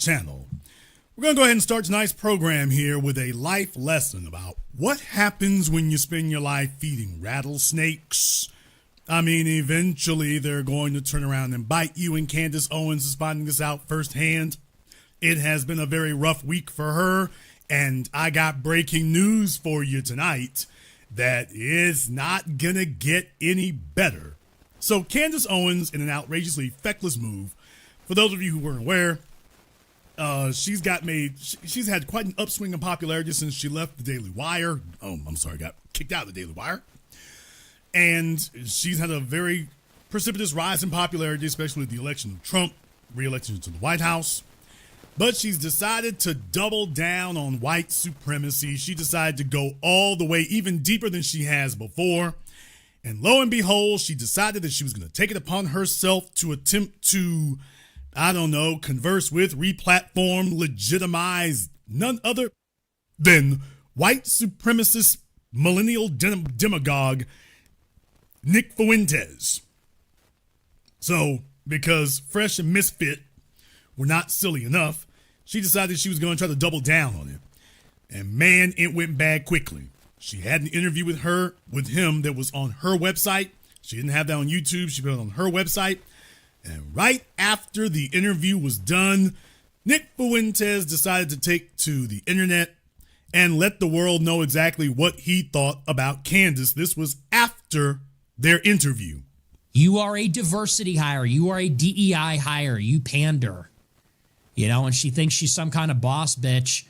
channel. We're going to go ahead and start tonight's program here with a life lesson about what happens when you spend your life feeding rattlesnakes. I mean, eventually they're going to turn around and bite you, and Candace Owens is finding this out firsthand. It has been a very rough week for her, and I got breaking news for you tonight that is not going to get any better. So Candace Owens, in an outrageously feckless move, for those of you who weren't aware, she's had quite an upswing in popularity since she left the Daily Wire. Got kicked out of the Daily Wire. And she's had a very precipitous rise in popularity, especially with the election of Trump, re-election to the White House. But she's decided to double down on white supremacy. She decided to go all the way, even deeper than she has before. And lo and behold, she decided that she was going to take it upon herself to attempt to, converse with, replatform, legitimize none other than white supremacist millennial demagogue Nick Fuentes. So, because Fresh and Misfit were not silly enough, she decided she was going to try to double down on it. And man, it went bad quickly. She had an interview with him that was on her website. She didn't have that on YouTube. She put it on her website. And right after the interview was done, Nick Fuentes decided to take to the internet and let the world know exactly what he thought about Candace. This was after their interview. You are a diversity hire. You are a DEI hire. You pander. And she thinks she's some kind of boss bitch.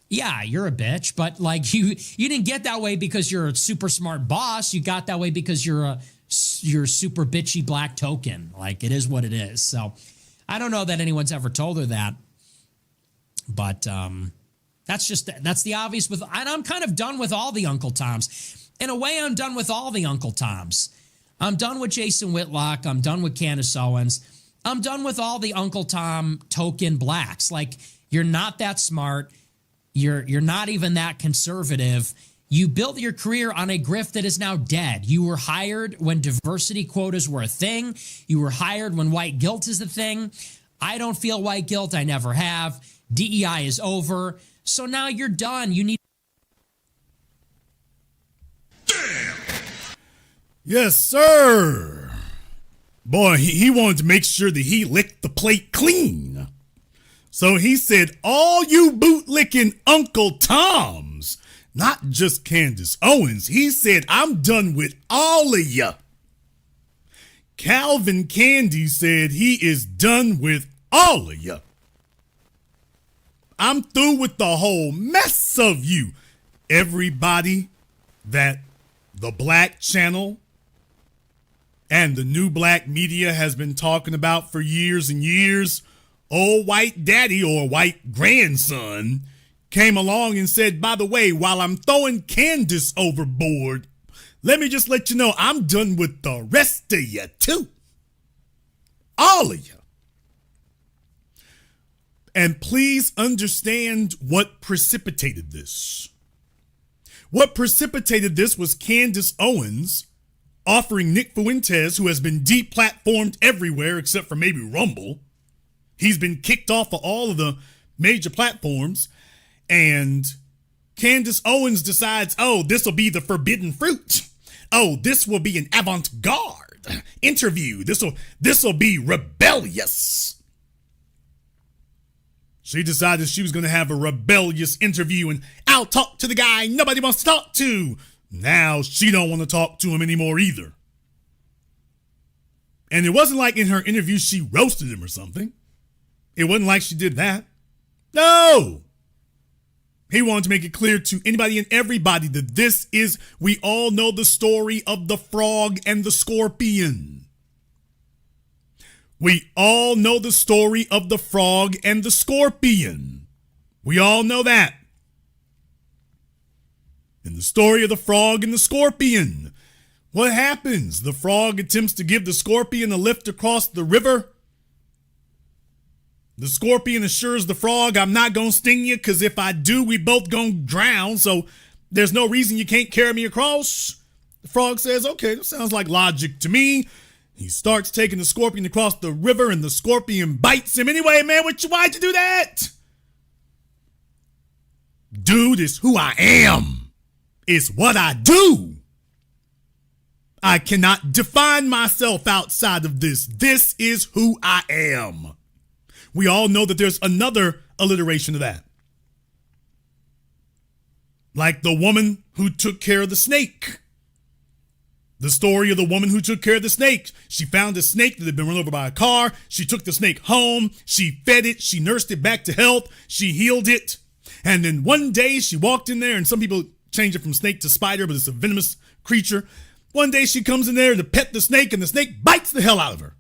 Yeah, you're a bitch, but you didn't get that way because you're a super smart boss. You got that way because you're super bitchy black token. It is what it is. So I don't know that anyone's ever told her that, but that's the obvious. And I'm kind of done with all the Uncle Toms. In a way, I'm done with all the Uncle Toms. I'm done with Jason Whitlock. I'm done with Candace Owens. I'm done with all the Uncle Tom token blacks. You're not that smart. You're not even that conservative. You built your career on a grift that is now dead. You were hired when diversity quotas were a thing. You were hired when white guilt is a thing. I don't feel white guilt. I never have. DEI is over. So now you're done. You need. Yes, sir. Boy, he wanted to make sure that he licked the plate clean. So he said, all you bootlicking Uncle Toms, not just Candace Owens. He said, I'm done with all of you. Calvin Candy said he is done with all of you. I'm through with the whole mess of you. Everybody that the Black Channel and the new black media has been talking about for years and years, old white daddy or white grandson came along and said, by the way, while I'm throwing Candace overboard, let me just let you know I'm done with the rest of you too. All of you. And please understand what precipitated this. What precipitated this was Candace Owens offering Nick Fuentes, who has been deplatformed everywhere except for maybe Rumble. He's been kicked off of all of the major platforms. And Candace Owens decides, this will be the forbidden fruit. This will be an avant-garde interview. This will be rebellious. She decided she was going to have a rebellious interview, and I'll talk to the guy nobody wants to talk to. Now she don't want to talk to him anymore either. And it wasn't like in her interview she roasted him or something. It wasn't like she did that. No. He wanted to make it clear to anybody and everybody that we all know the story of the frog and the scorpion. We all know the story of the frog and the scorpion. We all know that. In the story of the frog and the scorpion, what happens? The frog attempts to give the scorpion a lift across the river. The scorpion assures the frog, I'm not going to sting you, because if I do, we both going to drown, so there's no reason you can't carry me across. The frog says, okay, that sounds like logic to me. He starts taking the scorpion across the river, and the scorpion bites him. Anyway, man, why'd you do that? Dude, it's who I am. It's what I do. I cannot define myself outside of this. This is who I am. We all know that there's another alliteration to that. Like the woman who took care of the snake. The story of the woman who took care of the snake. She found a snake that had been run over by a car. She took the snake home. She fed it. She nursed it back to health. She healed it. And then one day she walked in there, and some people change it from snake to spider, but it's a venomous creature. One day she comes in there to pet the snake, and the snake bites the hell out of her.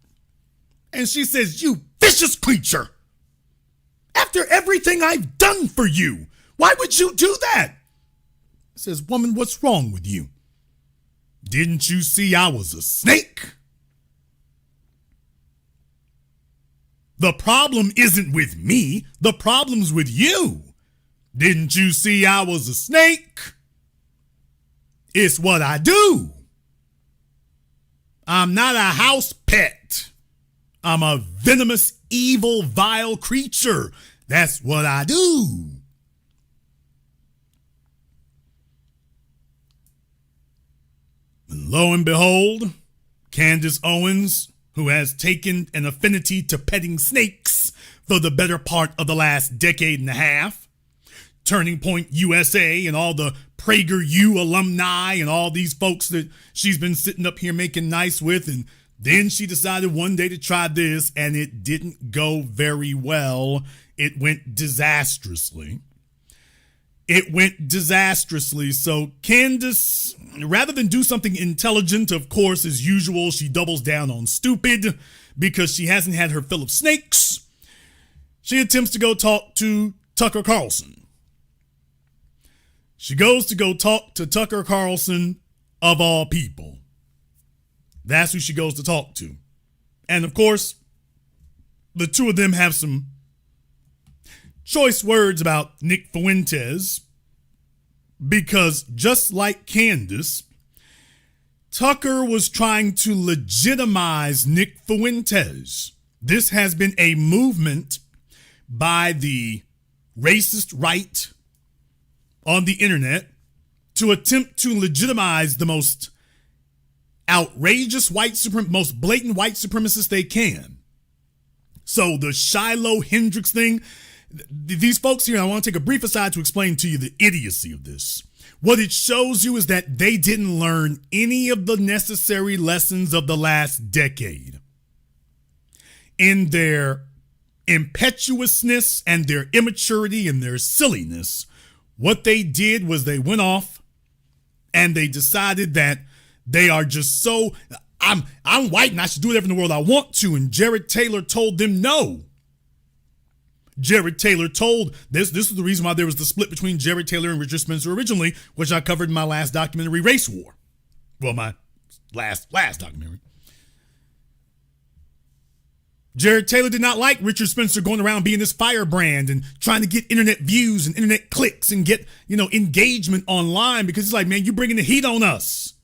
And she says, "You vicious creature. After everything I've done for you, why would you do that?" Says, "Woman, what's wrong with you? Didn't you see I was a snake?" The problem isn't with me. The problem's with you. Didn't you see I was a snake? It's what I do. I'm not a house pet. I'm a venomous, evil, vile creature. That's what I do. And lo and behold, Candace Owens, who has taken an affinity to petting snakes for the better part of the last decade and a half, Turning Point USA and all the PragerU alumni and all these folks that she's been sitting up here making nice with, and then she decided one day to try this, and it didn't go very well. It went disastrously. So Candace, rather than do something intelligent, of course, as usual, she doubles down on stupid because she hasn't had her fill of snakes. She attempts to go talk to Tucker Carlson. She goes to go talk to Tucker Carlson, of all people. That's who she goes to talk to. And of course, the two of them have some choice words about Nick Fuentes, because just like Candace, Tucker was trying to legitimize Nick Fuentes. This has been a movement by the racist right on the internet to attempt to legitimize the most outrageous most blatant white supremacists they can. So the Shiloh Hendricks thing, these folks here, I want to take a brief aside to explain to you the idiocy of this. What it shows you is that they didn't learn any of the necessary lessons of the last decade. In their impetuousness and their immaturity and their silliness, what they did was they went off and they decided that they are just so, I'm white and I should do whatever in the world I want to. And Jared Taylor told them no. Jared Taylor told, this is the reason why there was the split between Jared Taylor and Richard Spencer originally, which I covered in my last documentary, Race War. Well, my last documentary. Jared Taylor did not like Richard Spencer going around being this firebrand and trying to get internet views and internet clicks and get, engagement online, because he's like, man, you bringing the heat on us.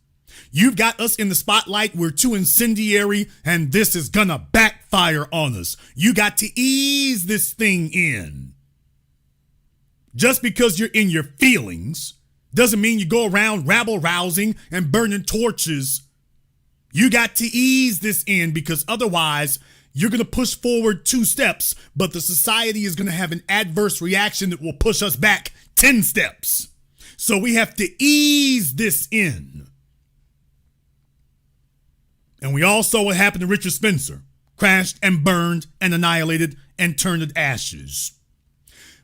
You've got us in the spotlight. We're too incendiary, and this is gonna backfire on us. You got to ease this thing in. Just because you're in your feelings doesn't mean you go around rabble-rousing and burning torches. You got to ease this in, because otherwise you're going to push forward 2 steps, but the society is going to have an adverse reaction that will push us back 10 steps. So we have to ease this in. And we all saw what happened to Richard Spencer. Crashed and burned and annihilated and turned to ashes.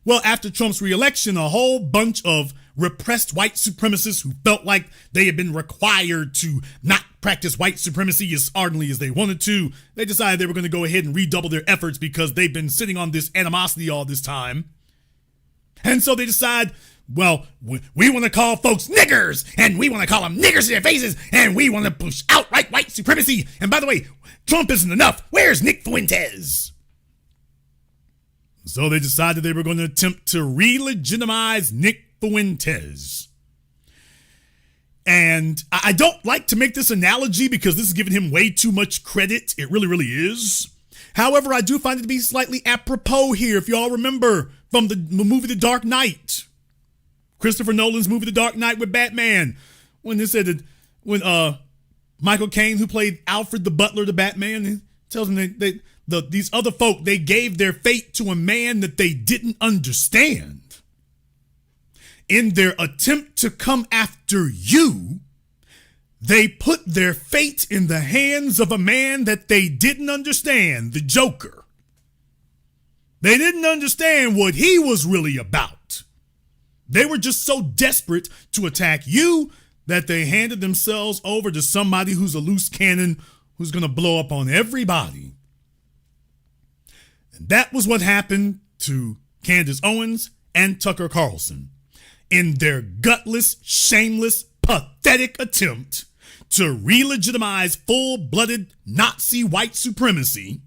Well, after Trump's reelection, a whole bunch of repressed white supremacists who felt like they had been required to not practice white supremacy as ardently as they wanted to, they decided they were going to go ahead and redouble their efforts because they've been sitting on this animosity all this time. And so they decide, well, we want to call folks niggers, and we want to call them niggers to their faces, and we want to push outright white supremacy. And by the way, Trump isn't enough. Where's Nick Fuentes? So they decided they were going to attempt to re-legitimize Nick Fuentes. And I don't like to make this analogy because this is giving him way too much credit. It really, really is. However, I do find it to be slightly apropos here. If y'all remember from the movie The Dark Knight, Christopher Nolan's movie The Dark Knight with Batman, when they said that when Michael Caine, who played Alfred the Butler to Batman, tells him these other folk, they gave their fate to a man that they didn't understand. In their attempt to come after you, they put their fate in the hands of a man that they didn't understand, the Joker. They didn't understand what he was really about. They were just so desperate to attack you that they handed themselves over to somebody who's a loose cannon who's going to blow up on everybody. And that was what happened to Candace Owens and Tucker Carlson in their gutless, shameless, pathetic attempt to re-legitimize full-blooded Nazi white supremacy.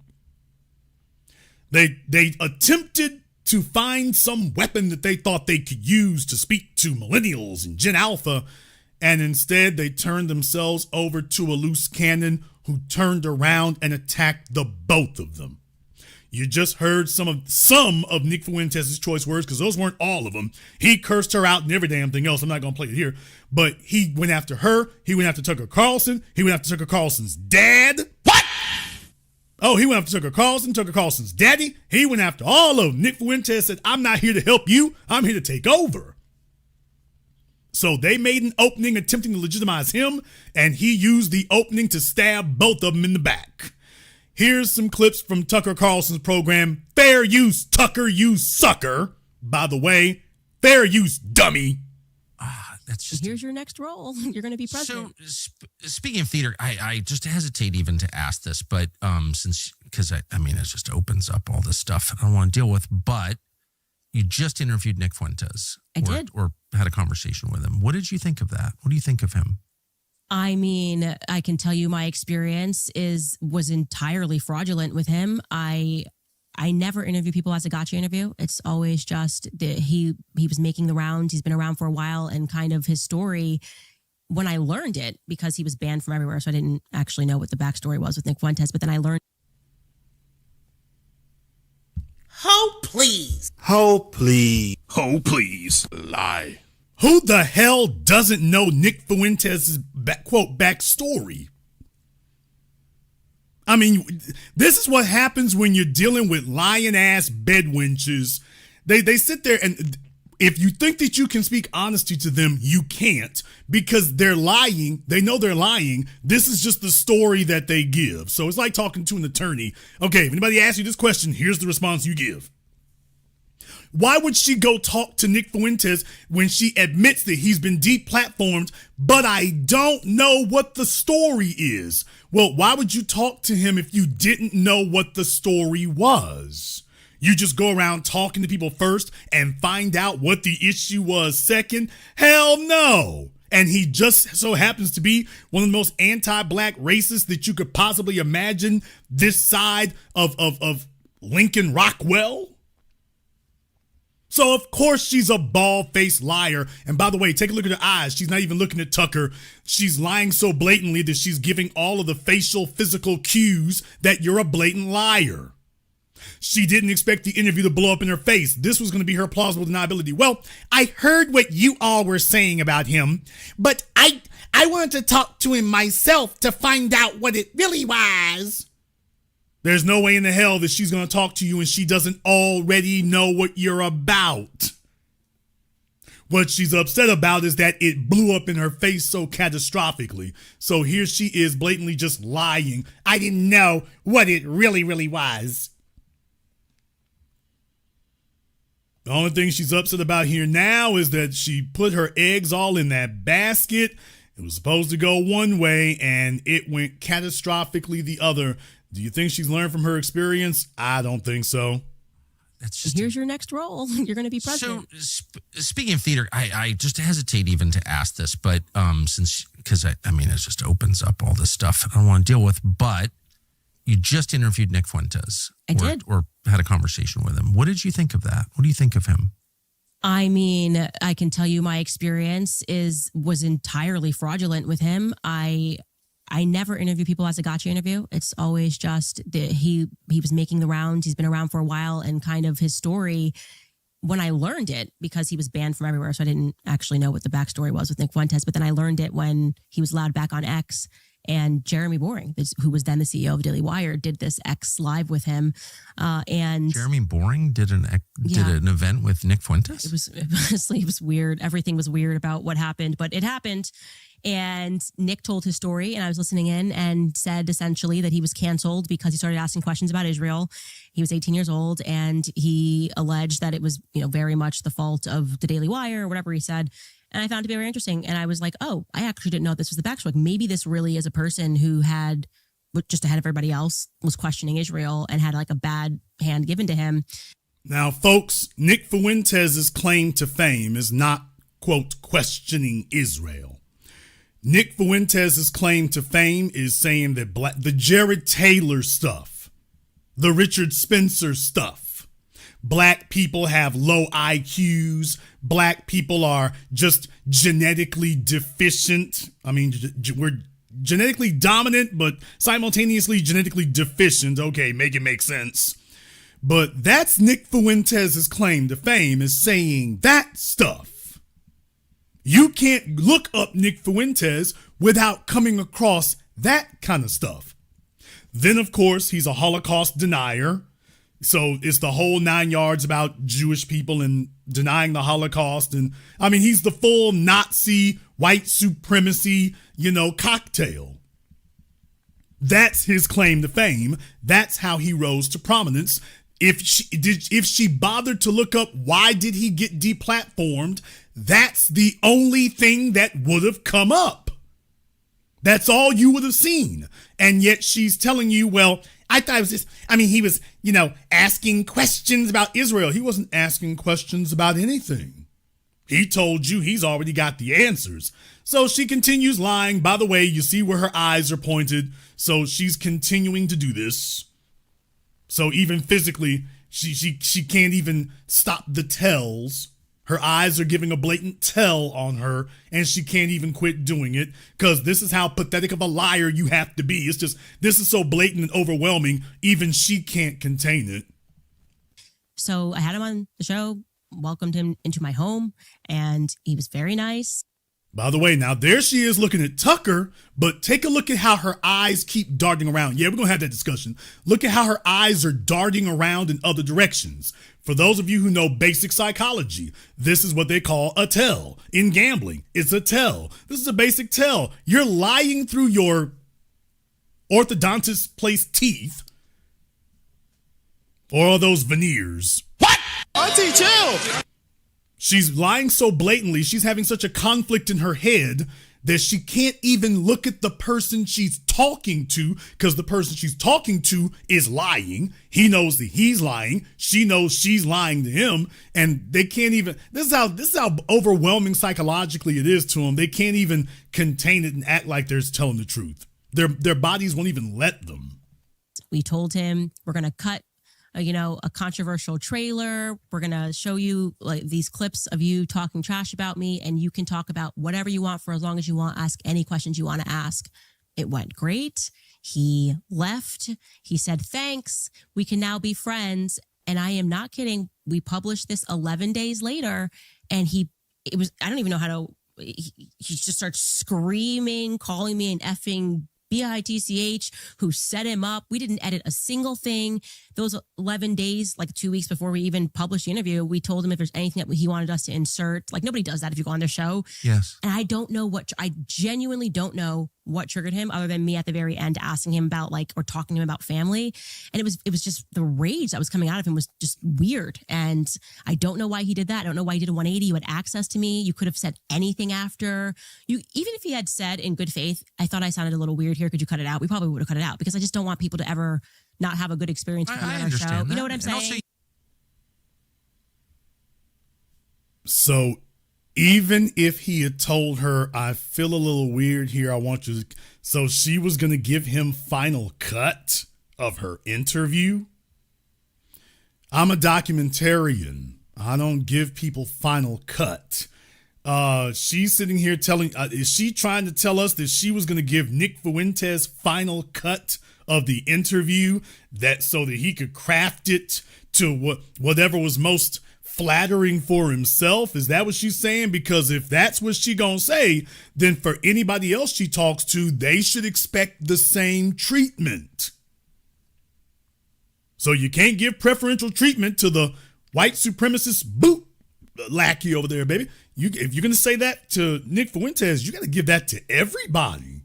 They attempted to find some weapon that they thought they could use to speak to millennials and Gen Alpha, and instead they turned themselves over to a loose cannon who turned around and attacked the both of them. You just heard some of Nick Fuentes' choice words, because those weren't all of them. He cursed her out and every damn thing else. I'm not going to play it here. But he went after her. He went after Tucker Carlson. He went after Tucker Carlson's dad. What? Oh, he went after Tucker Carlson's daddy. He went after all of them. Nick Fuentes said, I'm not here to help you. I'm here to take over. So they made an opening attempting to legitimize him, and he used the opening to stab both of them in the back. Here's some clips from Tucker Carlson's program, Fair Use, Tucker, You Sucker. By the way, fair use, dummy. That's just. Here's your next role. You're going to be president. So, speaking of theater, I just hesitate even to ask this, but because it just opens up all this stuff I don't want to deal with. But you just interviewed Nick Fuentes. I did. Or had a conversation with him. What did you think of that? What do you think of him? I mean, I can tell you my experience was entirely fraudulent with him. I never interview people as a gotcha interview. It's always just that he was making the rounds. He's been around for a while, and kind of his story, when I learned it, because he was banned from everywhere, so I didn't actually know what the backstory was with Nick Fuentes, but then I learned. Ho, please. Ho, please. Oh, please. Lie. Who the hell doesn't know Nick Fuentes' quote backstory? I mean, this is what happens when you're dealing with lying-ass bedwenches. They sit there, and if you think that you can speak honesty to them, you can't, because they're lying. They know they're lying. This is just the story that they give. So it's like talking to an attorney. Okay, if anybody asks you this question, here's the response you give. Why would she go talk to Nick Fuentes when she admits that he's been deplatformed, but I don't know what the story is? Well, why would you talk to him if you didn't know what the story was? You just go around talking to people first and find out what the issue was second? Hell no. And he just so happens to be one of the most anti-black racists that you could possibly imagine this side of Lincoln Rockwell. So, of course, she's a bald-faced liar. And by the way, take a look at her eyes. She's not even looking at Tucker. She's lying so blatantly that she's giving all of the facial, physical cues that you're a blatant liar. She didn't expect the interview to blow up in her face. This was going to be her plausible deniability. Well, I heard what you all were saying about him, but I wanted to talk to him myself to find out what it really was. There's no way in the hell that she's going to talk to you and she doesn't already know what you're about. What she's upset about is that it blew up in her face so catastrophically. So here she is blatantly just lying. I didn't know what it really, really was. The only thing she's upset about here now is that she put her eggs all in that basket. It was supposed to go one way and it went catastrophically the other. Do you think she's learned from her experience? I don't think so. That's just. Here's your next role. You're going to be president. So, speaking of theater, I just hesitate even to ask this, but because it just opens up all this stuff I don't want to deal with. But you just interviewed Nick Fuentes. I did. Or had a conversation with him. What did you think of that? What do you think of him? I mean, I can tell you my experience was entirely fraudulent with him. I never interview people as a gotcha interview. It's always just that he was making the rounds. He's been around for a while, and kind of his story, when I learned it, because he was banned from everywhere, so I didn't actually know what the backstory was with Nick Fuentes, but then I learned it when he was allowed back on X, and Jeremy Boring, who was then the CEO of Daily Wire, did this X live with him. And Jeremy Boring did an event with Nick Fuentes. it was honestly, it was weird. Everything was weird about what happened, but it happened. And Nick told his story, and I was listening in, and said essentially that he was canceled because he started asking questions about Israel. He was 18 years old, and he alleged that it was, very much the fault of the Daily Wire or whatever he said. And I found it to be very interesting. And I was like, oh, I actually didn't know this was the backstory. Like, maybe this really is a person who had, just ahead of everybody else, was questioning Israel and had like a bad hand given to him. Now, folks, Nick Fuentes' claim to fame is not, quote, questioning Israel. Nick Fuentes' claim to fame is saying that the Jared Taylor stuff, the Richard Spencer stuff, black people have low IQs, black people are just genetically deficient. I mean, we're genetically dominant, but simultaneously genetically deficient. Okay, make it make sense. But that's Nick Fuentes' claim to fame, is saying that stuff. You can't look up Nick Fuentes without coming across that kind of stuff. Then, of course, he's a Holocaust denier. So it's the whole 9 yards about Jewish people and denying the Holocaust. And I mean, he's the full Nazi white supremacy, cocktail. That's his claim to fame. That's how he rose to prominence. If she bothered to look up why did he get deplatformed, that's the only thing that would have come up. That's all you would have seen. And yet she's telling you, well, I thought it was just, he was, asking questions about Israel. He wasn't asking questions about anything. He told you he's already got the answers. So she continues lying. By the way, you see where her eyes are pointed. So she's continuing to do this. So even physically, she can't even stop the tells. Her eyes are giving a blatant tell on her, and she can't even quit doing it, because this is how pathetic of a liar you have to be. It's just, this is so blatant and overwhelming, even she can't contain it. So I had him on the show, welcomed him into my home, and he was very nice. By the way, now there she is looking at Tucker, but take a look at how her eyes keep darting around. Yeah, we're going to have that discussion. Look at how her eyes are darting around in other directions. For those of you who know basic psychology, this is what they call a tell. In gambling, it's a tell. This is a basic tell. You're lying through your orthodontist placed teeth, or are those veneers? What? Auntie, chill! She's lying so blatantly, she's having such a conflict in her head that she can't even look at the person she's talking to, because the person she's talking to is lying. He knows that he's lying. She knows she's lying to him, and they can't even, this is how overwhelming psychologically it is to them. They can't even contain it and act like they're telling the truth. Their bodies won't even let them. We told him we're going to cut a controversial trailer. We're going to show you like these clips of you talking trash about me, and you can talk about whatever you want for as long as you want. Ask any questions you want to ask. It went great. He left. He said, thanks. We can now be friends. And I am not kidding. We published this 11 days later, and I don't even know how to, he just starts screaming, calling me an effing bitch, who set him up. We didn't edit a single thing. Those 11 days, like 2 weeks before we even published the interview, we told him if there's anything that he wanted us to insert. Like, nobody does that if you go on their show. Yes. And I genuinely don't know what triggered him, other than me at the very end asking him about or talking to him about family. And it was just the rage that was coming out of him was just weird. And I don't know why he did that. I don't know why he did a 180. You had access to me. You could have said anything after. Even if he had said in good faith, I thought I sounded a little weird here, could you cut it out? We probably would have cut it out, because I just don't want people to ever not have a good experience coming on our show. That. You know what I'm saying? So even if he had told her, I feel a little weird here, I want you to, so she was going to give him final cut of her interview. I'm a documentarian. I don't give people final cut. She's sitting here telling, is she trying to tell us that she was going to give Nick Fuentes final cut of the interview that so that he could craft it to whatever was most flattering for himself? Is that what she's saying? Because if that's what she gonna say, then for anybody else she talks to, they should expect the same treatment. So you can't give preferential treatment to the white supremacist lackey over there, baby. If you're going to say that to Nick Fuentes, you got to give that to everybody.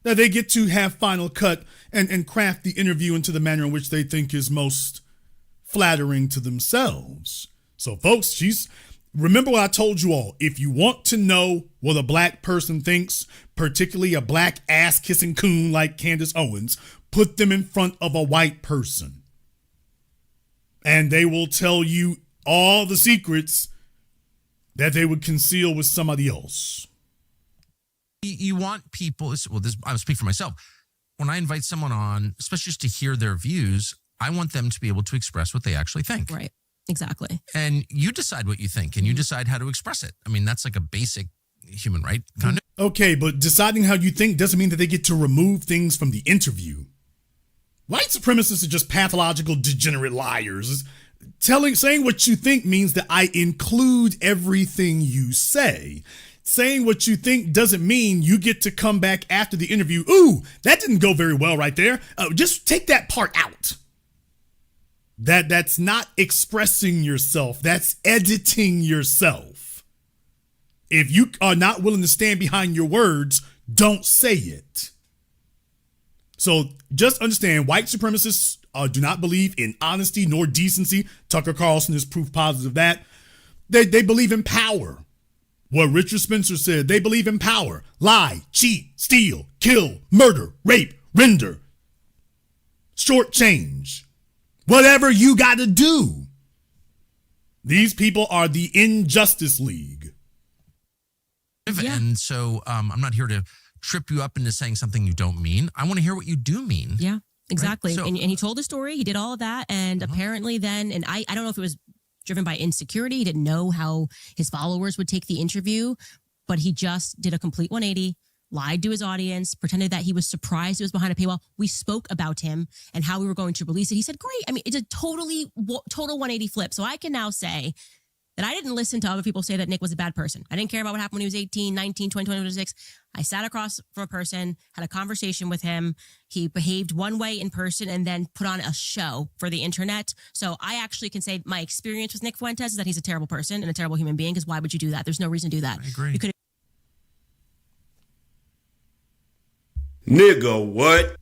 That they get to have final cut and craft the interview into the manner in which they think is most flattering to themselves. So, folks, remember what I told you all. If you want to know what a black person thinks, particularly a black ass-kissing coon like Candace Owens, put them in front of a white person. And they will tell you all the secrets that they would conceal with somebody else. You want people, I'll speak for myself. When I invite someone on, especially just to hear their views, I want them to be able to express what they actually think. Right. Exactly. And you decide what you think and you decide how to express it. I mean, that's like a basic human right. Kind of. Okay, but deciding how you think doesn't mean that they get to remove things from the interview. White supremacists are just pathological, degenerate liars. Saying what you think means that I include everything you say. Saying what you think doesn't mean you get to come back after the interview. Ooh, that didn't go very well right there. Just take that part out. That's not expressing yourself. That's editing yourself. If you are not willing to stand behind your words, don't say it. So just understand, white supremacists do not believe in honesty nor decency. Tucker Carlson is proof positive of that. They believe in power. What Richard Spencer said, they believe in power. Lie, cheat, steal, kill, murder, rape, render, shortchange. Whatever you got to do. These people are the Injustice League. Yeah. And so I'm not here to trip you up into saying something you don't mean. I want to hear what you do mean. Yeah, exactly. Right? So, and he told a story. He did all of that. And apparently then, and I don't know if it was driven by insecurity. He didn't know how his followers would take the interview, but he just did a complete 180, lied to his audience, pretended that he was surprised it was behind a paywall. We spoke about him and how we were going to release it. He said, great. I mean, it's a total 180 flip. So I can now say that I didn't listen to other people say that Nick was a bad person. I didn't care about what happened when he was 18, 19, 20, 26. I sat across from a person, had a conversation with him. He behaved one way in person and then put on a show for the internet. So I actually can say my experience with Nick Fuentes is that he's a terrible person and a terrible human being, because why would you do that? There's no reason to do that. I agree. You could. Nigga, what?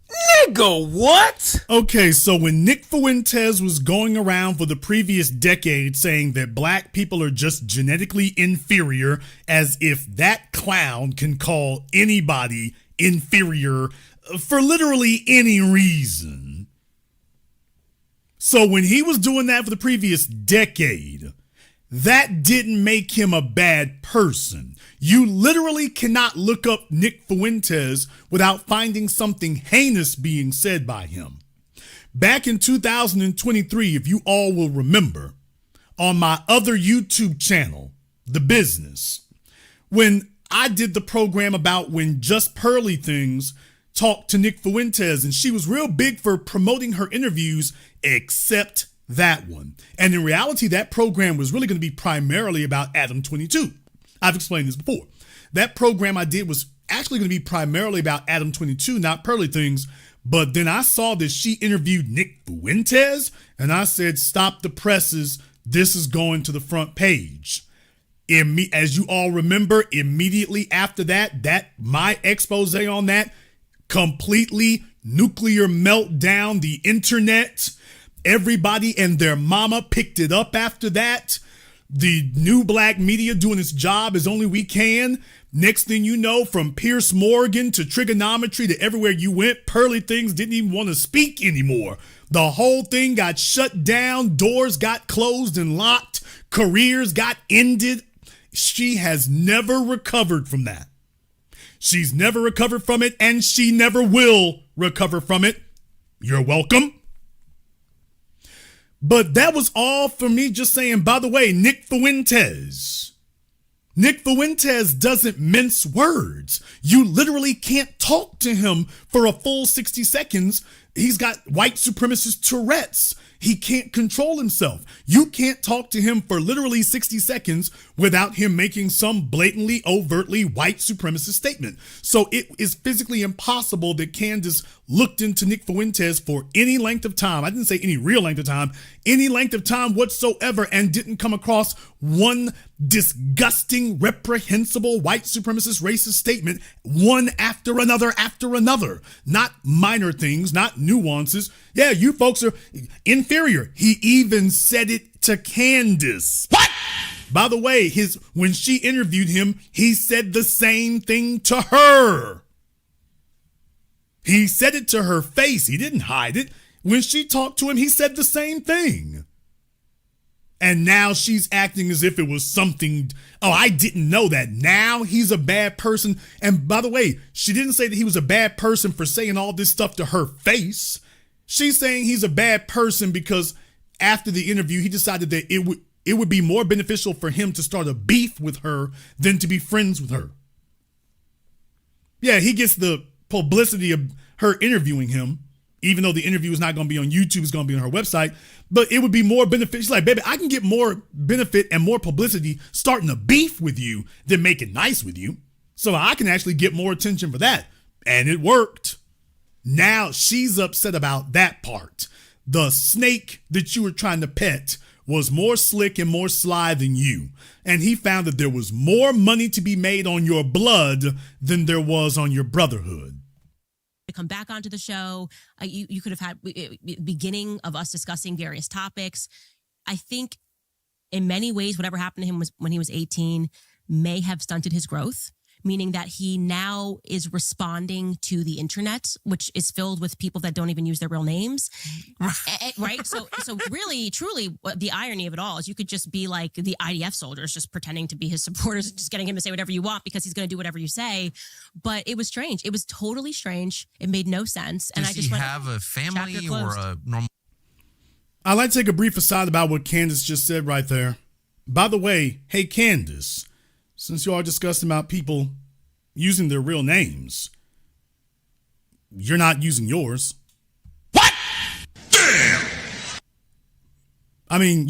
Nigga, what? Okay, so when Nick Fuentes was going around for the previous decade saying that black people are just genetically inferior, as if that clown can call anybody inferior for literally any reason. So when he was doing that for the previous decade, that didn't make him a bad person. You literally cannot look up Nick Fuentes without finding something heinous being said by him. Back in 2023, if you all will remember, on my other YouTube channel, The Business, when I did the program about when Just Pearly Things talked to Nick Fuentes, and she was real big for promoting her interviews, except that one. And in reality, that program was really going to be primarily about Adam 22. I've explained this before. That program I did was actually going to be primarily about Adam 22, not Pearly Things. But then I saw that she interviewed Nick Fuentes, and I said, stop the presses. This is going to the front page. As you all remember, immediately after that my expose on that completely nuclear meltdown, the internet, everybody and their mama picked it up after that. The new black media doing its job as only we can. Next thing you know, from Pierce Morgan to trigonometry to everywhere you went, Pearly Things didn't even want to speak anymore. The whole thing got shut down. Doors got closed and locked. Careers got ended. She has never recovered from that. She's never recovered from it, and she never will recover from it. You're welcome. But that was all for me just saying, by the way, Nick Fuentes. Nick Fuentes doesn't mince words. You literally can't talk to him for a full 60 seconds. He's got white supremacist Tourette's. He can't control himself. You can't talk to him for literally 60 seconds without him making some blatantly, overtly white supremacist statement. So it is physically impossible that Candace looked into Nick Fuentes for any length of time. I didn't say any real length of time, any length of time whatsoever, and didn't come across one disgusting, reprehensible white supremacist racist statement, one after another. Not minor things, not nuances. Yeah, you folks are inferior. He even said it to Candace. What? By the way, when she interviewed him, he said the same thing to her. He said it to her face. He didn't hide it. When she talked to him, he said the same thing. And now she's acting as if it was something. Oh, I didn't know that. Now he's a bad person. And by the way, she didn't say that he was a bad person for saying all this stuff to her face. She's saying he's a bad person because after the interview, he decided that it would be more beneficial for him to start a beef with her than to be friends with her. Yeah, he gets the publicity of her interviewing him, even though the interview is not going to be on YouTube, it's going to be on her website. But it would be more beneficial. She's like, baby, I can get more benefit and more publicity starting a beef with you than making nice with you. So I can actually get more attention for that. And it worked. Now she's upset about that part. The snake that you were trying to pet was more slick and more sly than you. And he found that there was more money to be made on your blood than there was on your brotherhood. To come back onto the show, you could have had beginning of us discussing various topics. I think in many ways, whatever happened to him was when he was 18 may have stunted his growth, meaning that he now is responding to the internet, which is filled with people that don't even use their real names. Right? So really, truly, the irony of it all is you could just be like the IDF soldiers just pretending to be his supporters, just getting him to say whatever you want because he's going to do whatever you say. But it was strange. It was totally strange. It made no sense. And Does he have a family or a normal? I'd like to take a brief aside about what Candace just said right there. By the way, hey, Candace, since you are discussing about people using their real names, you're not using yours. What? Damn! I mean,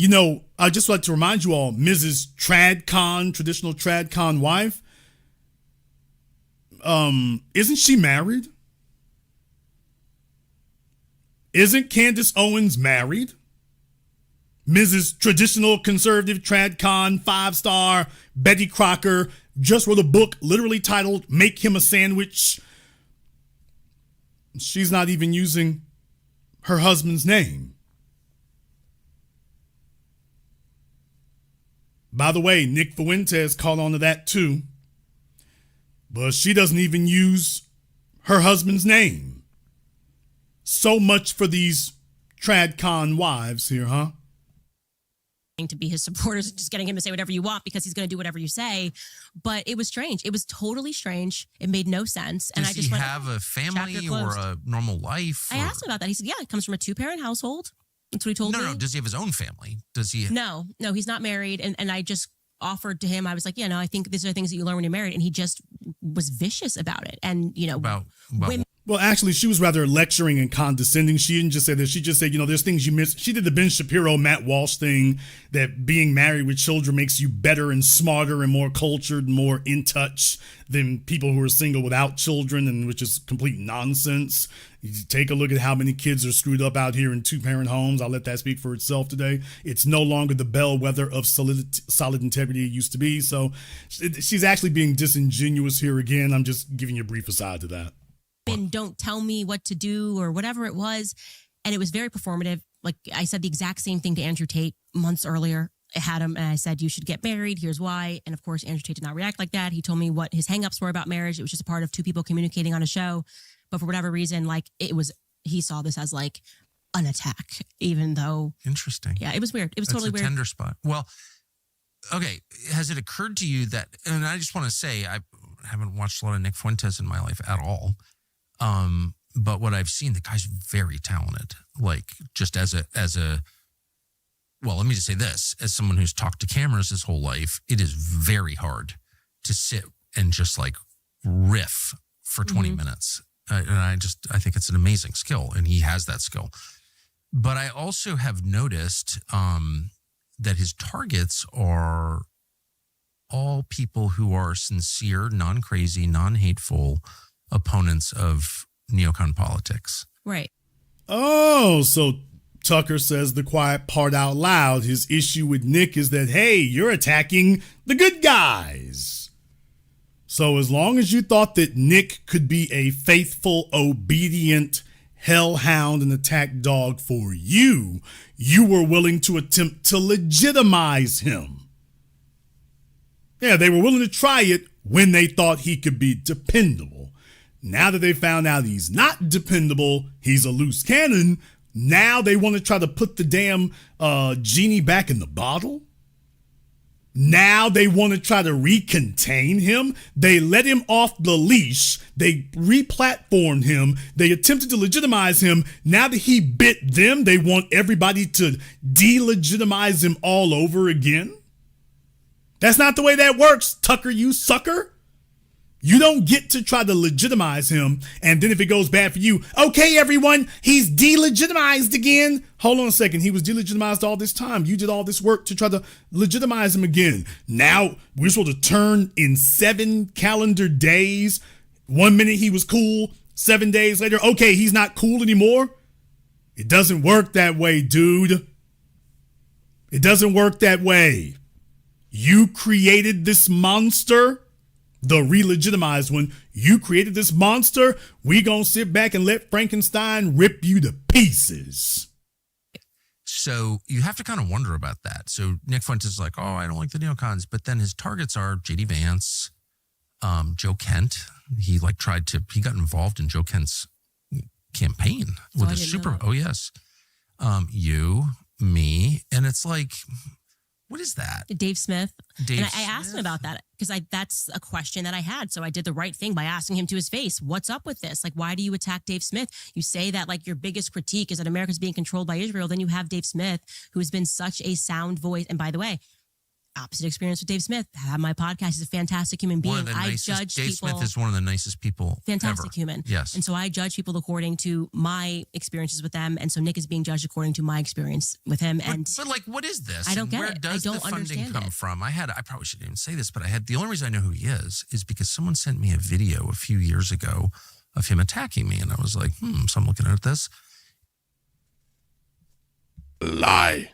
I just like to remind you all, Mrs. Tradcon, traditional Tradcon wife, isn't she married? Isn't Candace Owens married? Mrs. Traditional Conservative Tradcon 5-star Betty Crocker just wrote a book literally titled Make Him a Sandwich. She's not even using her husband's name. By the way, Nick Fuentes caught on to that too. But she doesn't even use her husband's name. So much for these Tradcon wives here, huh? To be his supporters, just getting him to say whatever you want because he's going to do whatever you say. But it was strange. It was totally strange. It made no sense. And Does he have a family or a normal life? I asked him about that. He said, yeah, he comes from a 2-parent household. That's what he told me. No. Does he have his own family? Does he? No, he's not married. And I just offered to him, I was like, yeah, no, I think these are things that you learn when you're married. And he just was vicious about it. And, about women. Well, actually, she was rather lecturing and condescending. She didn't just say that. She just said, there's things you miss. She did the Ben Shapiro, Matt Walsh thing that being married with children makes you better and smarter and more cultured and more in touch than people who are single without children, and which is complete nonsense. You take a look at how many kids are screwed up out here in 2-parent homes. I'll let that speak for itself today. It's no longer the bellwether of solid integrity it used to be. So she's actually being disingenuous here again. I'm just giving you a brief aside to that. And don't tell me what to do or whatever it was. And it was very performative. Like I said the exact same thing to Andrew Tate months earlier. I had him and I said, you should get married. Here's why. And of course, Andrew Tate did not react like that. He told me what his hangups were about marriage. It was just a part of two people communicating on a show. But for whatever reason, he saw this as like an attack, even though. Interesting. Yeah, it was weird. It was That's totally a weird. Tender spot. Well, okay. Has it occurred to you that, and I just want to say, I haven't watched a lot of Nick Fuentes in my life at all. But what I've seen, the guy's very talented. Like just as a well, let me just say this. As someone who's talked to cameras his whole life, it is very hard to sit and just like riff for 20 minutes. And I think it's an amazing skill, and he has that skill. But I also have noticed that his targets are all people who are sincere, non-crazy, non-hateful opponents of neocon politics. Right. Oh, so Tucker says the quiet part out loud. His issue with Nick is that, hey, you're attacking the good guys. So as long as you thought that Nick could be a faithful, obedient hellhound and attack dog for you, you were willing to attempt to legitimize him. Yeah, they were willing to try it when they thought he could be dependable. Now that they found out he's not dependable, he's a loose cannon, now they want to try to put the damn genie back in the bottle? Now they want to try to recontain him. They let him off the leash. They replatformed him. They attempted to legitimize him. Now that he bit them, they want everybody to delegitimize him all over again. That's not the way that works, Tucker, you sucker. You don't get to try to legitimize him, and then if it goes bad for you, okay, everyone, he's delegitimized again. Hold on a second. He was delegitimized all this time. You did all this work to try to legitimize him again. Now we're supposed to turn in 7 calendar days. 1 minute he was cool. 7 days later, okay, he's not cool anymore. It doesn't work that way, dude. It doesn't work that way. You created this monster. The re-legitimized one. You created this monster. We gonna sit back and let Frankenstein rip you to pieces. So you have to kind of wonder about that. So Nick Fuentes is like, oh, I don't like the neocons. But then his targets are J.D. Vance, Joe Kent. He got involved in Joe Kent's campaign with a super. Oh, yes. You, me. And it's like, what is that? Dave Smith. Dave and I asked him about that because that's a question that I had. So I did the right thing by asking him to his face. What's up with this? Like, why do you attack Dave Smith? You say that like your biggest critique is that America's being controlled by Israel. Then you have Dave Smith, who has been such a sound voice. And by the way, opposite experience with Dave Smith. Have my podcast. He's a fantastic human being. Dave Smith is one of the nicest people fantastic ever. Human. Yes. And so I judge people according to my experiences with them. And so Nick is being judged according to my experience with him. But like, what is this? I don't get Where it. does I don't the funding understand come it. from? I probably shouldn't even say this, but the only reason I know who he is because someone sent me a video a few years ago of him attacking me. And I was like, so I'm looking at this. Lie.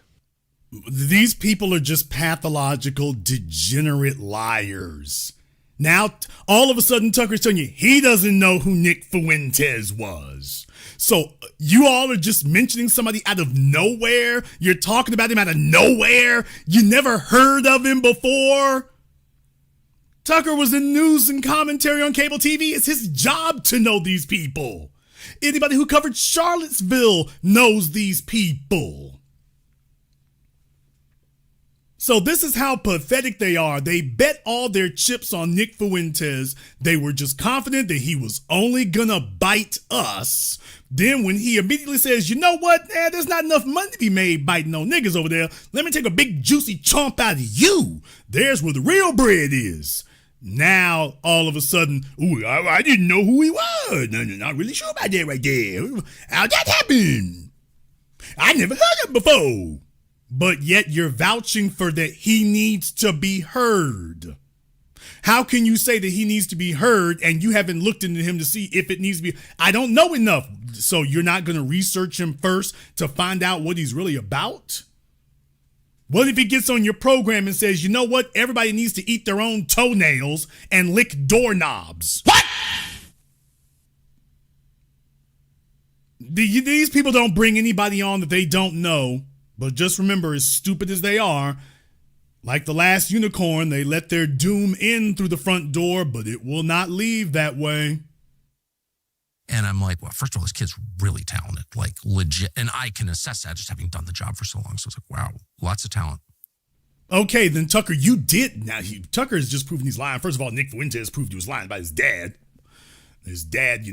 These people are just pathological, degenerate liars. Now, all of a sudden, Tucker's telling you he doesn't know who Nick Fuentes was. So you all are just mentioning somebody out of nowhere. You're talking about him out of nowhere. You never heard of him before. Tucker was in news and commentary on cable TV. It's his job to know these people. Anybody who covered Charlottesville knows these people. So this is how pathetic they are. They bet all their chips on Nick Fuentes. They were just confident that he was only gonna bite us. Then when he immediately says, you know what, there's not enough money to be made biting on niggas over there. Let me take a big juicy chomp out of you. There's where the real bread is. Now, all of a sudden, I didn't know who he was. No, not really sure about that right there. How'd that happen? I never heard of it before. But yet you're vouching for that he needs to be heard. How can you say that he needs to be heard and you haven't looked into him to see if it needs to be? I don't know enough. So you're not going to research him first to find out what he's really about? What if he gets on your program and says, you know what? Everybody needs to eat their own toenails and lick doorknobs. What? These people don't bring anybody on that they don't know. But just remember, as stupid as they are, like the last unicorn, they let their doom in through the front door, but it will not leave that way. And I'm like, well, first of all, this kid's really talented, like legit. And I can assess that just having done the job for so long. So it's like, wow, lots of talent. Okay, then Tucker, you did. Now, Tucker has just proven he's lying. First of all, Nick Fuentes proved he was lying about his dad. His dad,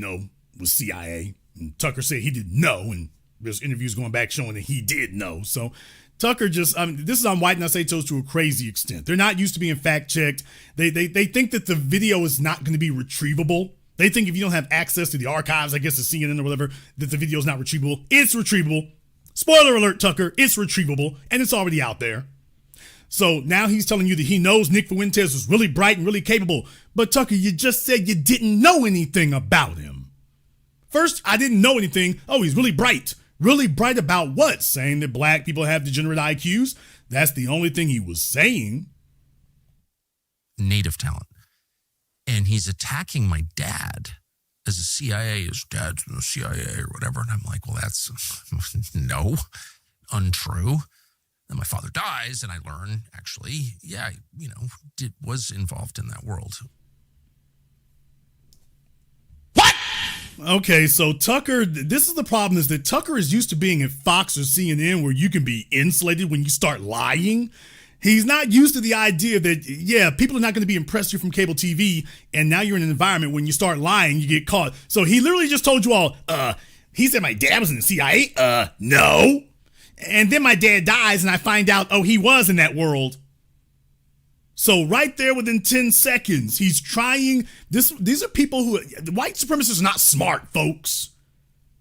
was CIA. And Tucker said he didn't know. And there's interviews going back showing that he did know. So Tucker just, this is on White and I Say Toes to a crazy extent. They're not used to being fact checked. They think that the video is not going to be retrievable. They think if you don't have access to the archives, I guess, of CNN or whatever, that the video is not retrievable. It's retrievable. Spoiler alert, Tucker, it's retrievable, and it's already out there. So now he's telling you that he knows Nick Fuentes was really bright and really capable. But Tucker, you just said you didn't know anything about him. First, I didn't know anything. Oh, he's really bright. Really bright about what? Saying that black people have degenerate IQs? That's the only thing he was saying. Native talent. And he's attacking my dad as a CIA, his dad's in the CIA or whatever. And I'm like, well, that's no, untrue. Then my father dies and I learn actually, yeah, was involved in that world. What? Okay, so Tucker, this is the problem, is that Tucker is used to being at Fox or CNN where you can be insulated when you start lying. He's not used to the idea that, yeah, people are not going to be impressed you from cable TV, and now you're in an environment when you start lying, you get caught. So he literally just told you all, he said my dad was in the CIA? No. And then my dad dies and I find out, oh, he was in that world. So right there within 10 seconds, he's trying. These are people who, white supremacists are not smart, folks.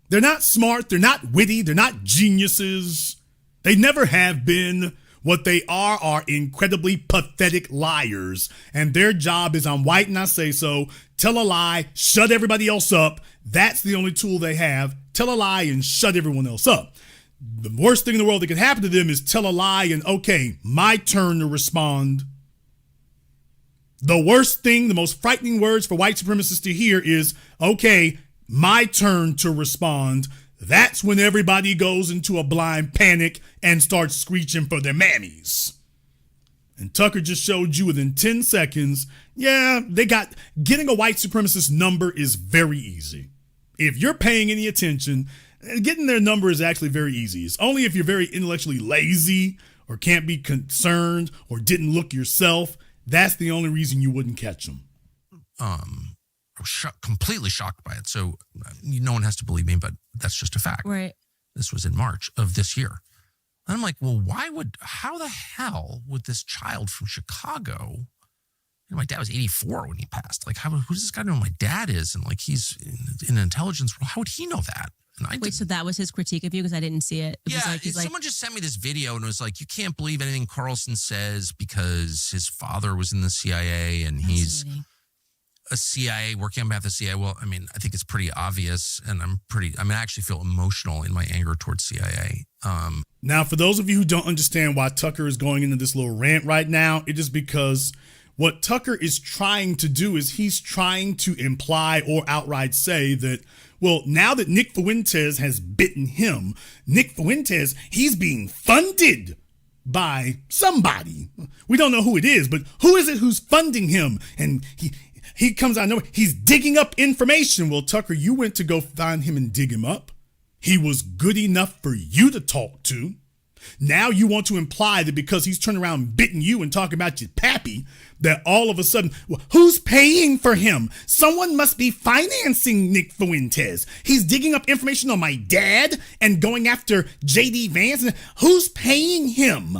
They're not smart. They're not witty. They're not geniuses. They never have been. What they are incredibly pathetic liars. And their job is, I'm white and I say so, tell a lie, shut everybody else up. That's the only tool they have. Tell a lie and shut everyone else up. The worst thing in the world that can happen to them is tell a lie and, okay, my turn to respond. The worst thing, the most frightening words for white supremacists to hear is, okay, my turn to respond. That's when everybody goes into a blind panic and starts screeching for their mammies. And Tucker just showed you within 10 seconds, yeah, getting a white supremacist number is very easy. If you're paying any attention, getting their number is actually very easy. It's only if you're very intellectually lazy or can't be concerned or didn't look yourself. That's the only reason you wouldn't catch them. I was completely shocked by it. So no one has to believe me, but that's just a fact. Right. This was in March of this year. And I'm like, well, how the hell would this child from Chicago, my dad was 84 when he passed. Like, who does this guy know who my dad is? And like, he's in intelligence. How would he know that? And Wait, so that was his critique of you? Because I didn't see it. It yeah, was someone just sent me this video and it was like, you can't believe anything Carlson says because his father was in the CIA and he's a CIA working on behalf of the CIA. Well, I mean, I think it's pretty obvious, and I actually feel emotional in my anger towards CIA. Now, for those of you who don't understand why Tucker is going into this little rant right now, it is because what Tucker is trying to do is he's trying to imply or outright say that, well, now that Nick Fuentes has bitten him, Nick Fuentes, he's being funded by somebody. We don't know who it is, but who is it who's funding him? And he comes out of nowhere. He's digging up information. Well, Tucker, you went to go find him and dig him up. He was good enough for you to talk to. Now you want to imply that because he's turned around and bitten you and talking about your pappy, that all of a sudden, well, who's paying for him? Someone must be financing Nick Fuentes. He's digging up information on my dad and going after J.D. Vance. Who's paying him?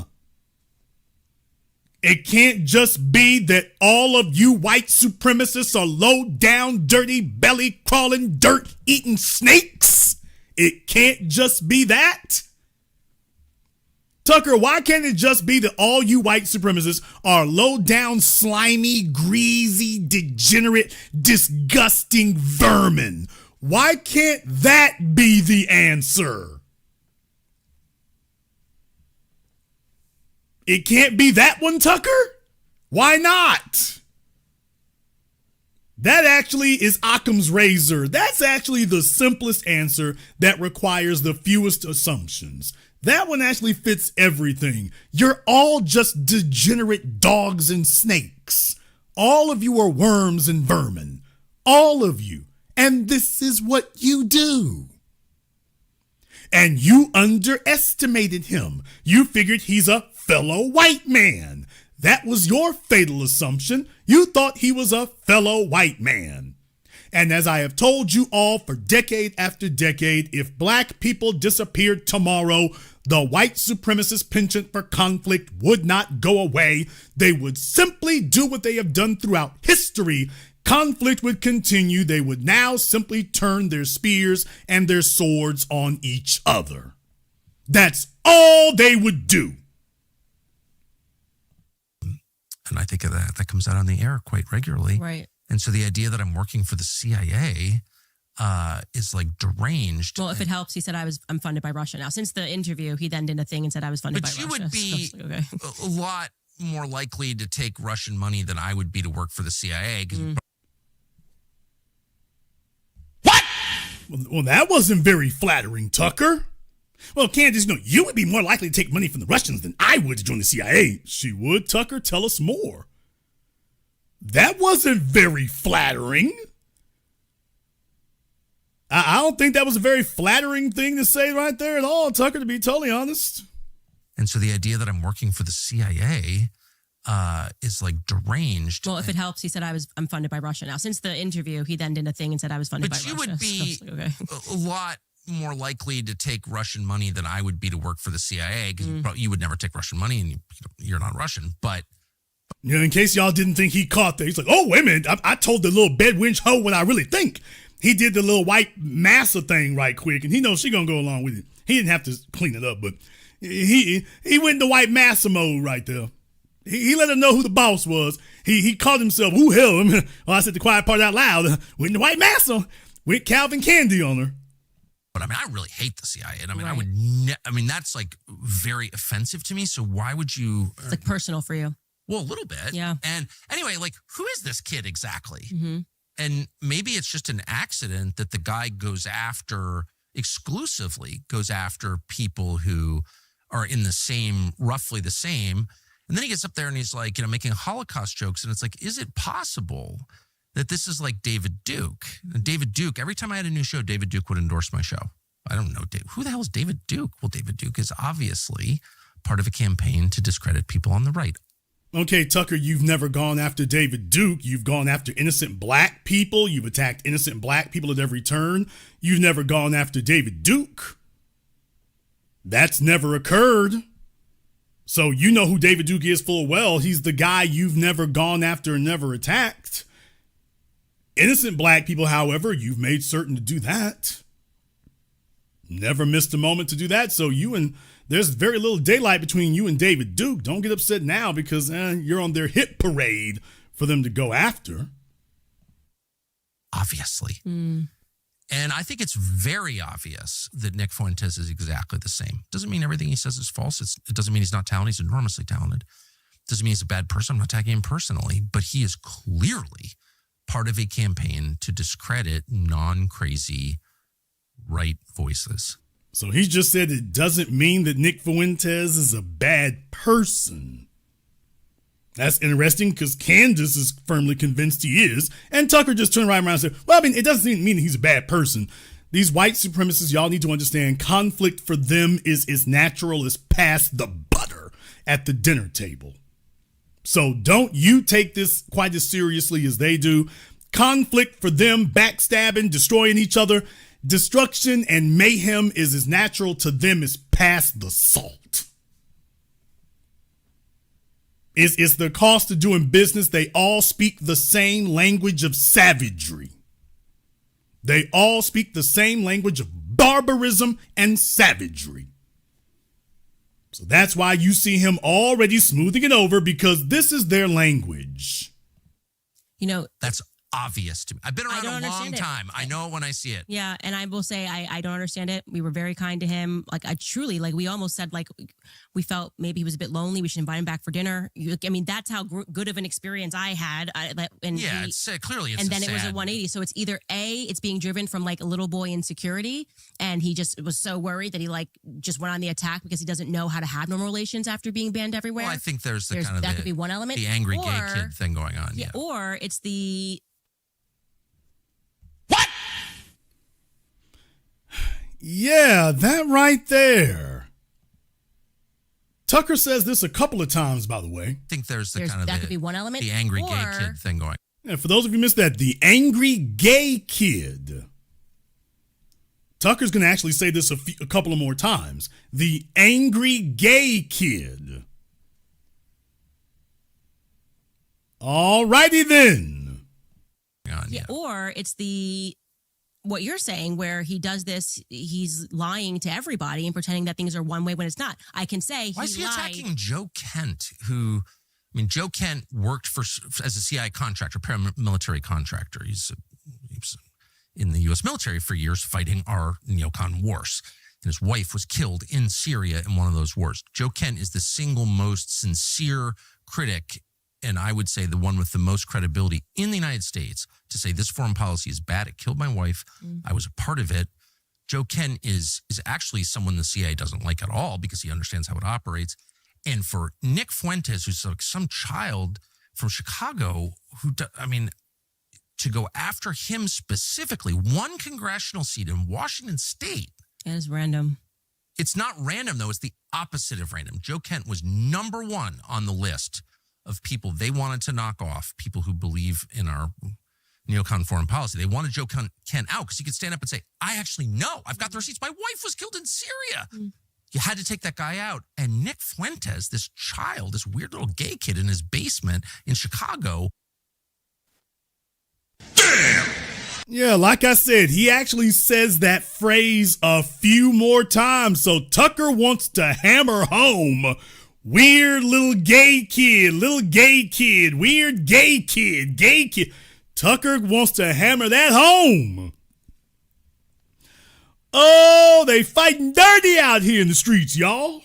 It can't just be that all of you white supremacists are low down, dirty, belly crawling, dirt eating snakes. It can't just be that. Tucker, why can't it just be that all you white supremacists are low down, slimy, greasy, degenerate, disgusting vermin? Why can't that be the answer? It can't be that one, Tucker? Why not? That actually is Occam's razor. That's actually the simplest answer that requires the fewest assumptions. That one actually fits everything. You're all just degenerate dogs and snakes. All of you are worms and vermin. All of you. And this is what you do. And you underestimated him. You figured he's a fellow white man. That was your fatal assumption. You thought he was a fellow white man. And as I have told you all for decade after decade, if black people disappeared tomorrow, The white supremacist penchant for conflict would not go away. They would simply do what they have done throughout history. Conflict would continue. They would now simply turn their spears and their swords on each other. That's all they would do. And I think that comes out on the air quite regularly. Right. And so the idea that I'm working for the CIA is like deranged. Well, if it helps, he said I'm funded by Russia now. Since the interview, he then did a thing and said I was funded by Russia. But you would be okay. a lot more likely to take Russian money than I would be to work for the CIA. What? Well, that wasn't very flattering, Tucker. Well, Candace, you would be more likely to take money from the Russians than I would to join the CIA. She would, Tucker. Tell us more. That wasn't very flattering. I don't think that was a very flattering thing to say right there at all, Tucker, to be totally honest. And so the idea that I'm working for the CIA is like deranged. Well, if it helps, he said I'm funded by Russia now. Since the interview, he then did a thing and said I was funded by Russia. But you would be okay. a lot more likely to take Russian money than I would be to work for the CIA, because you would never take Russian money and you're not Russian. But in case y'all didn't think he caught that, he's like, oh, wait a minute. I told the little bedwench hoe what I really think. He did the little white massa thing right quick, and he knows she gonna go along with it. He didn't have to clean it up, but he went into white massa mode right there. He let her know who the boss was. He called himself, who hell him? Well, I said the quiet part out loud. Went into white massa. Went Calvin Candy on her. But I mean, I really hate the CIA. And I mean, Right. I mean, that's like very offensive to me. So why would you? It's like personal for you. Well, a little bit. Yeah. And anyway, like, who is this kid exactly? Mm-hmm. And maybe it's just an accident that the guy exclusively goes after people who are in the same, roughly the same. And then he gets up there and he's like, making Holocaust jokes. And it's like, is it possible that this is like David Duke? And David Duke, every time I had a new show, David Duke would endorse my show. I don't know. Who the hell is David Duke? Well, David Duke is obviously part of a campaign to discredit people on the right. Okay, Tucker, you've never gone after David Duke. You've gone after innocent black people. You've attacked innocent black people at every turn. You've never gone after David Duke. That's never occurred. So you know who David Duke is full well. He's the guy you've never gone after and never attacked. Innocent black people, however, you've made certain to do that. Never missed a moment to do that. So there's very little daylight between you and David Duke. Don't get upset now because you're on their hit parade for them to go after. Obviously. And I think it's very obvious that Nick Fuentes is exactly the same. Doesn't mean everything he says is false. It doesn't mean he's not talented. He's enormously talented. Doesn't mean he's a bad person. I'm not attacking him personally, but he is clearly part of a campaign to discredit non-crazy right voices. So he just said it doesn't mean that Nick Fuentes is a bad person. That's interesting because Candace is firmly convinced he is. And Tucker just turned right around and said, well, I mean, it doesn't mean he's a bad person. These white supremacists, y'all need to understand, conflict for them is as natural as pass the butter at the dinner table. So don't you take this quite as seriously as they do. Conflict for them, backstabbing, destroying each other, destruction and mayhem is as natural to them as pass the salt. It's the cost of doing business. They all speak the same language of savagery. They all speak the same language of barbarism and savagery. So that's why you see him already smoothing it over, because this is their language. That's obvious to me. I've been around a long time. I know it when I see it. Yeah, and I will say I don't understand it. We were very kind to him. Like, I truly, we almost said, we felt maybe he was a bit lonely. We should invite him back for dinner. I mean, that's how good of an experience I had. Clearly it's and then it was a 180. So it's either it's being driven from a little boy insecurity, and he just was so worried that he just went on the attack because he doesn't know how to have normal relations after being banned everywhere. Well, I think there's that could be one element. The angry gay kid thing going on. Yeah. Or it's the What? Yeah, that right there. Tucker says this a couple of times, by the way. I think there's that could be one element. The angry gay kid thing going. Yeah, for those of you who missed that, the angry gay kid. Tucker's going to actually say this a couple of more times. The angry gay kid. Alrighty then. Yeah, or it's what you're saying, where he does this, he's lying to everybody and pretending that things are one way when it's not. I can say why is he lied. attacking Joe Kent, who, I mean, Joe Kent worked as a CIA contractor, paramilitary contractor. He was in the U.S. military for years fighting our neocon wars. And his wife was killed in Syria in one of those wars. Joe Kent is the single most sincere critic, and I would say the one with the most credibility in the United States to say this foreign policy is bad. It killed my wife. I was a part of it. Joe Kent is actually someone the CIA doesn't like at all because he understands how it operates. And for Nick Fuentes, who's like some child from Chicago, to go after him specifically, one congressional seat in Washington State. It is random. It's not random, though. It's the opposite of random. Joe Kent was number one on the list of people they wanted to knock off, people who believe in our neocon foreign policy. They wanted Joe Kent out because he could stand up and say, I actually know. I've got the receipts. My wife was killed in Syria. You had to take that guy out. And Nick Fuentes, this child, this weird little gay kid in his basement in Chicago. Damn! Yeah, like I said, he actually says that phrase a few more times. So Tucker wants to hammer home weird little gay kid, weird gay kid. Tucker wants to hammer that home. Oh, they fighting dirty out here in the streets, y'all.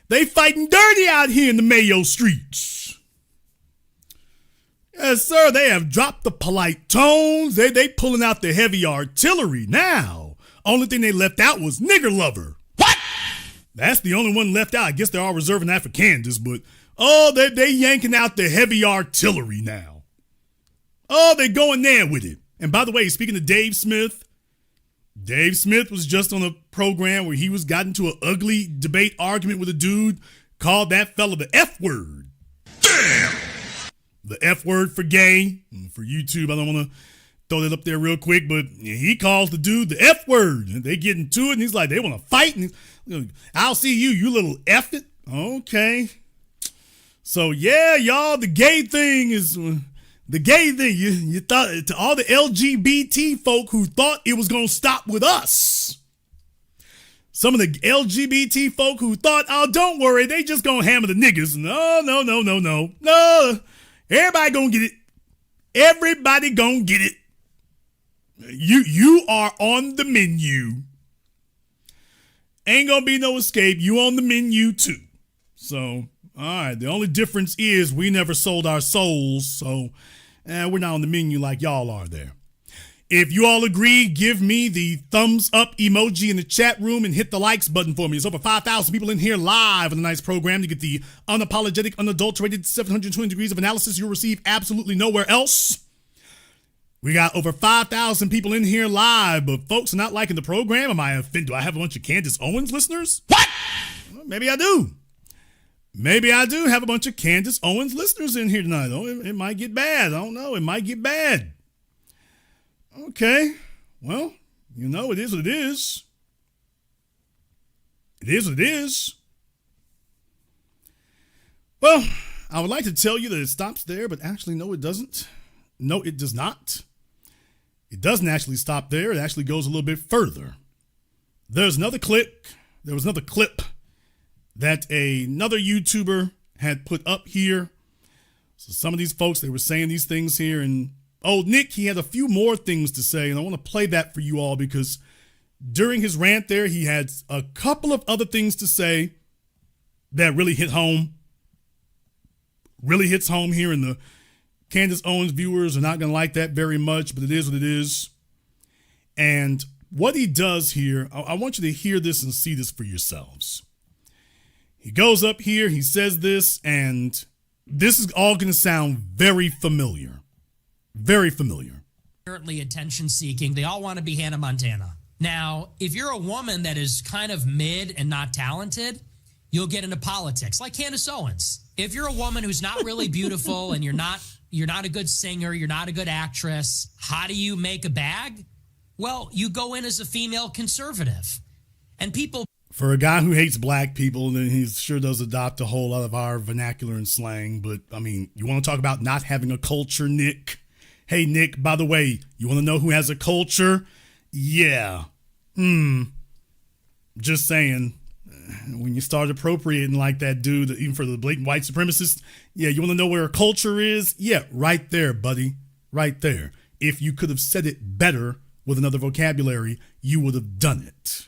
They fighting dirty out here in the Mayo streets. Yes, sir, they have dropped the polite tones. They pulling out the heavy artillery now. Only thing they left out was nigger lover. What? That's the only one left out. I guess they're all reserving that for Candace, but they yanking out the heavy artillery now. Oh, they going there with it. And by the way, speaking of Dave Smith was just on a program where he was got into an ugly debate argument with a dude, called that fella the F word. Damn! The F word for gay. For YouTube, I don't want to throw that up there real quick, but he calls the dude the F word. And they get into it, and he's like, they want to fight. And I'll see you little F it. Okay. So, yeah, y'all, the gay thing. You thought, to all the LGBT folk who thought it was going to stop with us. Some of the LGBT folk who thought, oh, don't worry, they just going to hammer the niggas. No. Everybody going to get it. Everybody going to get it. You are on the menu. Ain't going to be no escape. You on the menu too. So, all right. The only difference is we never sold our souls. So, we're not on the menu like y'all are there. If you all agree, give me the thumbs up emoji in the chat room and hit the likes button for me. There's over 5,000 people in here live on the nice program to get the unapologetic, unadulterated 720 degrees of analysis you'll receive absolutely nowhere else. We got over 5,000 people in here live, but folks are not liking the program. Am I offended? Do I have a bunch of Candace Owens listeners? What? Well, maybe I do. Maybe I do have a bunch of Candace Owens listeners in here tonight. Oh, it might get bad. I don't know. It might get bad. Okay. Well, it is what it is. It is what it is. Well, I would like to tell you that it stops there, but actually, no, it doesn't. No, it does not. It doesn't actually stop there. It actually goes a little bit further. There was another clip that another YouTuber had put up here. So some of these folks, they were saying these things here, and Nick, he had a few more things to say, and I want to play that for you all because during his rant there, he had a couple of other things to say that really hit home. Really hits home here, and the Candace Owens viewers are not going to like that very much, but it is what it is. And what he does here, I want you to hear this and see this for yourselves. He goes up here, he says this, and this is all going to sound very familiar. Very familiar. Apparently attention seeking. They all want to be Hannah Montana. Now, if you're a woman that is kind of mid and not talented, you'll get into politics like Candace Owens. If you're a woman who's not really beautiful and you're not a good singer, you're not a good actress, how do you make a bag? Well, you go in as a female conservative. And people. For a guy who hates black people, then he sure does adopt a whole lot of our vernacular and slang. But, I mean, you want to talk about not having a culture, Nick? Hey, Nick, by the way, you want to know who has a culture? Yeah. Just saying. When you start appropriating like that dude, even for the blatant white supremacists, yeah, you want to know where a culture is? Yeah, right there, buddy. Right there. If you could have said it better with another vocabulary, you would have done it.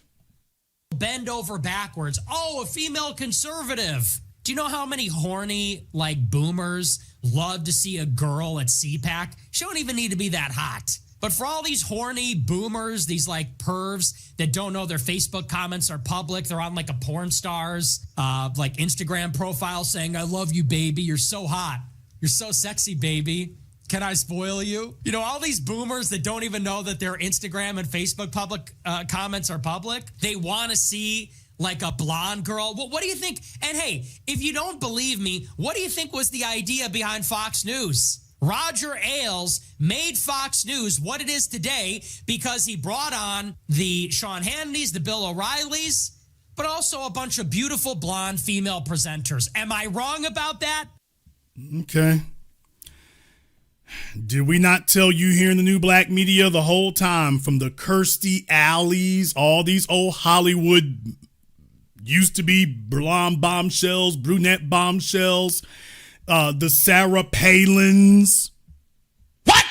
Bend over backwards. Oh, a female conservative. Do you know how many horny, like, boomers love to see a girl at CPAC? She don't even need to be that hot. But for all these horny boomers, these, like, pervs that don't know their Facebook comments are public, they're on, like, a porn star's, like, Instagram profile saying, I love you, baby. You're so hot. You're so sexy, baby. Can I spoil you? You know, all these boomers that don't even know that their Instagram and Facebook public comments are public, they want to see like a blonde girl. Well, what do you think? And hey, if you don't believe me, what do you think was the idea behind Fox News? Roger Ailes made Fox News what it is today because he brought on the Sean Hannitys, the Bill O'Reillys, but also a bunch of beautiful blonde female presenters. Am I wrong about that? Okay. Did we not tell you here in the new black media the whole time, from the Kirstie Alleys, all these old Hollywood used to be blonde bombshells, brunette bombshells, the Sarah Palins? What?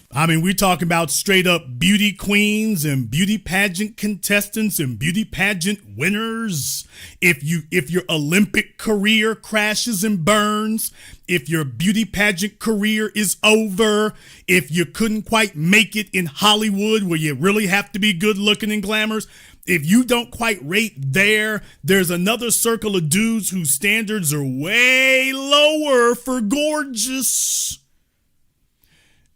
I mean, we're talking about straight up beauty queens and beauty pageant contestants and beauty pageant winners. If your Olympic career crashes and burns, if your beauty pageant career is over, if you couldn't quite make it in Hollywood where you really have to be good looking and glamorous, if you don't quite rate there, there's another circle of dudes whose standards are way lower for gorgeous.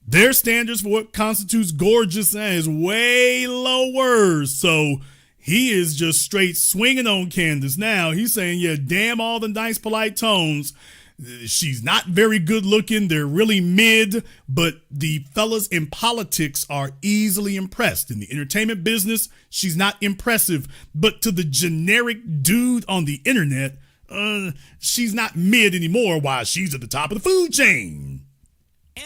Their standards for what constitutes gorgeous is way lower. So he is just straight swinging on Candace now. He's saying, yeah, damn all the nice, polite tones. She's not very good looking. They're really mid, but the fellas in politics are easily impressed. In the entertainment business, she's not impressive. But to the generic dude on the internet, she's not mid anymore while she's at the top of the food chain.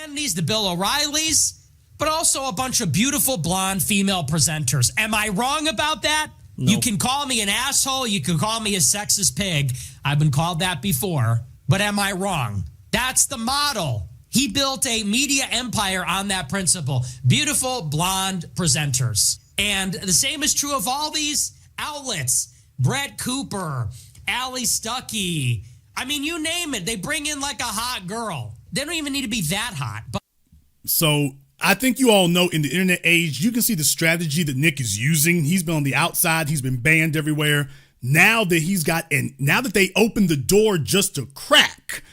And these the Bill O'Reillys, but also a bunch of beautiful blonde female presenters. Am I wrong about that? Nope. You can call me an asshole. You can call me a sexist pig. I've been called that before. But am I wrong? That's the model. He built a media empire on that principle. Beautiful blonde presenters. And the same is true of all these outlets. Brett Cooper, Allie Stuckey. I mean, you name it. They bring in like a hot girl. They don't even need to be that hot. But so I think you all know in the internet age, you can see the strategy that Nick is using. He's been on the outside. He's been banned everywhere. Now that they opened the door just to crack,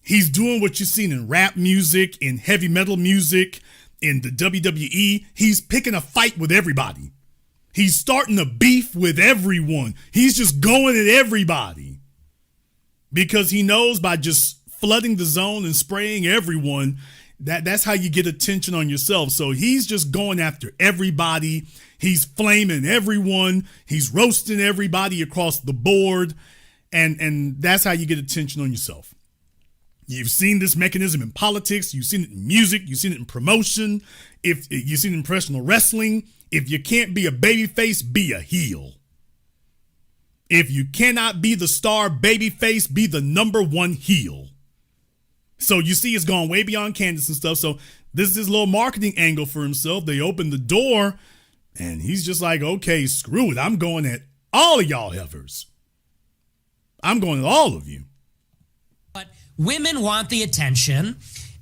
he's doing what you've seen in rap music, in heavy metal music, in the WWE. He's picking a fight with everybody. He's starting a beef with everyone. He's just going at everybody because he knows by just flooding the zone and spraying everyone, that's how you get attention on yourself. So he's just going after everybody. He's flaming everyone. He's roasting everybody across the board. And that's how you get attention on yourself. You've seen this mechanism in politics. You've seen it in music. You've seen it in promotion. If you've seen it in professional wrestling. If you can't be a babyface, be a heel. If you cannot be the star babyface, be the number one heel. So you see it's gone way beyond Candace and stuff. So this is his little marketing angle for himself. They opened the door and he's just like, okay, screw it. I'm going at all of y'all heifers. I'm going at all of you. But women want the attention.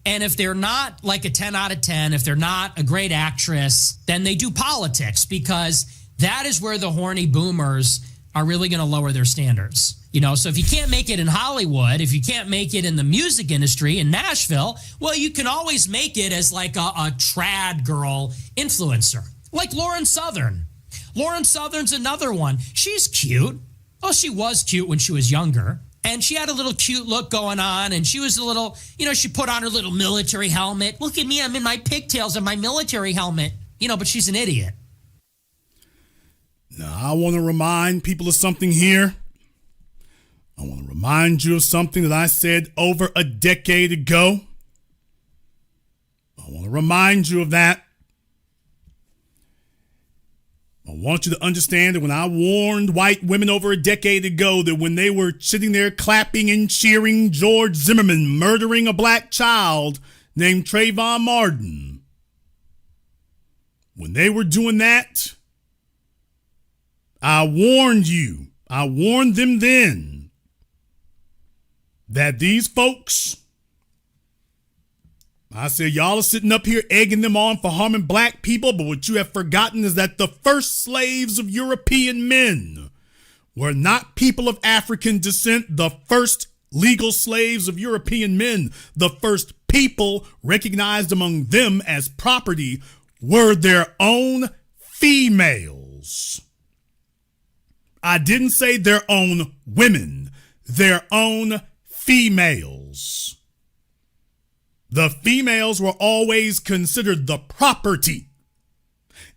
And if they're not like a 10 out of 10, if they're not a great actress, then they do politics because that is where the horny boomers are really going to lower their standards. You know, so if you can't make it in Hollywood, if you can't make it in the music industry in Nashville, well, you can always make it as like a trad girl influencer, like Lauren Southern. Lauren Southern's another one. She's cute. Oh, she was cute when she was younger. And she had a little cute look going on. And she was a little, you know, she put on her little military helmet. Look at me, I'm in my pigtails and my military helmet. But she's an idiot. Now, I want to remind people of something here. I want to remind you of something that I said over a decade ago. I want to remind you of that. I want you to understand that when I warned white women over a decade ago that when they were sitting there clapping and cheering George Zimmerman murdering a black child named Trayvon Martin, when they were doing that, I warned you, I warned them then that these folks, I said, y'all are sitting up here egging them on for harming black people, but what you have forgotten is that the first slaves of European men were not people of African descent. The first legal slaves of European men, the first people recognized among them as property, were their own females. I didn't say their own women, their own females. The females were always considered the property.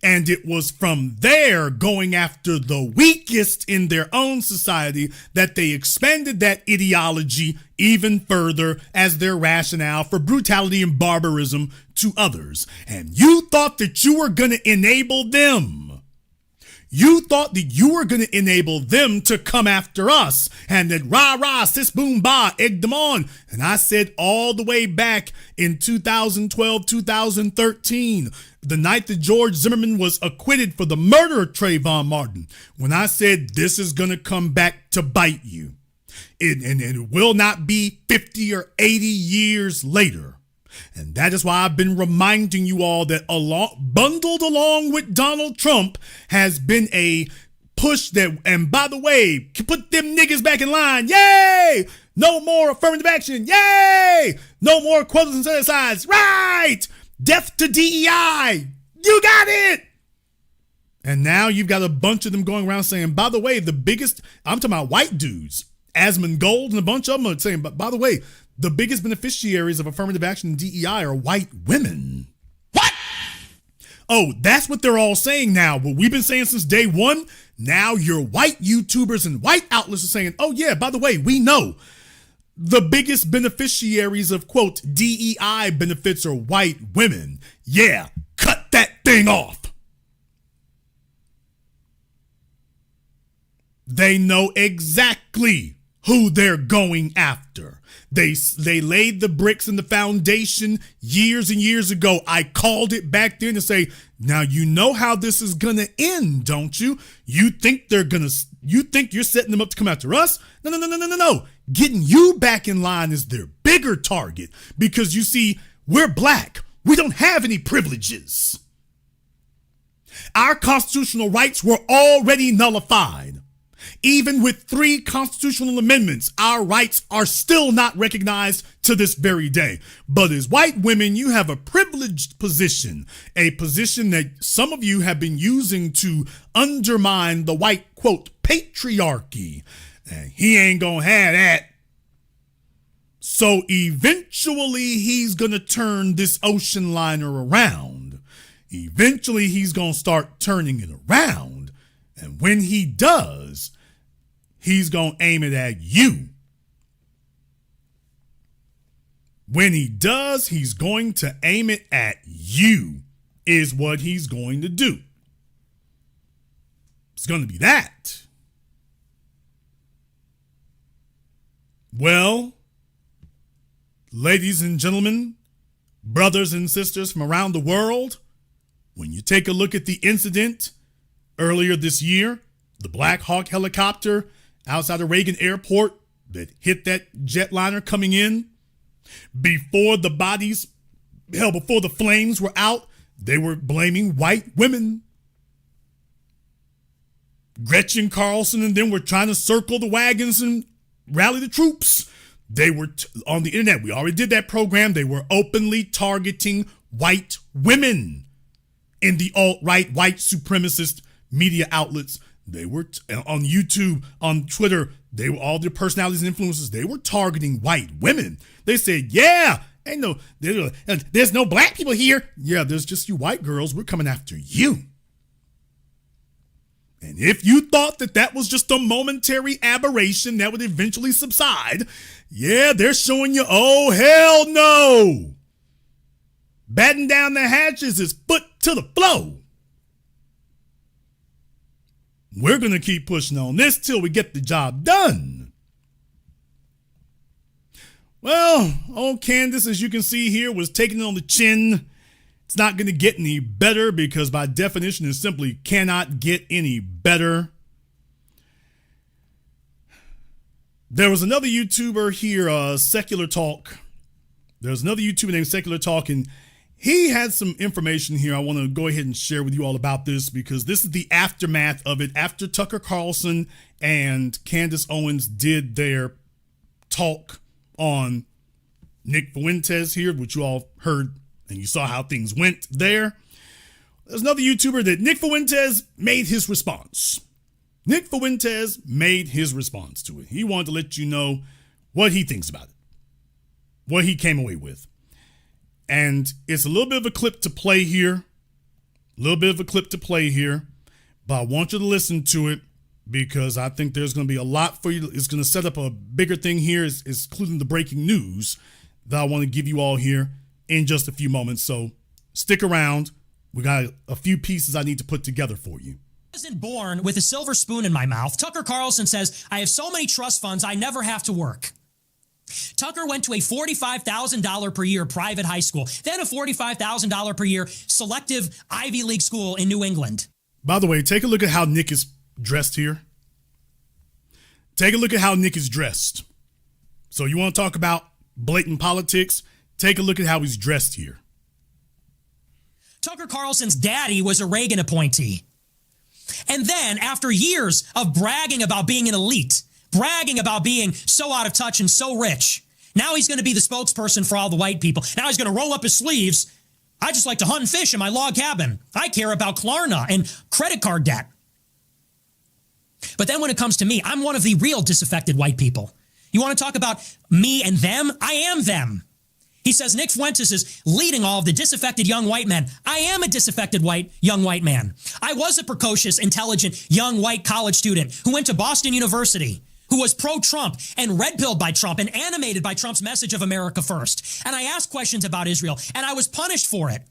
And it was from there, going after the weakest in their own society, that they expanded that ideology even further as their rationale for brutality and barbarism to others. And you thought that you were going to enable them. You thought that you were going to enable them to come after us, and that rah, rah, sis, boom, bah, egged them on. And I said all the way back in 2012, 2013, the night that George Zimmerman was acquitted for the murder of Trayvon Martin, when I said this is going to come back to bite you. And it will not be 50 or 80 years later. And that is why I've been reminding you all that bundled along with Donald Trump has been a push that, and by the way, put them niggas back in line. Yay! No more affirmative action. Yay! No more quotas and set-asides. Right! Death to DEI. You got it! And now you've got a bunch of them going around saying, by the way, the biggest, I'm talking about white dudes, Asmund Gold and a bunch of them are saying, but by the way, the biggest beneficiaries of affirmative action and DEI are white women. What? Oh, that's what they're all saying now. What we've been saying since day one. Now your white YouTubers and white outlets are saying, oh yeah, by the way, we know the biggest beneficiaries of, quote, DEI benefits are white women. Yeah, cut that thing off. They know exactly who they're going after. They laid the bricks and the foundation years and years ago. I called it back then to say, now you know how this is going to end, don't you? You think you're setting them up to come after us? No. Getting you back in line is their bigger target, because you see, we're black. We don't have any privileges. Our constitutional rights were already nullified. Even with 3 constitutional amendments, our rights are still not recognized to this very day. But as white women, you have a privileged position, a position that some of you have been using to undermine the white, quote, patriarchy. And he ain't gonna have that. So eventually he's gonna turn this ocean liner around. Eventually he's gonna start turning it around. And when he does, he's going to aim it at you. When he does, he's going to aim it at you, is what he's going to do. It's going to be that. Well, ladies and gentlemen, brothers and sisters from around the world, when you take a look at the incident earlier this year, the Black Hawk helicopter outside of Reagan Airport that hit that jetliner coming in, before the flames were out, they were blaming white women. Gretchen Carlson and them were trying to circle the wagons and rally the troops. They were on the internet. We already did that program. They were openly targeting white women in the alt-right, white supremacist media outlets. They were on YouTube, on Twitter. They were all their personalities and influences. They were targeting white women. They said, yeah, Ain't no, there's no black people here. Yeah, there's just you white girls. We're coming after you. And if you thought that was just a momentary aberration that would eventually subside, yeah, they're showing you, oh, hell no. Batten down the hatches is foot to the floor. We're going to keep pushing on this till we get the job done. Well, old Candace, as you can see here, was taking it on the chin. It's not going to get any better because by definition it simply cannot get any better. There was another YouTuber here, Secular Talk. There's another YouTuber named Secular Talk, and he had some information here I want to go ahead and share with you all about this because this is the aftermath of it after Tucker Carlson and Candace Owens did their talk on Nick Fuentes here, which you all heard and you saw how things went there. There's another YouTuber that Nick Fuentes made his response. Nick Fuentes made his response to it. He wanted to let you know what he thinks about it, what he came away with. And it's a little bit of a clip to play here. But I want you to listen to it because I think there's going to be a lot for you. It's going to set up a bigger thing here, including the breaking news that I want to give you all here in just a few moments. So stick around. We got a few pieces I need to put together for you. I wasn't born with a silver spoon in my mouth. Tucker Carlson says, I have so many trust funds, I never have to work. Tucker went to a $45,000 per year private high school, then a $45,000 per year selective Ivy League school in New England. By the way, take a look at how Nick is dressed here. Take a look at how Nick is dressed. So you want to talk about blatant politics? Take a look at how he's dressed here. Tucker Carlson's daddy was a Reagan appointee. And then, after years of bragging about being an elite, bragging about being so out of touch and so rich, now he's going to be the spokesperson for all the white people. Now he's going to roll up his sleeves. I just like to hunt and fish in my log cabin. I care about Klarna and credit card debt. But then when it comes to me, I'm one of the real disaffected white people. You want to talk about me and them? I am them. He says Nick Fuentes is leading all of the disaffected young white men. I am a disaffected young white man. I was a precocious, intelligent, young white college student who went to Boston University, who was pro-Trump and red-pilled by Trump and animated by Trump's message of America first. And I asked questions about Israel, and I was punished for it.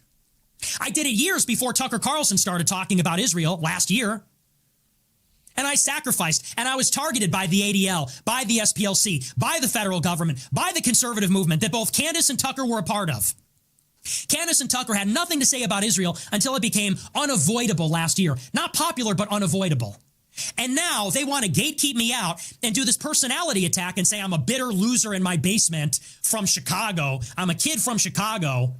I did it years before Tucker Carlson started talking about Israel last year. And I sacrificed, and I was targeted by the ADL, by the SPLC, by the federal government, by the conservative movement that both Candace and Tucker were a part of. Candace and Tucker had nothing to say about Israel until it became unavoidable last year. Not popular, but unavoidable. And now they want to gatekeep me out and do this personality attack and say I'm a bitter loser in my basement from Chicago. I'm a kid from Chicago.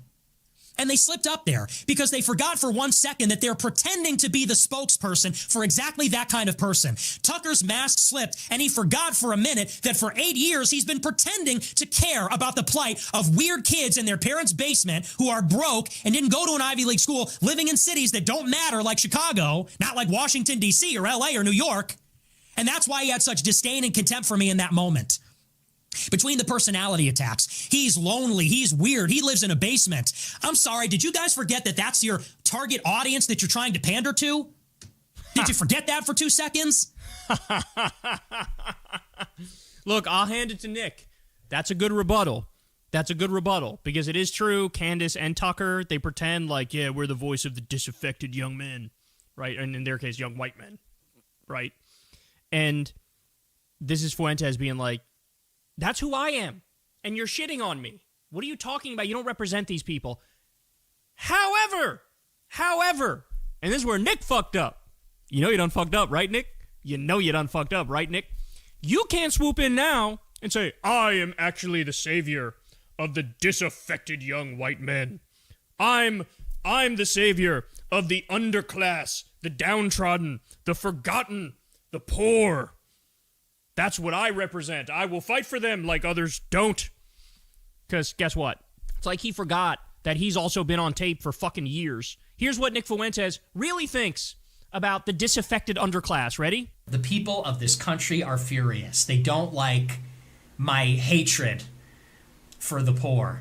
And they slipped up there because they forgot for 1 second that they're pretending to be the spokesperson for exactly that kind of person. Tucker's mask slipped, and he forgot for a minute that for 8 years he's been pretending to care about the plight of weird kids in their parents' basement who are broke and didn't go to an Ivy League school, living in cities that don't matter like Chicago, not like Washington, D.C. or L.A. or New York. And that's why he had such disdain and contempt for me in that moment. Between the personality attacks, he's lonely, he's weird, he lives in a basement. I'm sorry, did you guys forget that that's your target audience that you're trying to pander to? Did you forget that for 2 seconds? Look, I'll hand it to Nick. That's a good rebuttal. Because it is true, Candace and Tucker, they pretend like, yeah, we're the voice of the disaffected young men, right? And in their case, young white men, right? And this is Fuentes being like, that's who I am, and you're shitting on me. What are you talking about? You don't represent these people. However, and this is where Nick fucked up. You know you done fucked up, right, Nick? You know you done fucked up, right, Nick? You can't swoop in now and say, I am actually the savior of the disaffected young white men. I'm the savior of the underclass, the downtrodden, the forgotten, the poor. That's what I represent. I will fight for them like others don't. Because guess what? It's like he forgot that he's also been on tape for fucking years. Here's what Nick Fuentes really thinks about the disaffected underclass. Ready? The people of this country are furious. They don't like my hatred for the poor.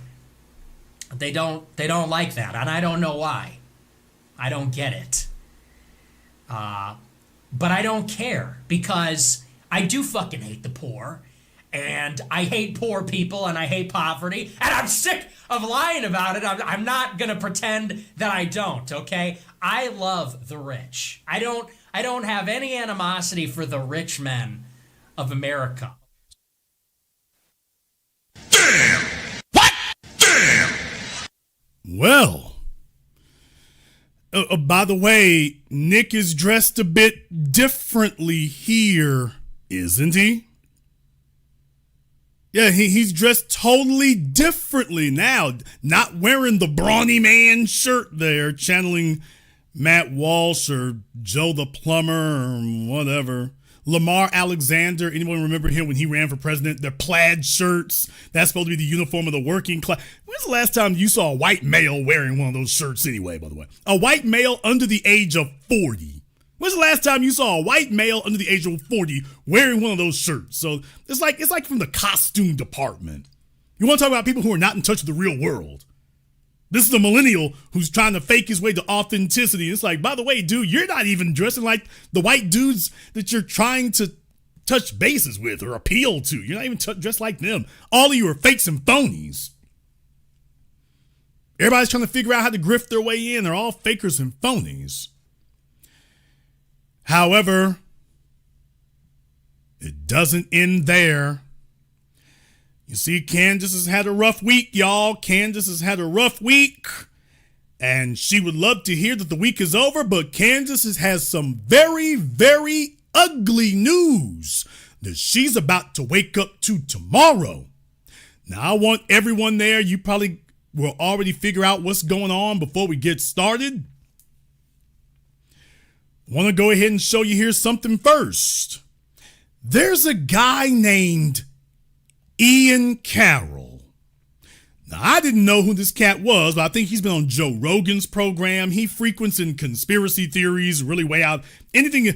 They don't like that, and I don't know why. I don't get it. But I don't care, because I do fucking hate the poor, and I hate poor people, and I hate poverty, and I'm sick of lying about it. I'm not gonna pretend that I don't, okay? I love the rich. I don't have any animosity for the rich men of America. Damn! What? Damn! Well, by the way, Nick is dressed a bit differently here, isn't he? Yeah, he's dressed totally differently now. Not wearing the brawny man shirt there, channeling Matt Walsh or Joe the Plumber or whatever. Lamar Alexander, anyone remember him when he ran for president? The plaid shirts. That's supposed to be the uniform of the working class. When's the last time you saw a white male wearing one of those shirts anyway, by the way? A white male under the age of 40. When's the last time you saw a white male under the age of 40 wearing one of those shirts? So it's like from the costume department. You want to talk about people who are not in touch with the real world. This is a millennial who's trying to fake his way to authenticity. It's like, by the way, dude, you're not even dressing like the white dudes that you're trying to touch bases with or appeal to. You're not even dressed like them. All of you are fakes and phonies. Everybody's trying to figure out how to grift their way in. They're all fakers and phonies. However, it doesn't end there. You see, Candace has had a rough week, y'all. Candace has had a rough week, and she would love to hear that the week is over, but Candace has some very, very ugly news that she's about to wake up to tomorrow. Now, I want everyone there, you probably will already figure out what's going on before we get started. I want to go ahead and show you here something first. There's a guy named Ian Carroll. Now, I didn't know who this cat was, but I think he's been on Joe Rogan's program. He frequents in conspiracy theories, really way out. Anything,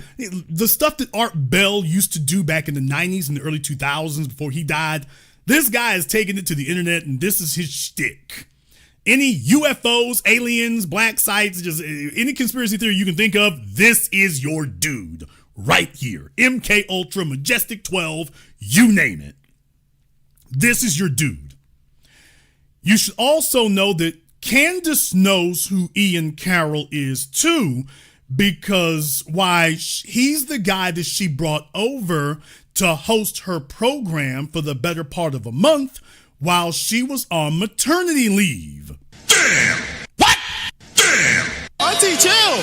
the stuff that Art Bell used to do back in the 90s and the early 2000s before he died, this guy has taken it to the internet, and this is his shtick. Any UFOs, aliens, black sites, just any conspiracy theory you can think of, this is your dude right here. MK Ultra, Majestic 12, you name it. This is your dude. You should also know that Candace knows who Ian Carroll is too, because he's the guy that she brought over to host her program for the better part of a month while she was on maternity leave. Damn! What? Damn! Auntie, chill!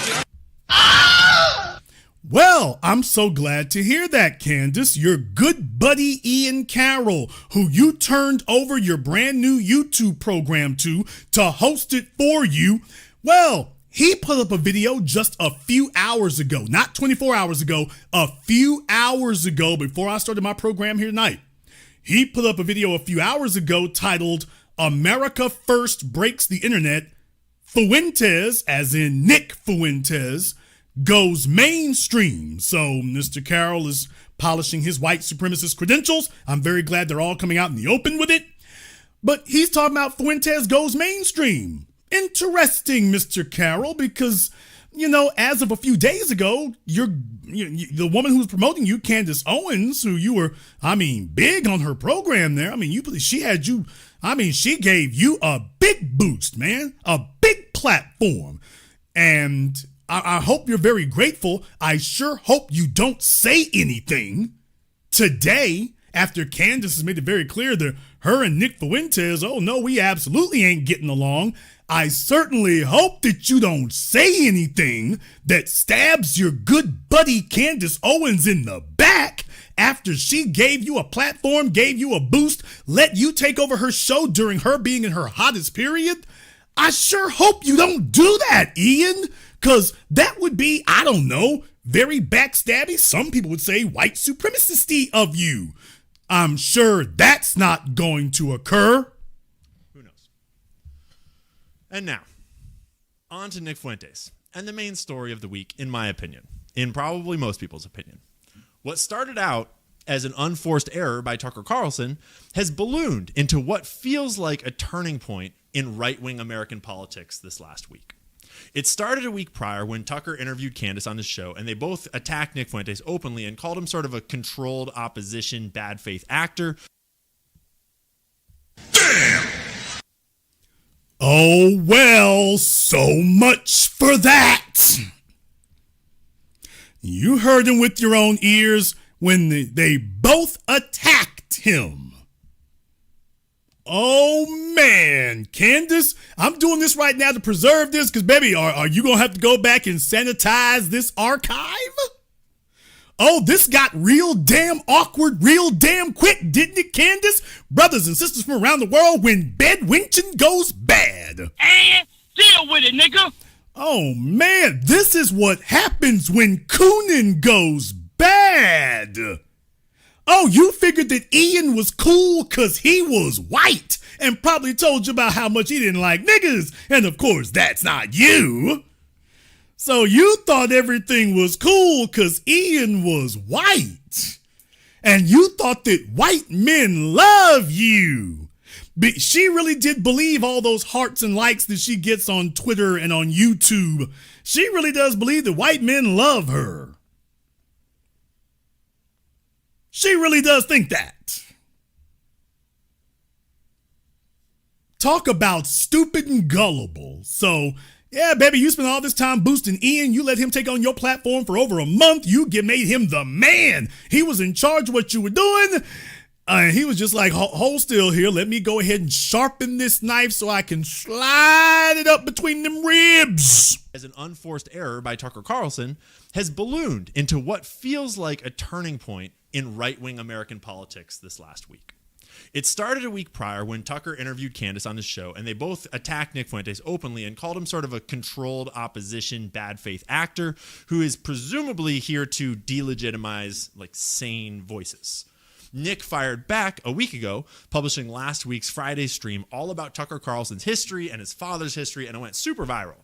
Well, I'm so glad to hear that, Candace. Your good buddy Ian Carroll, who you turned over your brand new YouTube program to host it for you. Well, he put up a video just a few hours ago, not 24 hours ago, a few hours ago before I started my program here tonight. He put up a video a few hours ago titled, America First Breaks the Internet. Fuentes, as in Nick Fuentes, goes mainstream. So Mr. Carroll is polishing his white supremacist credentials. I'm very glad they're all coming out in the open with it. But he's talking about Fuentes goes mainstream. Interesting, Mr. Carroll, because, as of a few days ago, the woman who was promoting you, Candace Owens, who you were, big on her program there. She gave you a big boost, man, a big platform. And I hope you're very grateful. I sure hope you don't say anything today after Candace has made it very clear that her and Nick Fuentes, oh no, we absolutely ain't getting along. I certainly hope that you don't say anything that stabs your good buddy Candace Owens in the back after she gave you a platform, gave you a boost, let you take over her show during her being in her hottest period. I sure hope you don't do that, Ian. Because that would be, I don't know, very backstabby. Some people would say white supremacist of you. I'm sure that's not going to occur. Who knows? And now, on to Nick Fuentes and the main story of the week, in my opinion, in probably most people's opinion. What started out as an unforced error by Tucker Carlson, has ballooned into what feels like a turning point in right-wing American politics this last week. It started a week prior when Tucker interviewed Candace on his show, and they both attacked Nick Fuentes openly and called him sort of a controlled opposition, bad faith actor. Damn! Oh, well, so much for that. You heard him with your own ears when they both attacked him. Oh, man, Candace, I'm doing this right now to preserve this because, baby, are you going to have to go back and sanitize this archive? Oh, this got real damn awkward real damn quick, didn't it, Candace? Brothers and sisters from around the world, when bedwinching goes bad. And deal with it, nigga. Oh, man, this is what happens when cooning goes bad. Oh, you figured that Ian was cool because he was white and probably told you about how much he didn't like niggas. And of course, that's not you. So you thought everything was cool because Ian was white. And you thought that white men love you. But she really did believe all those hearts and likes that she gets on Twitter and on YouTube. She really does believe that white men love her. She really does think that. Talk about stupid and gullible. So, yeah, baby, you spent all this time boosting Ian. You let him take on your platform for over a month. You made him the man. He was in charge of what you were doing. And he was just like, hold still here. Let me go ahead and sharpen this knife so I can slide it up between them ribs. As an unforced error by Tucker Carlson, has ballooned into what feels like a turning point in right-wing American politics this last week. It started a week prior when Tucker interviewed Candace on his show, and they both attacked Nick Fuentes openly and called him sort of a controlled opposition, bad faith actor who is presumably here to delegitimize like sane voices. Nick fired back a week ago, publishing last week's Friday stream all about Tucker Carlson's history and his father's history, and it went super viral.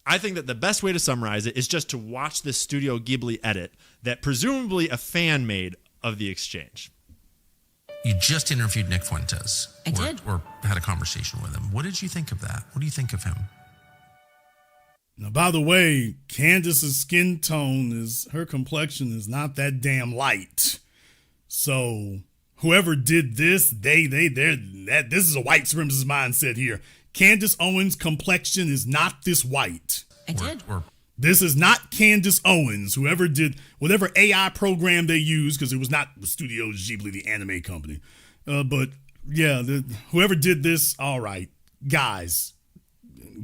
I think that the best way to summarize it is just to watch this Studio Ghibli edit that presumably a fan made of the exchange. You just interviewed Nick Fuentes. I did. Or had a conversation with him. What did you think of that? What do you think of him? Now, by the way, Candace's skin tone her complexion is not that damn light. So whoever did this, this is a white supremacist mindset here. Candace Owens' complexion is not this white. I did. This is not Candace Owens. Whoever did whatever AI program they used, because it was not the Studio Ghibli, the anime company. But yeah, whoever did this, all right, guys,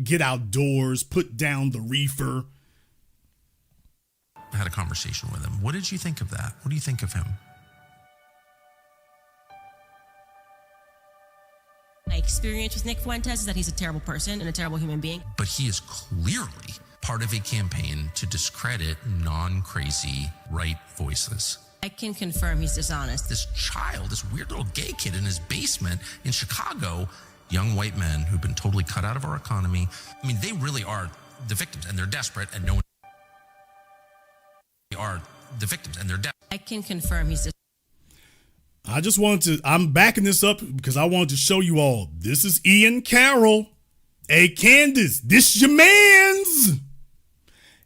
get outdoors, put down the reefer. I had a conversation with him. What did you think of that? What do you think of him? My experience with Nick Fuentes is that he's a terrible person and a terrible human being. But he is clearly part of a campaign to discredit non-crazy right voices. I can confirm he's dishonest. This child, this weird little gay kid in his basement in Chicago, young white men who've been totally cut out of our economy. I mean, they really are the victims, and they're desperate, and no one. They are the victims, and they're desperate. I can confirm he's I'm backing this up because I wanted to show you all. This is Ian Carroll. Hey, Candace, this your mans.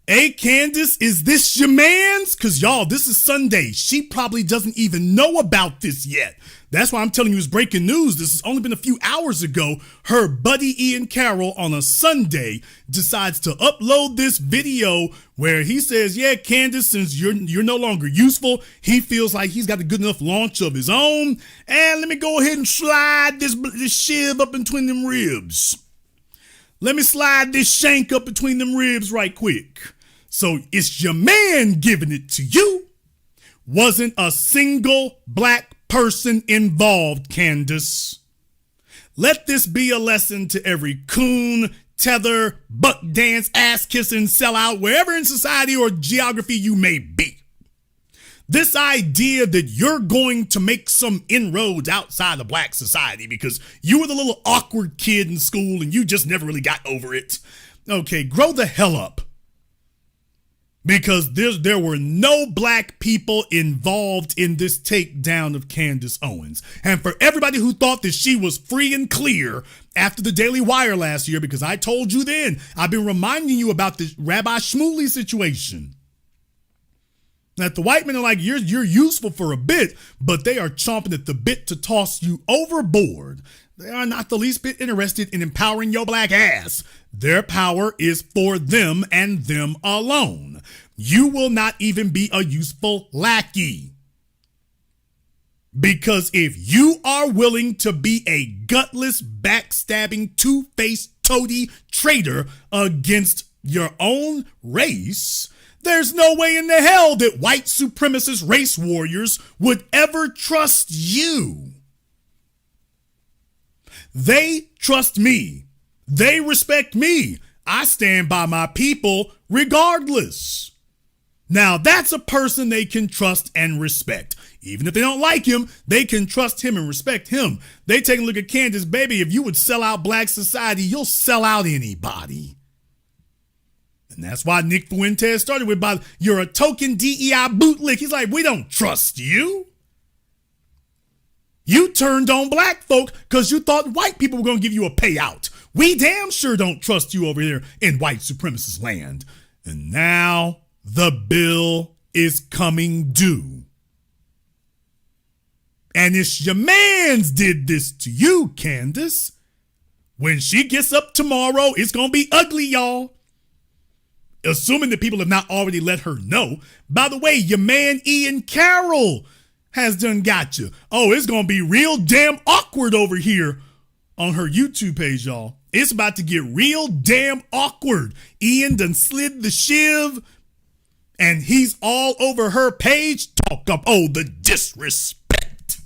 Hey, Candace, is this your mans? Because, y'all, this is Sunday. She probably doesn't even know about this yet. That's why I'm telling you it's breaking news. This has only been a few hours ago. Her buddy Ian Carroll on a Sunday decides to upload this video where he says, yeah, Candace, since you're no longer useful, he feels like he's got a good enough launch of his own. And let me go ahead and slide this shiv up between them ribs. Let me slide this shank up between them ribs right quick. So it's your man giving it to you. Wasn't a single black person involved, Candace. Let this be a lesson to every coon, tether, buck dance, ass kissing, sellout, wherever in society or geography you may be. This idea that you're going to make some inroads outside of black society because you were the little awkward kid in school and you just never really got over it. Okay, grow the hell up. because there were no black people involved in this takedown of Candace Owens. And for everybody who thought that she was free and clear after the Daily Wire last year, because I told you then, I've been reminding you about the Rabbi Shmuley situation. That the white men are like, you're useful for a bit, but they are chomping at the bit to toss you overboard. They are not the least bit interested in empowering your black ass. Their power is for them and them alone. You will not even be a useful lackey. Because if you are willing to be a gutless, backstabbing, two-faced, toady traitor against your own race, there's no way in the hell that white supremacist race warriors would ever trust you. They trust me. They respect me. I stand by my people regardless. Now, that's a person they can trust and respect. Even if they don't like him, they can trust him and respect him. They take a look at Candace, baby. If you would sell out black society, you'll sell out anybody. And that's why Nick Fuentes started with, you're a token DEI bootlick. He's like, we don't trust you. You turned on black folk because you thought white people were going to give you a payout. We damn sure don't trust you over here in white supremacist land. And now the bill is coming due. And it's your mans did this to you, Candace. When she gets up tomorrow, it's going to be ugly, y'all. Assuming that people have not already let her know. By the way, your man Ian Carroll has done got you. Oh, it's going to be real damn awkward over here on her YouTube page, y'all. It's about to get real damn awkward. Ian done slid the shiv, and he's all over her page. Talk up, oh, the disrespect.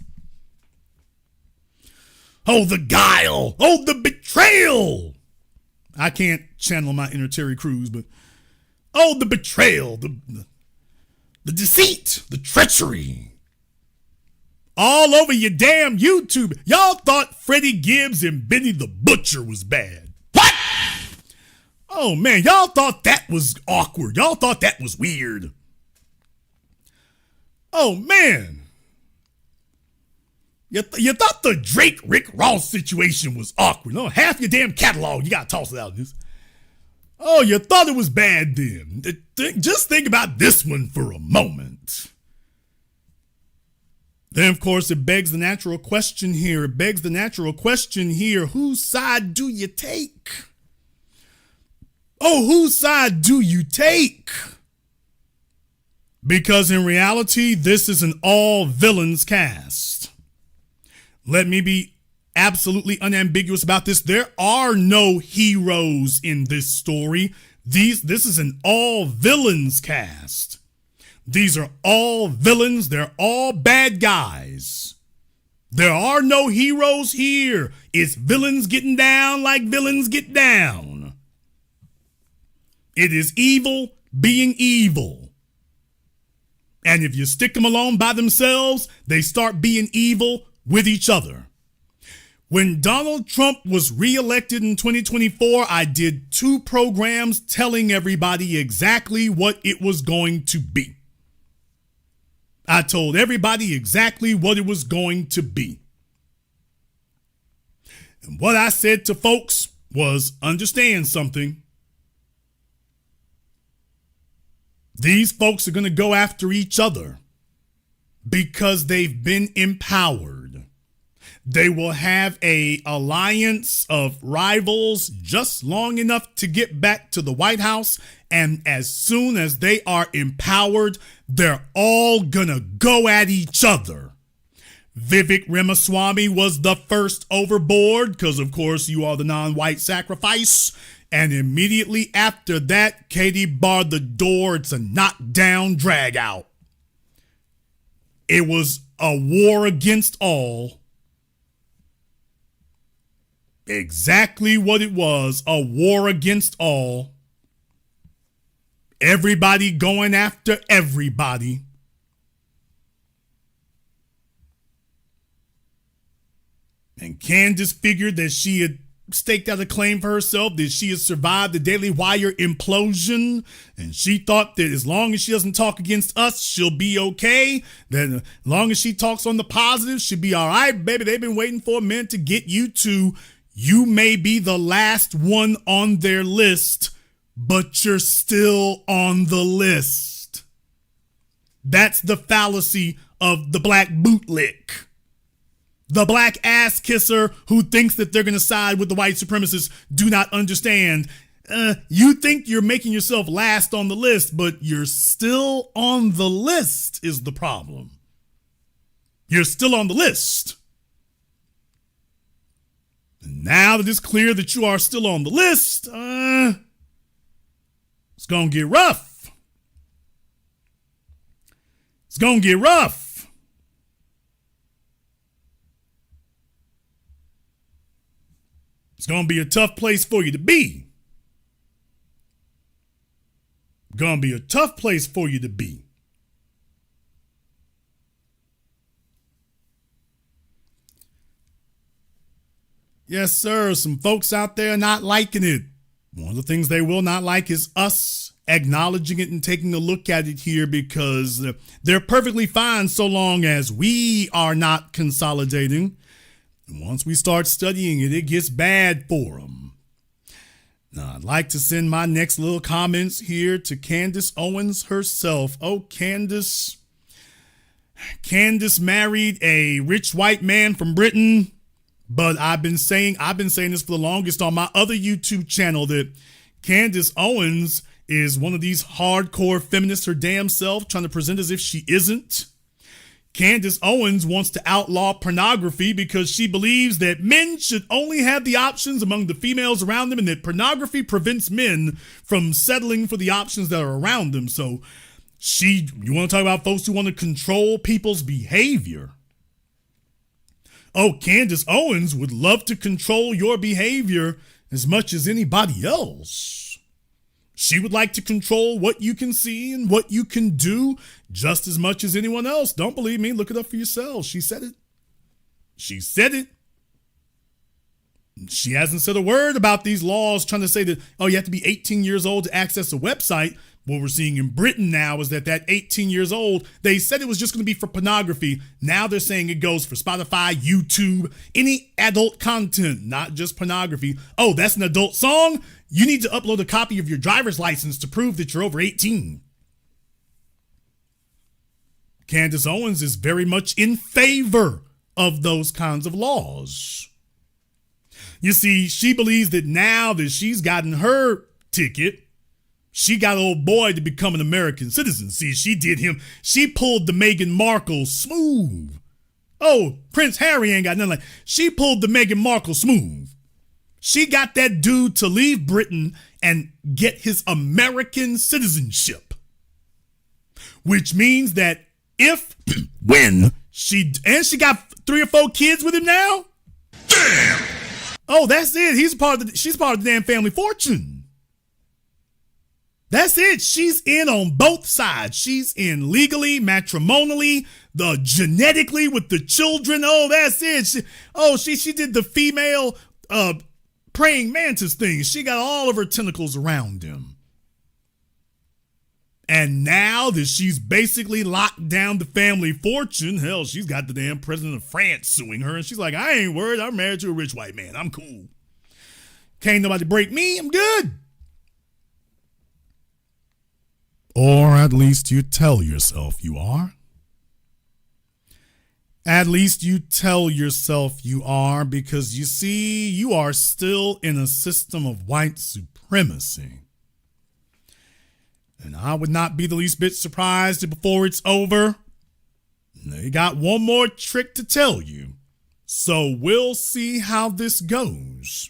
Oh, the guile. Oh, the betrayal. I can't channel my inner Terry Crews, but oh, the betrayal, the deceit, the treachery. All over your damn YouTube. Y'all thought Freddie Gibbs and Benny the Butcher was bad. What? Oh, man, y'all thought that was awkward. Y'all thought that was weird. Oh, man. You thought the Drake Rick Ross situation was awkward. No, half your damn catalog, you got to toss it out. Oh, you thought it was bad then. Just think about this one for a moment. Then, of course, it begs the natural question here. Whose side do you take? Oh, whose side do you take? Because in reality, this is an all villains cast. Let me be absolutely unambiguous about this. There are no heroes in this story. This is an all villains cast. These are all villains. They're all bad guys. There are no heroes here. It's villains getting down like villains get down. It is evil being evil. And if you stick them alone by themselves, they start being evil with each other. When Donald Trump was reelected in 2024, I did 2 programs telling everybody exactly what it was going to be. I told everybody exactly what it was going to be. And what I said to folks was, understand something. These folks are going to go after each other because they've been empowered. They will have an alliance of rivals just long enough to get back to the White House. And as soon as they are empowered, they're all gonna go at each other. Vivek Ramaswamy was the first overboard because, of course, you are the non-white sacrifice. And immediately after that, Katie barred the door. It's a knockdown drag out. It was a war against all. Exactly what it was, a war against all. Everybody going after everybody. And Candace figured that she had staked out a claim for herself that she has survived the Daily Wire implosion, and she thought that as long as she doesn't talk against us, she'll be okay. That as long as she talks on the positive, she'll be all right, baby. They've been waiting for a minute to get you to. You may be the last one on their list, but you're still on the list. That's the fallacy of the black bootlick. The black ass kisser who thinks that they're going to side with the white supremacists do not understand. You think you're making yourself last on the list, but you're still on the list is the problem. You're still on the list. And now that it's clear that you are still on the list, it's going to get rough. It's going to get rough. It's going to be a tough place for you to be. Going to be a tough place for you to be. Yes, sir. Some folks out there not liking it. One of the things they will not like is us acknowledging it and taking a look at it here, because they're perfectly fine so long as we are not consolidating. And once we start studying it, it gets bad for them. Now, I'd like to send my next little comments here to Candace Owens herself. Oh, Candace. Candace married a rich white man from Britain. But I've been saying this for the longest on my other YouTube channel, that Candace Owens is one of these hardcore feminists her damn self, trying to present as if she isn't. Candace Owens wants to outlaw pornography because she believes that men should only have the options among the females around them, and that pornography prevents men from settling for the options that are around them. So you want to talk about folks who want to control people's behavior? Oh, Candace Owens would love to control your behavior as much as anybody else. She would like to control what you can see and what you can do just as much as anyone else. Don't believe me? Look it up for yourselves. She said it. She said it. She hasn't said a word about these laws trying to say that, oh, you have to be 18 years old to access a website. What we're seeing in Britain now is that 18 years old, they said it was just going to be for pornography. Now they're saying it goes for Spotify, YouTube, any adult content, not just pornography. Oh, that's an adult song? You need to upload a copy of your driver's license to prove that you're over 18. Candace Owens is very much in favor of those kinds of laws. You see, she believes that now that she's gotten her ticket, she got old boy to become an American citizen. See, she pulled the Meghan Markle smooth. Oh, Prince Harry ain't got nothing like. She pulled the Meghan Markle smooth. She got that dude to leave Britain and get his American citizenship. Which means that when she got 3 or 4 kids with him now. Damn! Oh, that's it. She's part of the damn family fortune. That's it. She's in on both sides. She's in legally, matrimonially, genetically with the children. Oh, that's it. She did the female praying mantis thing. She got all of her tentacles around him. And now that she's basically locked down the family fortune, hell, she's got the damn president of France suing her. And she's like, I ain't worried. I'm married to a rich white man. I'm cool. Can't nobody break me. I'm good. Or at least you tell yourself you are. At least you tell yourself you are, because you see, you are still in a system of white supremacy. And I would not be the least bit surprised if before it's over, they got one more trick to tell you. So we'll see how this goes.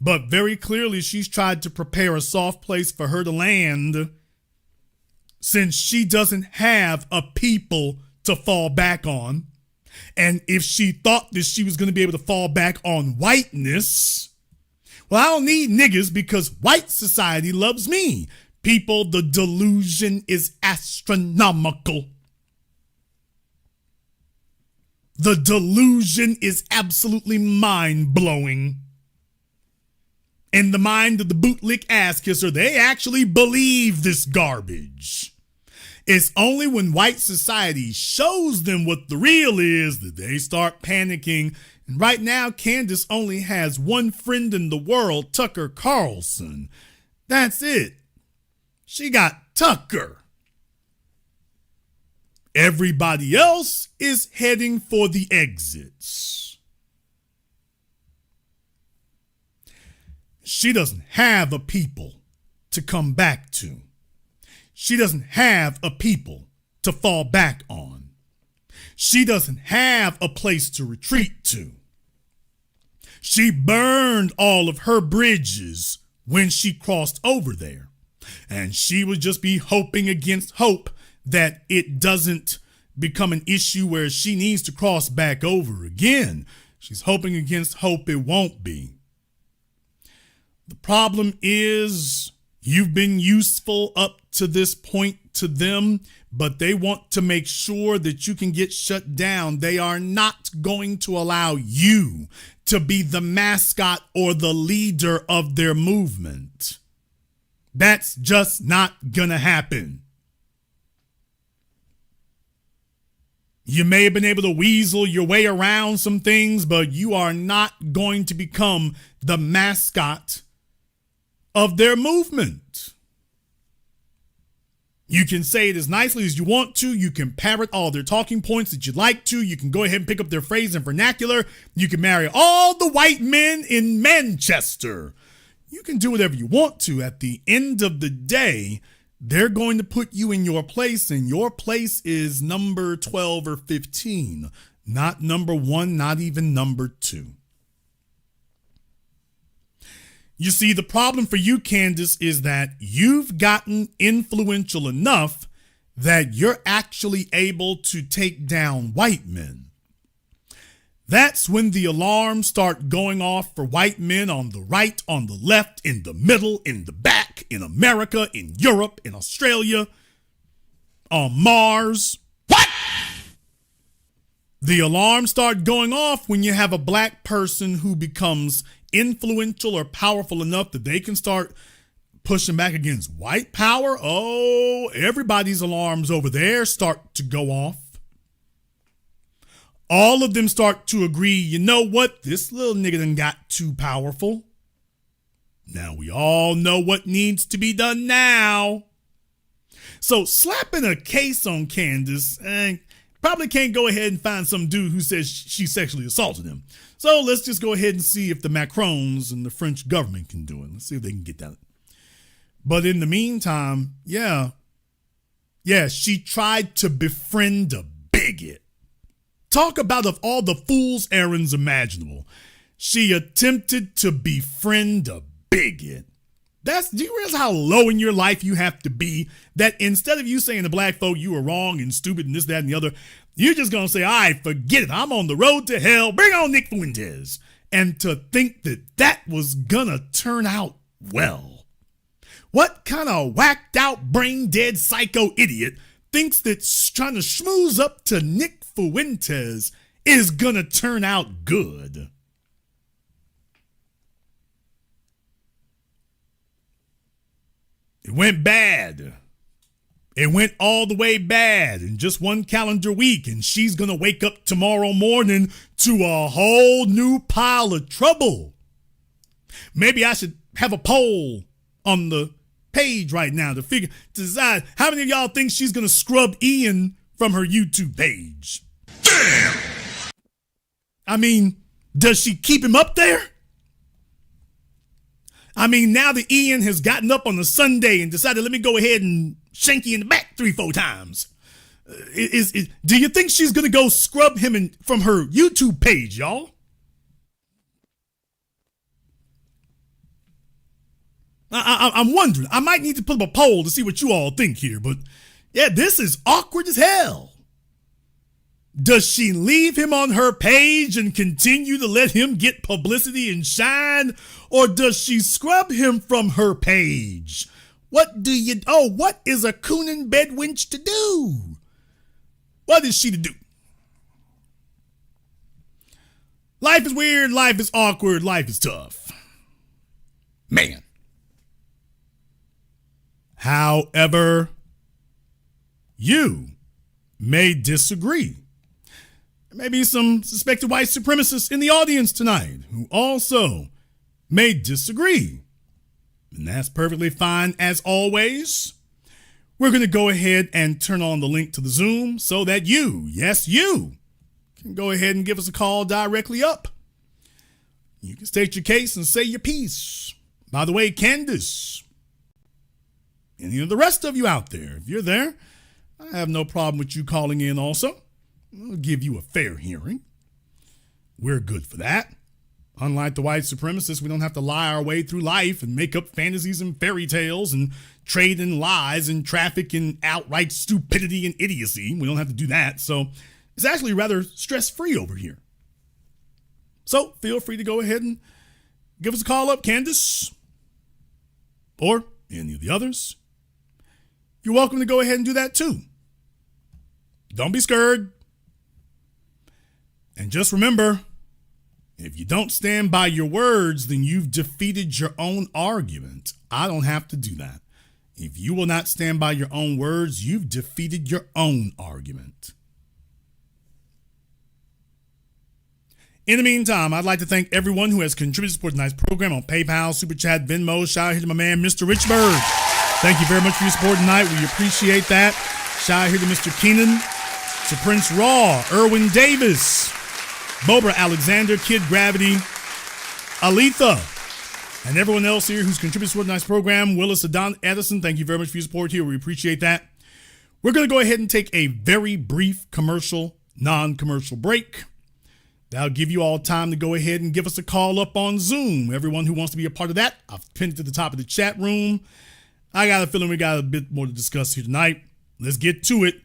But very clearly, she's tried to prepare a soft place for her to land, since she doesn't have a people to fall back on. And if she thought that she was going to be able to fall back on whiteness, well, I don't need niggas because white society loves me. People, the delusion is astronomical. The delusion is absolutely mind-blowing. In the mind of the bootlick ass kisser, they actually believe this garbage. It's only when white society shows them what the real is that they start panicking. And right now, Candace only has one friend in the world, Tucker Carlson. That's it. She got Tucker. Everybody else is heading for the exits. She doesn't have a people to come back to. She doesn't have a people to fall back on. She doesn't have a place to retreat to. She burned all of her bridges when she crossed over there. And she would just be hoping against hope that it doesn't become an issue where she needs to cross back over again. She's hoping against hope it won't be. The problem is you've been useful up to this point to them, but they want to make sure that you can get shut down. They are not going to allow you to be the mascot or the leader of their movement. That's just not gonna happen. You may have been able to weasel your way around some things, but you are not going to become the mascot of their movement. You can say it as nicely as you want to. You can parrot all their talking points that you'd like to. You can go ahead and pick up their phrase and vernacular. You can marry all the white men in Manchester. You can do whatever you want to. At the end of the day, they're going to put you in your place, and your place is number 12 or 15, not number 1, not even number 2. You see, the problem for you, Candace, is that you've gotten influential enough that you're actually able to take down white men. That's when the alarms start going off for white men on the right, on the left, in the middle, in the back, in America, in Europe, in Australia, on Mars. What? The alarms start going off when you have a black person who becomes influential or powerful enough that they can start pushing back against white power. Oh, everybody's alarms over there start to go off. All of them start to agree, you know what? This little nigga done got too powerful. Now we all know what needs to be done now. So slapping a case on Candace, probably can't go ahead and find some dude who says she sexually assaulted him. So let's just go ahead and see if the Macrons and the French government can do it. Let's see if they can get that. But in the meantime, yeah, she tried to befriend a bigot. Talk about of all the fool's errands imaginable. She attempted to befriend a bigot. Do you realize how low in your life you have to be that instead of you saying to black folk you were wrong and stupid and this, that, and the other, you're just going to say, all right, forget it. I'm on the road to hell. Bring on Nick Fuentes. And to think that that was going to turn out well. What kind of whacked out, brain dead psycho idiot thinks that trying to schmooze up to Nick Fuentes is going to turn out good? It went bad. It went all the way bad in just one calendar week, and she's going to wake up tomorrow morning to a whole new pile of trouble. Maybe I should have a poll on the page right now to decide how many of y'all think she's going to scrub Ian from her YouTube page. Damn! I mean, does she keep him up there? I mean, now that Ian has gotten up on a Sunday and decided, let me go ahead and shank you in the back 3-4 times. Do you think she's going to go scrub him from her YouTube page, y'all? I'm wondering. I might need to put up a poll to see what you all think here, but yeah, this is awkward as hell. Does she leave him on her page and continue to let him get publicity and shine? Or does she scrub him from her page? What is a coonin' bedwench to do? What is she to do? Life is weird, life is awkward, life is tough. man. However, you may disagree. There may be some suspected white supremacists in the audience tonight who also may disagree. And that's perfectly fine as always. We're going to go ahead and turn on the link to the Zoom so that you, yes, you, can go ahead and give us a call directly up. You can state your case and say your piece. By the way, Candace, any of the rest of you out there, if you're there, I have no problem with you calling in also. I'll give you a fair hearing. We're good for that. Unlike the white supremacists, we don't have to lie our way through life and make up fantasies and fairy tales and trade in lies and traffic in outright stupidity and idiocy. We don't have to do that. So it's actually rather stress-free over here. So feel free to go ahead and give us a call up, Candace, or any of the others. You're welcome to go ahead and do that too. Don't be scared. And just remember, if you don't stand by your words, then you've defeated your own argument. I don't have to do that. If you will not stand by your own words, you've defeated your own argument. In the meantime, I'd like to thank everyone who has contributed to support tonight's program on PayPal, Super Chat, Venmo. Shout out here to my man, Mr. Richburg. Thank you very much for your support tonight. We appreciate that. Shout out here to Mr. Keenan, to Prince Raw, Erwin Davis, Bobra Alexander, Kid Gravity, Aletha, and everyone else here who's contributed to tonight's program. Willis Adon Edison, thank you very much for your support here. We appreciate that. We're going to go ahead and take a very brief commercial, non-commercial break. That'll give you all time to go ahead and give us a call up on Zoom. Everyone who wants to be a part of that, I've pinned it to the top of the chat room. I got a feeling we got a bit more to discuss here tonight. Let's get to it.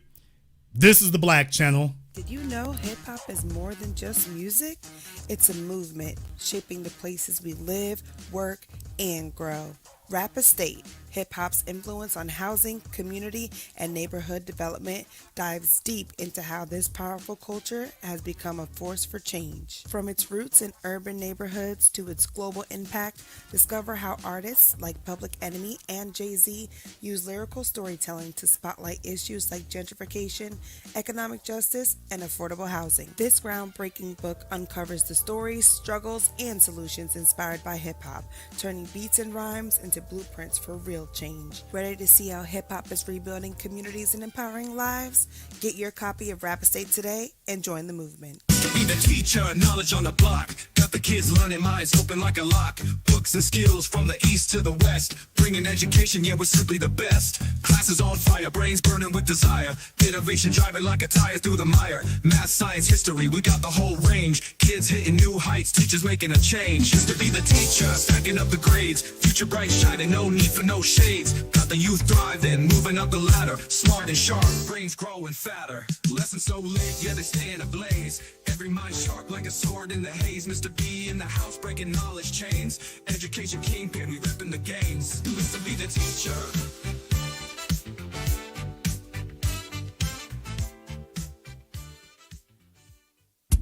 This is the Black Channel. Did you know hip-hop is more than just music? It's a movement shaping the places we live, work, and grow. Rap Estate, hip-hop's influence on housing, community, and neighborhood development dives deep into how this powerful culture has become a force for change. From its roots in urban neighborhoods to its global impact, discover how artists like Public Enemy and Jay-Z use lyrical storytelling to spotlight issues like gentrification, economic justice, and affordable housing. This groundbreaking book uncovers the stories, struggles, and solutions inspired by hip-hop, turning beats and rhymes into blueprints for real change. Ready to see how hip-hop is rebuilding communities and empowering lives? Get your copy of Rap Estate today and join the movement. Be the teacher, knowledge on the block. Got the kids learning, minds open like a lock. Books and skills from the east to the west. Bringing education, yeah, we're simply the best. Classes on fire, brains burning with desire. Innovation driving like a tire through the mire. Math, science, history, we got the whole range. Kids hitting new heights, teachers making a change. Used to be the teacher, stacking up the grades. Future bright shining, no need for no shades. Got the youth thriving, moving up the ladder. Smart and sharp, brains growing fatter. Lessons so lit, yeah, they stay in a blaze. Every mind sharp like a sword in the haze. Mr. B in the house breaking knowledge chains. Education kingpin, we repping the games. Used to be the teacher.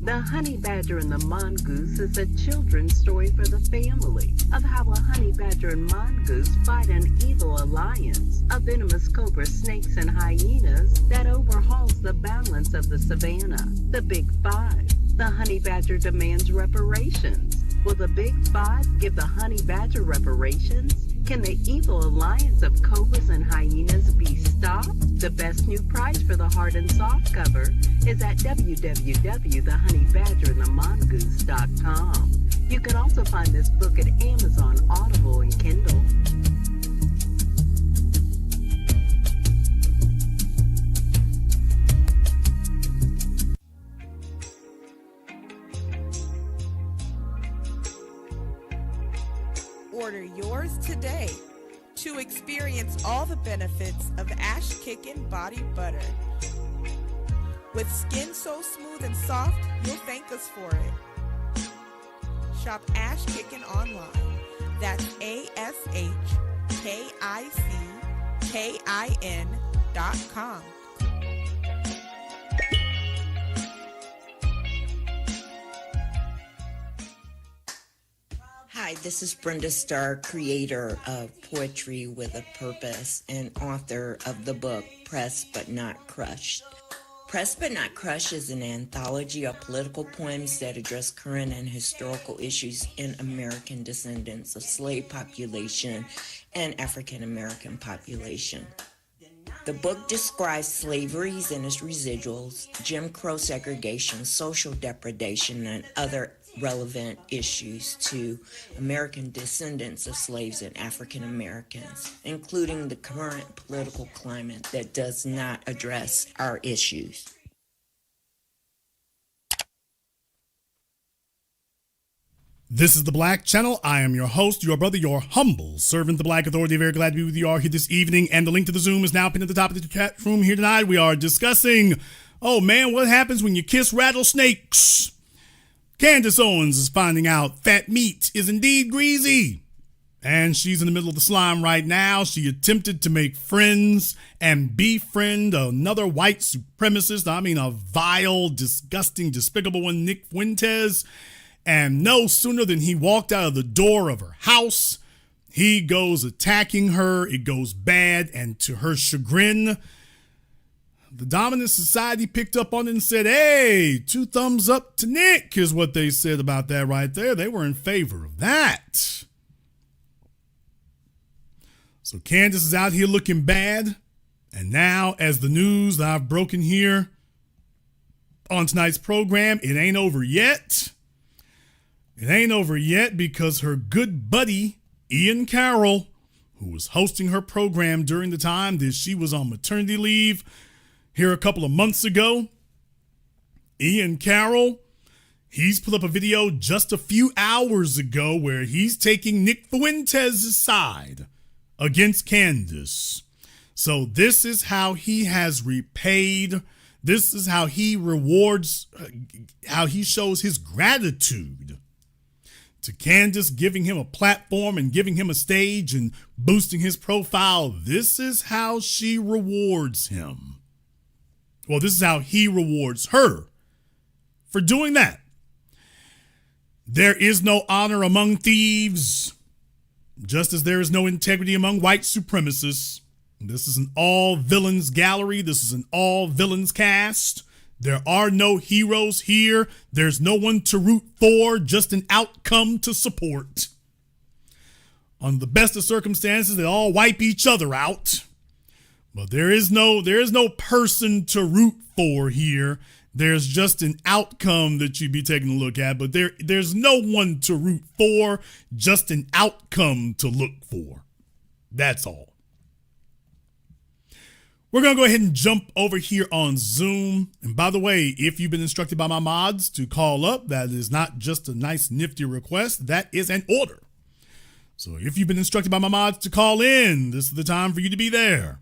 The Honey Badger and the Mongoose is a children's story for the family of how a honey badger and mongoose fight an evil alliance of venomous cobra snakes and hyenas that overhauls the balance of the savannah. The Big Five. The honey badger demands reparations. Will the Big Five give the honey badger reparations? Can the evil alliance of cobras and hyenas be stopped? The best new price for the hard and soft cover is at www.thehoneyBadgerandthemongoose.com. You can also find this book at Amazon, Audible, and Kindle. Order yours today to experience all the benefits of Ash Kickin' Body Butter. With skin so smooth and soft, you'll thank us for it. Shop Ash Kickin' online. That's ASHKICKIN.com. Hi, Hi, this is Brenda Starr, creator of Poetry with a Purpose and author of the book Pressed But Not Crushed. Pressed But Not Crushed is an anthology of political poems that address current and historical issues in American descendants of slave population and African American population. The book describes slaveries and its residuals, Jim Crow segregation, social depredation, and other relevant issues to American descendants of slaves and African Americans, including the current political climate that does not address our issues. This is the Black Channel. I am your host, your brother, your humble servant, the Black Authority. Very glad to be with you all here this evening. And the link to the Zoom is now pinned at the top of the chat room here tonight. We are discussing, oh man, what happens when you kiss rattlesnakes? Candace Owens is finding out fat meat is indeed greasy. And she's in the middle of the slime right now. She attempted to make friends and befriend another white supremacist. I mean, a vile, disgusting, despicable one, Nick Fuentes. And no sooner than he walked out of the door of her house, he goes attacking her. It goes bad. And to her chagrin, the dominant society picked up on it and said, hey, 2 thumbs up to Nick is what they said about that right there. They were in favor of that. So Candace is out here looking bad. And now, as the news that I've broken here on tonight's program, it ain't over yet. It ain't over yet because her good buddy, Ian Carroll, who was hosting her program during the time that she was on maternity leave here a couple of months ago, Ian Carroll, he's put up a video just a few hours ago where he's taking Nick Fuentes' side against Candace. So this is how he has repaid. This is how he rewards, how he shows his gratitude to Candace, giving him a platform and giving him a stage and boosting his profile. This is how she rewards him. Well, this is how he rewards her for doing that. There is no honor among thieves, just as there is no integrity among white supremacists. This is an all villains gallery. This is an all villains cast. There are no heroes here. There's no one to root for, just an outcome to support. On the best of circumstances, they all wipe each other out. But there is no person to root for here. There's just an outcome that you'd be taking a look at, but there's no one to root for, just an outcome to look for. That's all. We're going to go ahead and jump over here on Zoom. And by the way, if you've been instructed by my mods to call up, that is not just a nice nifty request, that is an order. So if you've been instructed by my mods to call in, this is the time for you to be there.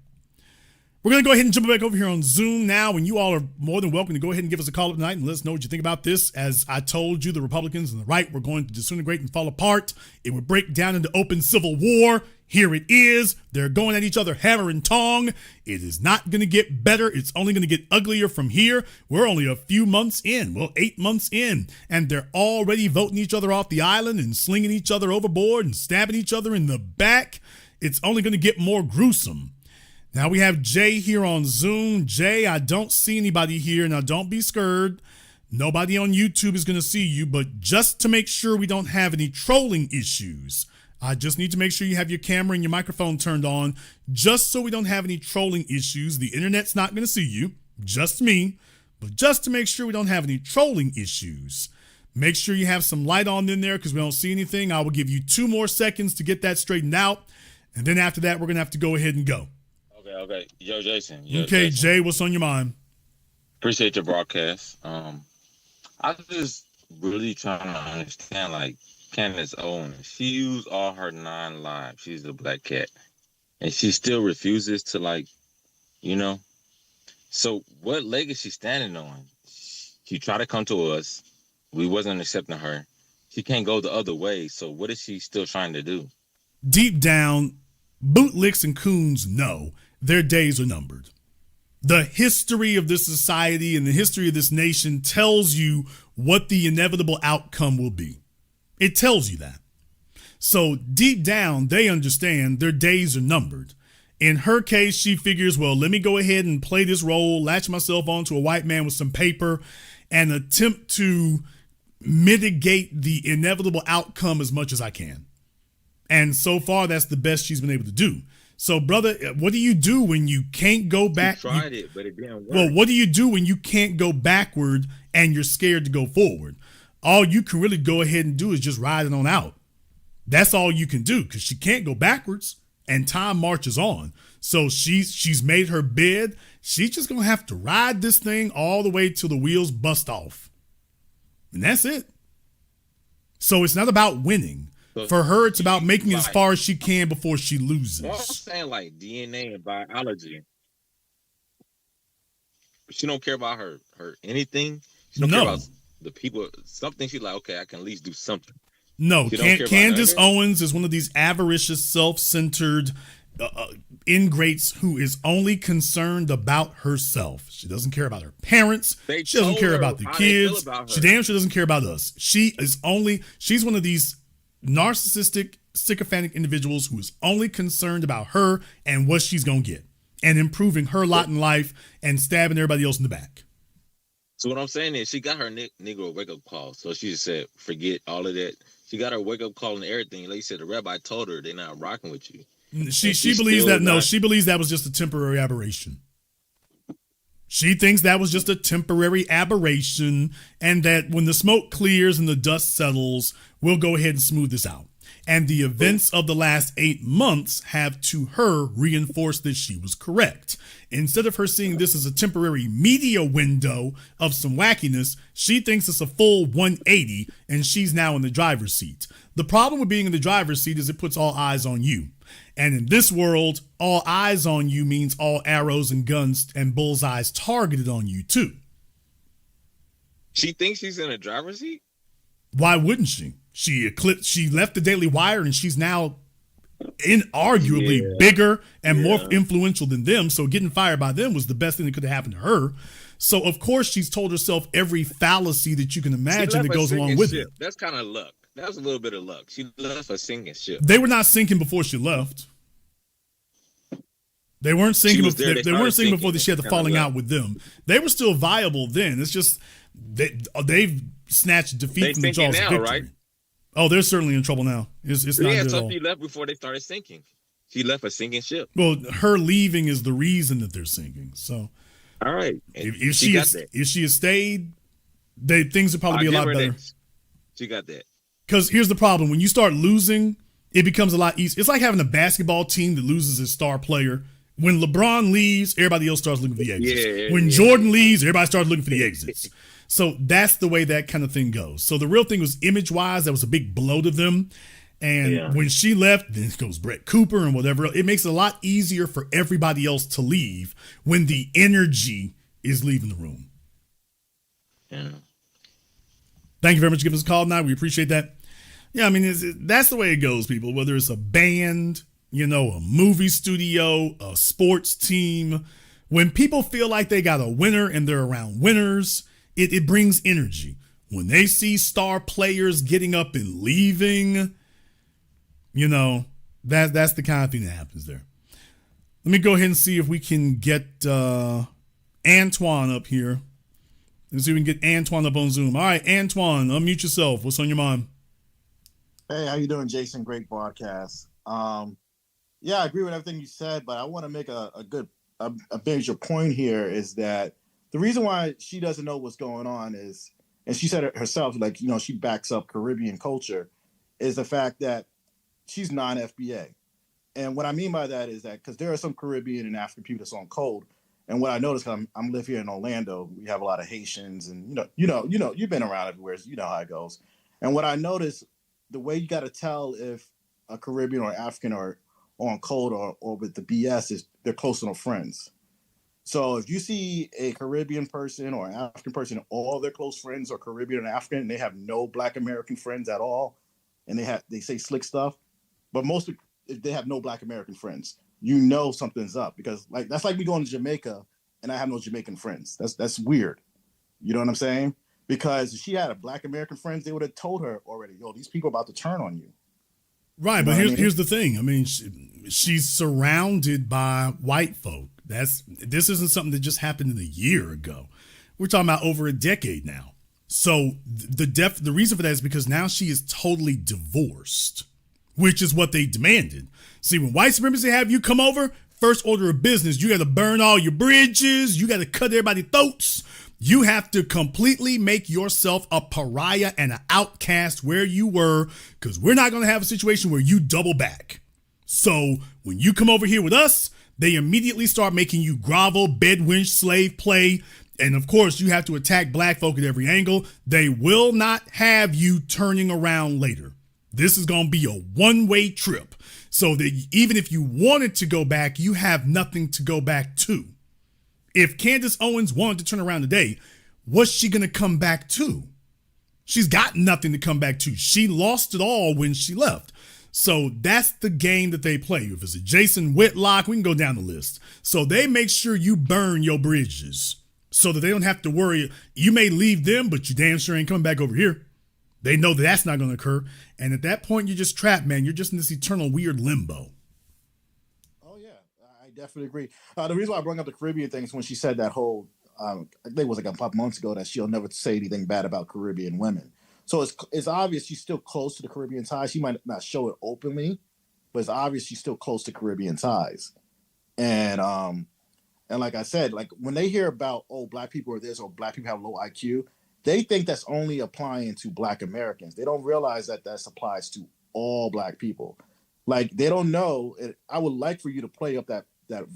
We're going to go ahead and jump back over here on Zoom now, and you all are more than welcome to go ahead and give us a call up tonight and let us know what you think about this. As I told you, the Republicans and the right were going to disintegrate and fall apart. It would break down into open civil war. Here it is. They're going at each other hammer and tong. It is not going to get better. It's only going to get uglier from here. We're only a few months in. Well, 8 months in, and they're already voting each other off the island and slinging each other overboard and stabbing each other in the back. It's only going to get more gruesome. Now we have Jay here on Zoom. Jay, I don't see anybody here. Now don't be scared. Nobody on YouTube is going to see you, but just to make sure we don't have any trolling issues, I just need to make sure you have your camera and your microphone turned on, just so we don't have any trolling issues. The internet's not going to see you, just me, but just to make sure we don't have any trolling issues. Make sure you have some light on in there because we don't see anything. I will give you 2 more seconds to get that straightened out, and then after that, we're going to have to go ahead and go. Okay. Yo, Jason. Okay, Jason. Jay, what's on your mind? Appreciate your broadcast. I was just really trying to understand, like, Candace Owens. She used all her 9 lives. She's a black cat. And she still refuses to, like, you know. So what leg is she standing on? She tried to come to us. We wasn't accepting her. She can't go the other way. So what is she still trying to do? Deep down, bootlicks and coons know their days are numbered. The history of this society and the history of this nation tells you what the inevitable outcome will be. It tells you that. So deep down, they understand their days are numbered. In her case, she figures, well, let me go ahead and play this role, latch myself onto a white man with some paper, and attempt to mitigate the inevitable outcome as much as I can. And so far, that's the best she's been able to do. So, brother, what do you do when you can't go back? She tried it, but it didn't work. Well, what do you do when you can't go backward and you're scared to go forward? All you can really go ahead and do is just ride it on out. That's all you can do, because she can't go backwards and time marches on. So she's made her bid. She's just going to have to ride this thing all the way till the wheels bust off. And that's it. So it's not about winning. For her, it's about making it as far as she can before she loses. Well, I'm saying like DNA and biology. She don't care about her anything. She don't care about the people. Something she's like, okay, I can at least do something. No, Candace Owens is one of these avaricious, self-centered ingrates who is only concerned about herself. She doesn't care about her parents. She doesn't care about the kids. She damn sure doesn't care about us. She's one of these narcissistic, sycophantic individuals who is only concerned about her and what she's going to get and improving her lot in life and stabbing everybody else in the back. So what I'm saying is she got her Negro wake-up call. So she just said, forget all of that. She got her wake-up call and everything. Like you said, the rabbi told her they're not rocking with you. She believes that, no, she believes that was just a temporary aberration. She thinks that was just a temporary aberration and that when the smoke clears and the dust settles, we'll go ahead and smooth this out. And the events of the last 8 months have to her reinforced that she was correct. Instead of her seeing this as a temporary media window of some wackiness, she thinks it's a full 180 and she's now in the driver's seat. The problem with being in the driver's seat is it puts all eyes on you. And in this world, all eyes on you means all arrows and guns and bullseyes targeted on you too. She thinks she's in a driver's seat? Why wouldn't she? She left the Daily Wire and she's now inarguably bigger and more influential than them. So getting fired by them was the best thing that could have happened to her. So of course she's told herself every fallacy that you can imagine that goes along with it. That's kind of luck. That was a little bit of luck. She left a sinking ship. They were not sinking before she left. They weren't sinking. They weren't sinking before she had the falling out with them. They were still viable then. It's just they've snatched defeat from the jaws of victory. Right? Oh, they're certainly in trouble now. It's not good at all. She left before they started sinking. She left a sinking ship. Well, her leaving is the reason that they're sinking. So, all right. If she had stayed, things would probably be a lot better. She got that. Because here's the problem: when you start losing, it becomes a lot easier. It's like having a basketball team that loses its star player. When LeBron leaves, everybody else starts looking for the exits. When Jordan leaves, everybody starts looking for the exits. So that's the way that kind of thing goes. So the real thing was image-wise, that was a big blow to them. And when she left, then it goes Brett Cooper and whatever. It makes it a lot easier for everybody else to leave when the energy is leaving the room. Yeah. Thank you very much for giving us a call tonight. We appreciate that. Yeah, I mean, that's the way it goes, people. Whether it's a band, a movie studio, a sports team, when people feel like they got a winner and they're around winners, it brings energy. When they see star players getting up and leaving, that's the kind of thing that happens there. Let me go ahead and see if we can get Antoine up here. Let's see if we can get Antoine up on Zoom. All right, Antoine, unmute yourself. What's on your mind? Hey, how you doing, Jason? Great broadcast. Yeah, I agree with everything you said, but I want to make a major point here is that the reason why she doesn't know what's going on is, and she said it herself, like, she backs up Caribbean culture, is the fact that she's non-FBA. And what I mean by that is that, because there are some Caribbean and African people that's on code. And what I noticed, because I'm live here in Orlando, we have a lot of Haitians and, you've been around everywhere, so you know how it goes. And what I noticed, the way you got to tell if a Caribbean or African are on code or with the BS is they're close enough friends. So if you see a Caribbean person or an African person, all their close friends are Caribbean and African, and they have no Black American friends at all, and they say slick stuff, but mostly they have no Black American friends, something's up, because that's like me going to Jamaica and I have no Jamaican friends. That's weird. You know what I'm saying? Because if she had a Black American friends, they would have told her already, yo, these people are about to turn on you. Right, You know but what I mean? here's the thing. I mean, she's surrounded by white folk. This isn't something that just happened a year ago. We're talking about over a decade now. So the reason for that is because now she is totally divorced, which is what they demanded. See, when white supremacy have you come over, first order of business, you got to burn all your bridges. You got to cut everybody's throats. You have to completely make yourself a pariah and an outcast where you were, because we're not going to have a situation where you double back. So when you come over here with us, they immediately start making you grovel, bed wench, slave play. And of course, you have to attack black folk at every angle. They will not have you turning around later. This is going to be a one-way trip. So that even if you wanted to go back, you have nothing to go back to. If Candace Owens wanted to turn around today, what's she going to come back to? She's got nothing to come back to. She lost it all when she left. So that's the game that they play. If it's a Jason Whitlock, we can go down the list. So they make sure you burn your bridges so that they don't have to worry. You may leave them, but you damn sure ain't coming back over here. They know that that's not going to occur. And at that point, you're just trapped, man. You're just in this eternal weird limbo. Oh, yeah, I definitely agree. The reason why I brought up the Caribbean thing is when she said that whole, I think it was like a couple months ago, that she'll never say anything bad about Caribbean women. So it's obvious she's still close to the Caribbean ties. She might not show it openly, but it's obvious she's still close to Caribbean ties. And like I said, like when they hear about, oh, black people are this or black people have low IQ, they think that's only applying to black Americans. They don't realize that applies to all black people. Like they don't know. I would like for you to play up that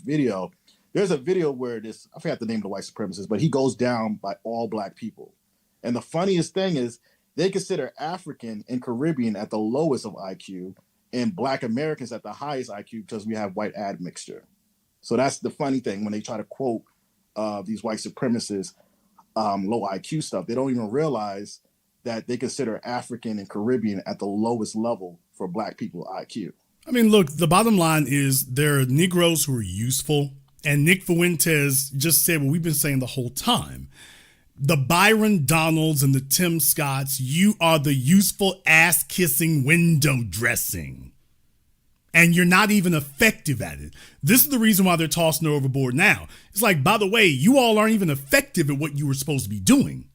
video. There's a video where I forgot the name of the white supremacist, but he goes down by all black people. And the funniest thing is they consider African and Caribbean at the lowest of IQ and black Americans at the highest IQ because we have white admixture. So that's the funny thing when they try to quote these white supremacists low IQ stuff. They don't even realize that they consider African and Caribbean at the lowest level for black people IQ. I mean, look, the bottom line is there are Negroes who are useful. And Nick Fuentes just said what we've been saying the whole time. The Byron Donalds and the Tim Scotts, you are the useful ass-kissing window dressing. And you're not even effective at it. This is the reason why they're tossing her overboard now. It's like, by the way, you all aren't even effective at what you were supposed to be doing.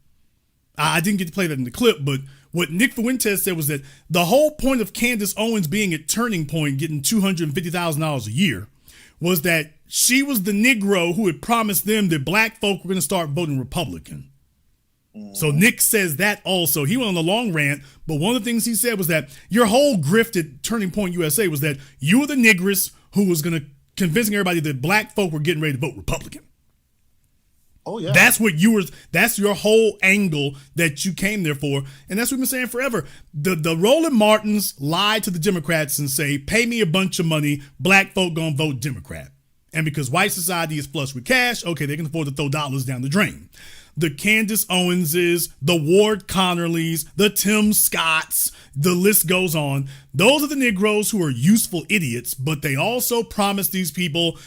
I didn't get to play that in the clip, but what Nick Fuentes said was that the whole point of Candace Owens being at Turning Point, getting $250,000 a year, was that she was the Negro who had promised them that black folk were going to start voting Republican. So Nick says that also. He went on a long rant, but one of the things he said was that your whole grift at Turning Point USA was that you were the Negress who was going to convincing everybody that black folk were getting ready to vote Republican. Oh, yeah. That's your whole angle that you came there for. And that's what we've been saying forever. The Roland Martins lie to the Democrats and say, pay me a bunch of money, black folk gonna vote Democrat. And because white society is flush with cash, okay, they can afford to throw dollars down the drain. The Candace Owenses, the Ward Connerlys, the Tim Scotts, the list goes on. Those are the Negroes who are useful idiots, but they also promise these people,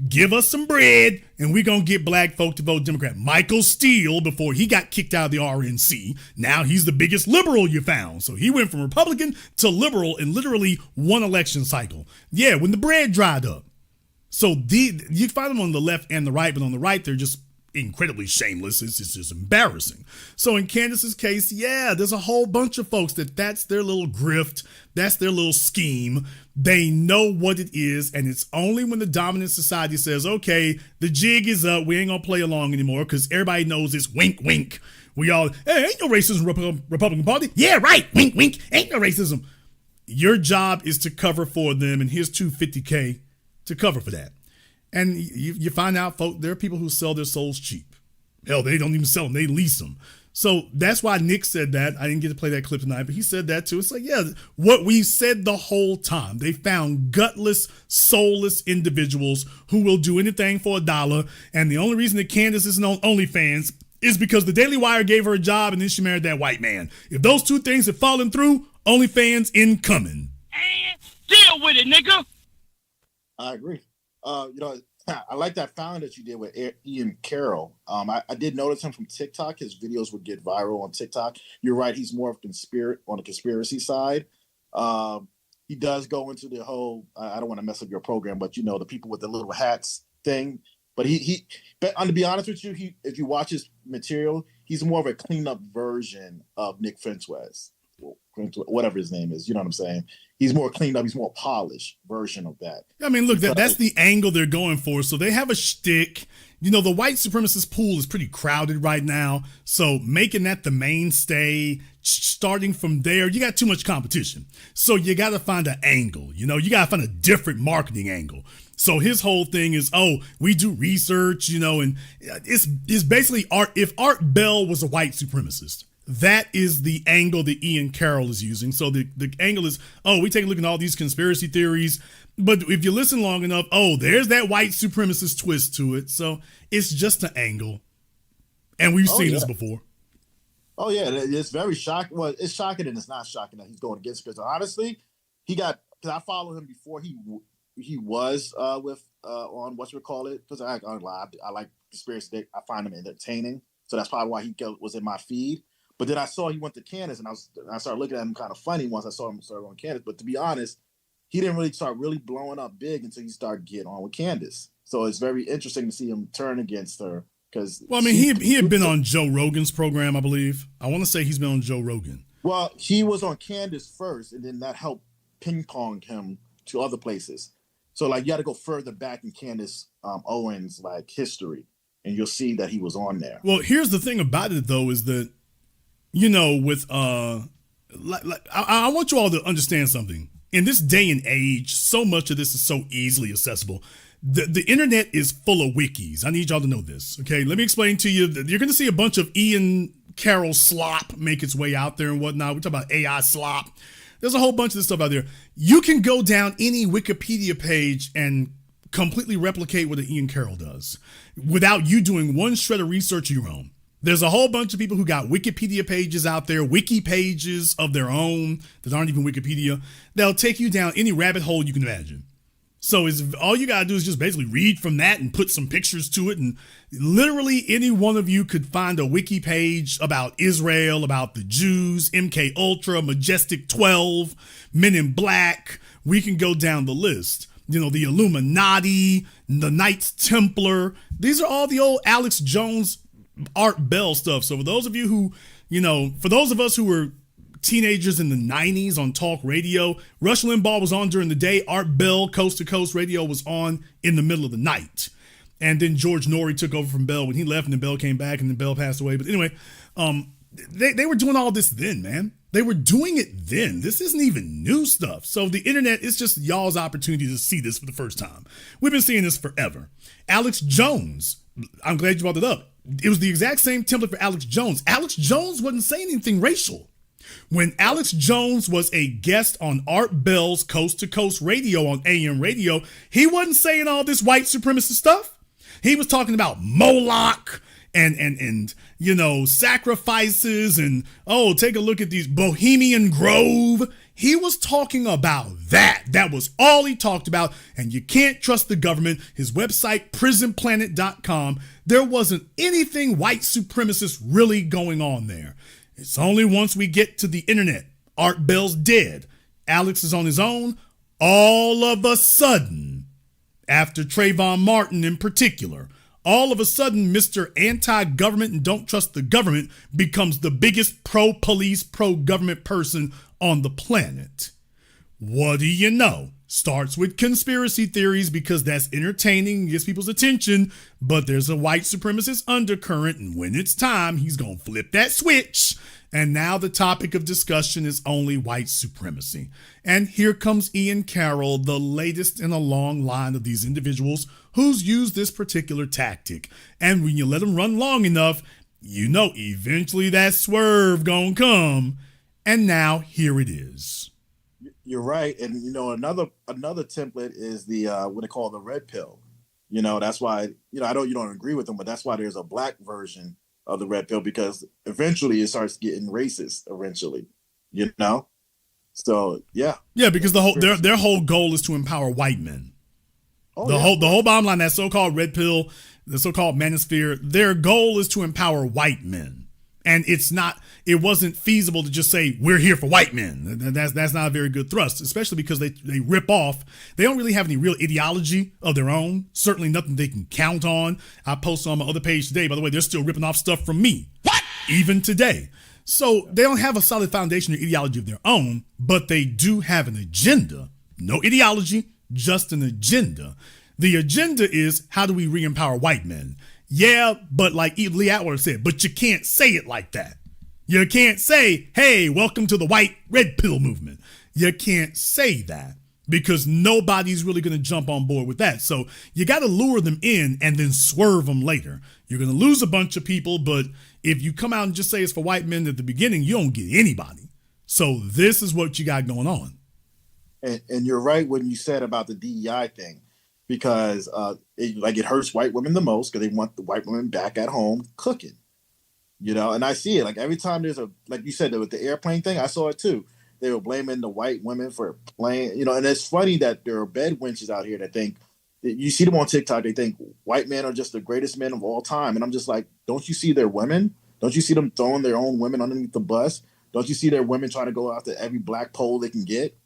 give us some bread and we're going to get black folk to vote Democrat. Michael Steele, before he got kicked out of the RNC, now he's the biggest liberal you found. So he went from Republican to liberal in literally one election cycle. Yeah, when the bread dried up. So you find them on the left and the right, but on the right, they're just incredibly shameless. It's just embarrassing. So in Candace's case, yeah, there's a whole bunch of folks that's their little grift. That's their little scheme. They know what it is. And it's only when the dominant society says, okay, the jig is up. We ain't going to play along anymore because everybody knows it's wink, wink. We all, hey, ain't no racism, Republican Party. Yeah, right. Wink, wink. Ain't no racism. Your job is to cover for them. And here's $250K to cover for that. And you find out, folks, there are people who sell their souls cheap. Hell, they don't even sell them. They lease them. So that's why Nick said that. I didn't get to play that clip tonight, but he said that too. It's like, yeah, what we said the whole time. They found gutless, soulless individuals who will do anything for $1. And the only reason that Candace isn't on OnlyFans is because the Daily Wire gave her a job and then she married that white man. If those two things have fallen through, OnlyFans incoming. Deal with it, nigga. I agree. I like that found that you did with Ian Carroll. I did notice him from TikTok. His videos would get viral on TikTok. You're right. He's more of on the conspiracy side. he does go into the whole, I don't want to mess up your program, but you know, the people with the little hats thing. But but to be honest with you, if you watch his material, he's more of a cleaned up version of Nick Fuentes, whatever his name is. You know what I'm saying? He's more cleaned up. He's more polished version of that. I mean, look, that's the angle they're going for. So they have a shtick. You know, the white supremacist pool is pretty crowded right now. So making that the mainstay, starting from there, you got too much competition. So you got to find an angle. You know, you got to find a different marketing angle. So his whole thing is, we do research, you know, and it's basically if Art Bell was a white supremacist, that is the angle that Ian Carroll is using. So the angle is, we take a look at all these conspiracy theories. But if you listen long enough, there's that white supremacist twist to it. So it's just an angle. And we've seen this before. Oh, yeah. It's very shocking. Well, it's shocking and it's not shocking that he's going against, because honestly, because I followed him before he was with on whatchamacallit, because I like conspiracy. I find him entertaining. So that's probably why he was in my feed. But then I saw he went to Candace, and I started looking at him kind of funny once I saw him start on Candace. But to be honest, he didn't really start really blowing up big until he started getting on with Candace. So it's very interesting to see him turn against her. Because he had been on Joe Rogan's program, I believe. I want to say he's been on Joe Rogan. Well, he was on Candace first, and then that helped ping pong him to other places. So like you got to go further back in Candace Owens like history, and you'll see that he was on there. Well, here's the thing about it though, is that, you know, with I want you all to understand something. In this day and age, so much of this is so easily accessible. The internet is full of wikis. I need y'all to know this. Okay, let me explain to you. You're going to see a bunch of Ian Carroll slop make its way out there and whatnot. We talk about AI slop. There's a whole bunch of this stuff out there. You can go down any Wikipedia page and completely replicate what Ian Carroll does without you doing one shred of research of your own. There's a whole bunch of people who got Wikipedia pages out there, wiki pages of their own that aren't even Wikipedia. They'll take you down any rabbit hole you can imagine. So all you got to do is just basically read from that and put some pictures to it. And literally any one of you could find a wiki page about Israel, about the Jews, MK Ultra, Majestic 12, Men in Black. We can go down the list. You know, the Illuminati, the Knights Templar. These are all the old Alex Jones, Art Bell stuff. So for those of you who, you know, for those of us who were teenagers in the 90s on talk radio, Rush Limbaugh was on during the day. Art Bell, Coast to Coast Radio, was on in the middle of the night. And then George Norrie took over from Bell when he left, and then Bell came back, and then Bell passed away. But anyway, they were doing all this then, man. They were doing it then. This isn't even new stuff. So the internet is just y'all's opportunity to see this for the first time. We've been seeing this forever. Alex Jones, I'm glad you brought it up. It was the exact same template for Alex Jones. Alex Jones wasn't saying anything racial. When Alex Jones was a guest on Art Bell's Coast to Coast Radio on AM radio, he wasn't saying all this white supremacist stuff. He was talking about Moloch and you know, sacrifices and, take a look at these Bohemian Grove. He was talking about that. That was all he talked about. And you can't trust the government. His website, prisonplanet.com, there wasn't anything white supremacist really going on there. It's only once we get to the internet, Art Bell's dead, Alex is on his own, all of a sudden, after Trayvon Martin in particular, all of a sudden, Mr. Anti-Government and Don't Trust the Government becomes the biggest pro-police, pro-government person on the planet. What do you know? Starts with conspiracy theories because that's entertaining, gets people's attention, but there's a white supremacist undercurrent, and when it's time, he's going to flip that switch. And now the topic of discussion is only white supremacy. And here comes Ian Carroll, the latest in a long line of these individuals who's used this particular tactic. And when you let them run long enough, you know eventually that swerve gonna come. And now here it is. You're right. And, you know, another template is the what they call the red pill. You know, that's why, you know, I know you don't agree with them, but that's why there's a black version of the red pill, because eventually it starts getting racist eventually, you know? So, yeah. Yeah, because their whole goal is to empower white men. The whole bottom line, that so-called red pill, the so-called manosphere, their goal is to empower white men. And it wasn't feasible to just say, we're here for white men. That's not a very good thrust, especially because they rip off. They don't really have any real ideology of their own. Certainly nothing they can count on. I posted on my other page today, by the way, they're still ripping off stuff from me. What? Even today. So they don't have a solid foundation or ideology of their own, but they do have an agenda. No ideology, just an agenda. The agenda is, how do we re-empower white men? Yeah, but like Lee Atwater said, but you can't say it like that. You can't say, hey, welcome to the white red pill movement. You can't say that because nobody's really going to jump on board with that. So you got to lure them in and then swerve them later. You're going to lose a bunch of people, but if you come out and just say it's for white men at the beginning, you don't get anybody. So this is what you got going on. And you're right when you said about the DEI thing. Because it hurts white women the most because they want the white women back at home cooking, and I see it like every time there's like you said with the airplane thing, I saw it too. They were blaming the white women for playing, and it's funny that there are bed wenches out here that think you see them on TikTok. They think white men are just the greatest men of all time. And I'm just like, don't you see their women? Don't you see them throwing their own women underneath the bus? Don't you see their women trying to go after every black pole they can get?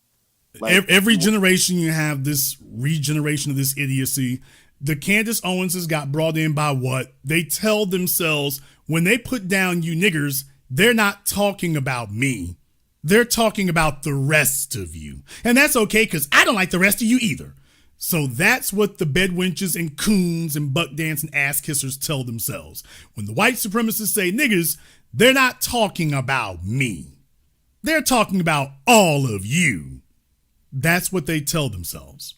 Like, every generation you have this regeneration of this idiocy. The Candace Owenses got brought in by what? They tell themselves when they put down you niggers, they're not talking about me. They're talking about the rest of you. And that's okay because I don't like the rest of you either. So that's what the bedwenches and coons and buck dancing ass kissers tell themselves. When the white supremacists say niggers, they're not talking about me. They're talking about all of you. That's what they tell themselves.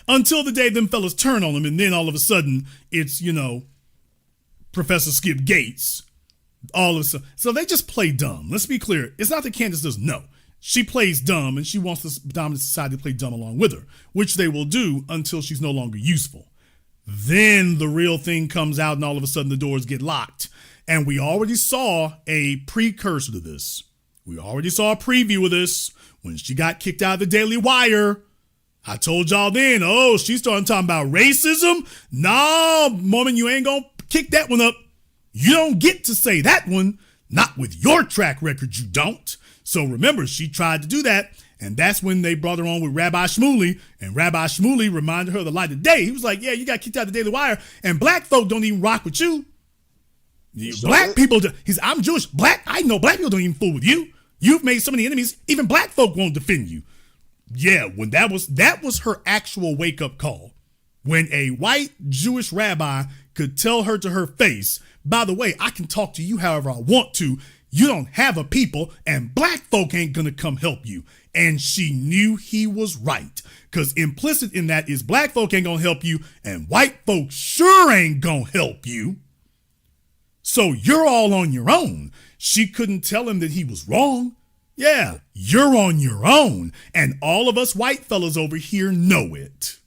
Until the day them fellas turn on them, and then all of a sudden, it's, Professor Skip Gates. All of a sudden. So they just play dumb. Let's be clear. It's not that Candace doesn't know. She plays dumb, and she wants the dominant society to play dumb along with her, which they will do until she's no longer useful. Then the real thing comes out, and all of a sudden the doors get locked. And we already saw a precursor to this. We already saw a preview of this when she got kicked out of the Daily Wire. I told y'all then, she's starting talking about racism. Nah, woman, you ain't gonna kick that one up. You don't get to say that one. Not with your track record, you don't. So remember, she tried to do that, and that's when they brought her on with Rabbi Shmuley, and Rabbi Shmuley reminded her of the light of day. He was like, yeah, you got kicked out of the Daily Wire, and black folk don't even rock with you. Black people, I'm Jewish. I know black people don't even fool with you. You've made so many enemies, even black folk won't defend you. Yeah, when that was her actual wake-up call. When a white Jewish rabbi could tell her to her face, by the way, I can talk to you however I want to. You don't have a people, and black folk ain't gonna come help you. And she knew he was right. Because implicit in that is black folk ain't gonna help you, and white folk sure ain't gonna help you. So you're all on your own. She couldn't tell him that he was wrong. Yeah, you're on your own. And all of us white fellas over here know it.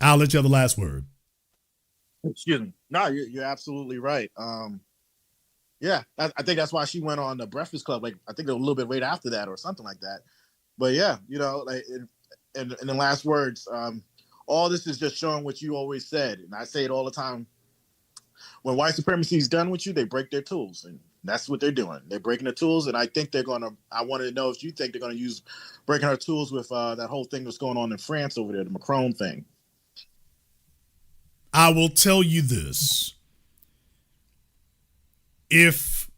I'll let you have the last word. Excuse me. No, you're absolutely right. Yeah, I think that's why she went on the Breakfast Club. Like, I think a little bit right after that or something like that. But yeah, like in the last words, all this is just showing what you always said. And I say it all the time. When white supremacy is done with you, they break their tools. And that's what they're doing. They're breaking the tools. And I think I wanted to know if you think they're going to use breaking our tools with that whole thing that's going on in France over there, the Macron thing. I will tell you this. If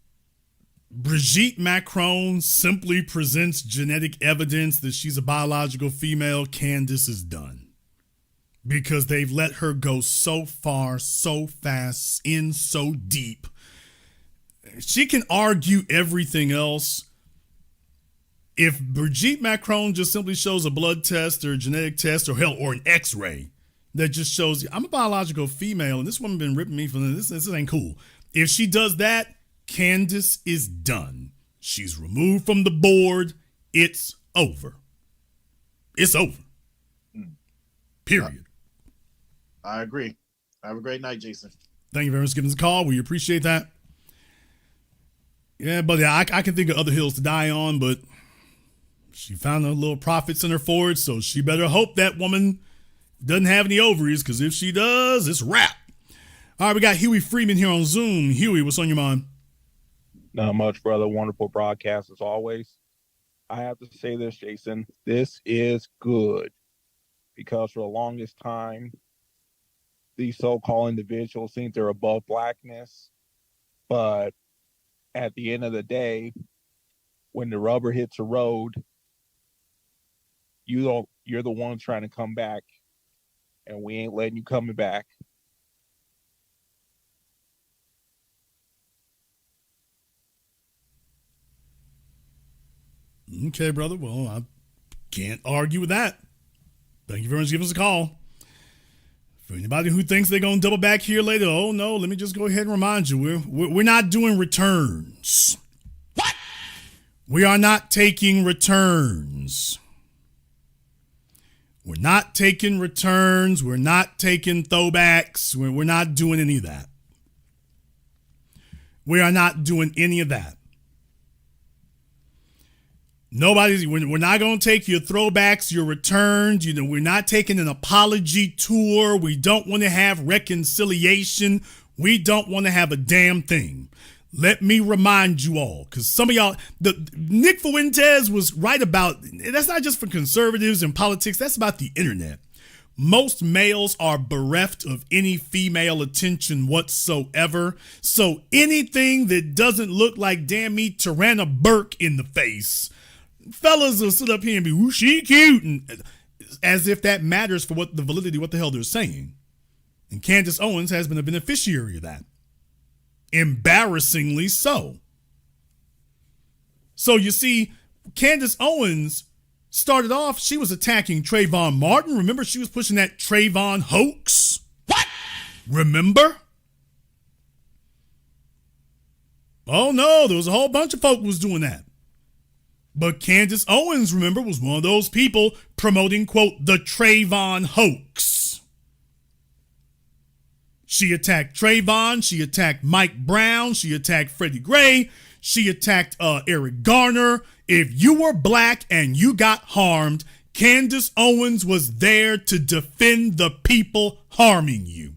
Brigitte Macron simply presents genetic evidence that she's a biological female, Candace is done. Because they've let her go so far, so fast, in so deep. She can argue everything else. If Brigitte Macron just simply shows a blood test or a genetic test or an x-ray that just shows I'm a biological female and this woman been ripping me from this ain't cool. If she does that, Candace is done. She's removed from the board. It's over. It's over. Period. I agree. Have a great night, Jason. Thank you very much for giving us a call. We appreciate that. Yeah, buddy, I can think of other hills to die on, but she found a little profit center for it, so she better hope that woman doesn't have any ovaries, because if she does, it's a wrap. All right, we got Huey Freeman here on Zoom. Huey, what's on your mind? Not much, brother. Wonderful broadcast as always. I have to say this, Jason. This is good because for the longest time, these so-called individuals think they're above blackness. But at the end of the day, when the rubber hits the road, you're the one trying to come back, and we ain't letting you coming back. Okay, brother. Well, I can't argue with that. Thank you very much for giving us a call. For anybody who thinks they're going to double back here later, oh no, let me just go ahead and remind you, we're not doing returns. What? We are not taking returns. We're not taking returns. We're not taking throwbacks. We're not doing any of that. We are not doing any of that. We're not going to take your throwbacks, your returns. We're not taking an apology tour. We don't want to have reconciliation. We don't want to have a damn thing. Let me remind you all, because some of y'all, Nick Fuentes was right about, that's not just for conservatives and politics, that's about the internet. Most males are bereft of any female attention whatsoever. So anything that doesn't look like damn me Tarana Burke in the face, fellas will sit up here and be, ooh, she cute, and as if that matters for what the hell they're saying. And Candace Owens has been a beneficiary of that. Embarrassingly so. So you see, Candace Owens started off, she was attacking Trayvon Martin. Remember, she was pushing that Trayvon hoax. What? Remember? Oh no, there was a whole bunch of folk who was doing that. But Candace Owens, remember, was one of those people promoting, quote, the Trayvon hoax. She attacked Trayvon. She attacked Mike Brown. She attacked Freddie Gray. She attacked Eric Garner. If you were black and you got harmed, Candace Owens was there to defend the people harming you.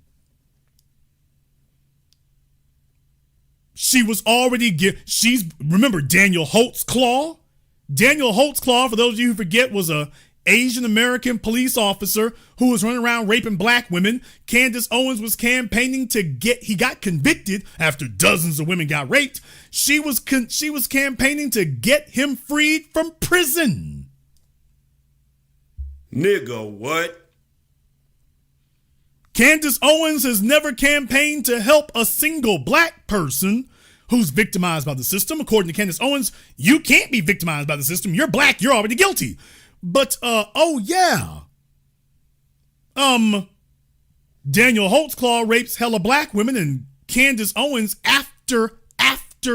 She was already, remember Daniel Holtzclaw? Daniel Holtzclaw, for those of you who forget, was a Asian American police officer who was running around raping black women. Candace Owens was campaigning he got convicted after dozens of women got raped. She was campaigning to get him freed from prison. Nigga, what? Candace Owens has never campaigned to help a single black person who's victimized by the system. According to Candace Owens, you can't be victimized by the system. You're black. You're already guilty. But, Daniel Holtzclaw rapes hella black women, and Candace Owens, after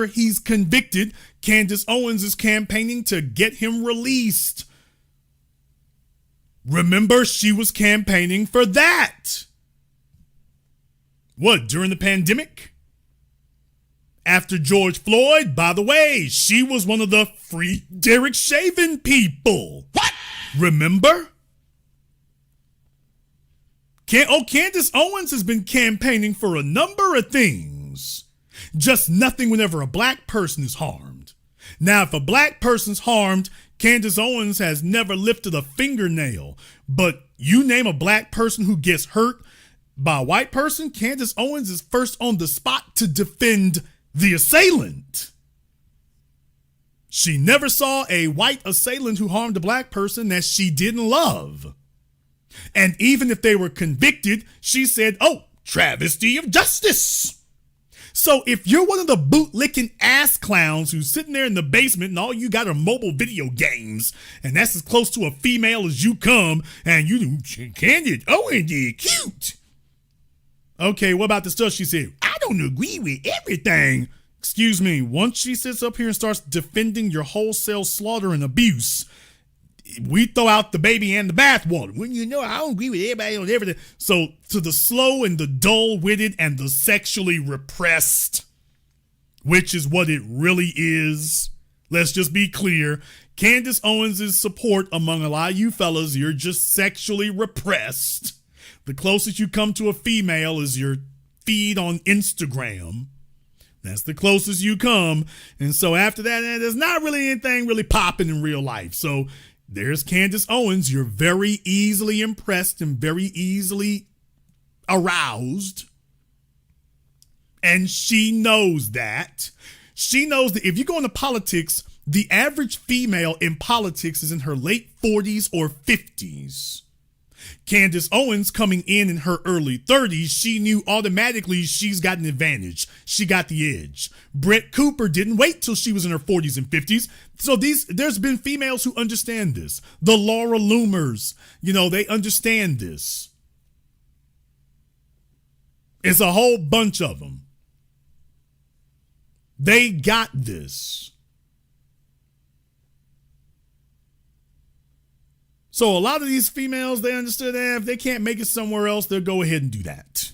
he's convicted, Candace Owens is campaigning to get him released. Remember, she was campaigning for that. What, during the pandemic? After George Floyd, by the way, she was one of the free Derek Chauvin people. What? Remember? Candace Owens has been campaigning for a number of things. Just nothing whenever a black person is harmed. Now, if a black person's harmed, Candace Owens has never lifted a fingernail. But you name a black person who gets hurt by a white person, Candace Owens is first on the spot to defend the assailant. She never saw a white assailant who harmed a black person that she didn't love. And even if they were convicted, she said, oh, travesty of justice. So if you're one of the bootlicking ass clowns who's sitting there in the basement and all you got are mobile video games, and that's as close to a female as you come, and you do, Candace Owens is cute. Okay, what about the stuff she said? I don't agree with everything. Excuse me, once she sits up here and starts defending your wholesale slaughter and abuse, we throw out the baby and the bathwater. Well, I don't agree with everybody on everything. So to the slow and the dull-witted and the sexually repressed, which is what it really is, let's just be clear, Candace Owens' support among a lot of you fellas, you're just sexually repressed. The closest you come to a female is your feed on Instagram. That's the closest you come. And so after that, there's not really anything really popping in real life. So there's Candace Owens. You're very easily impressed and very easily aroused. And she knows that. She knows that if you go into politics, the average female in politics is in her late 40s or 50s. Candace Owens coming in her early 30s, she knew automatically she's got an advantage. She got the edge. Brett Cooper didn't wait till she was in her 40s and 50s. So there's been females who understand this. The Laura Loomers, they understand this. It's a whole bunch of them. They got this. So a lot of these females, they understood that if they can't make it somewhere else, they'll go ahead and do that.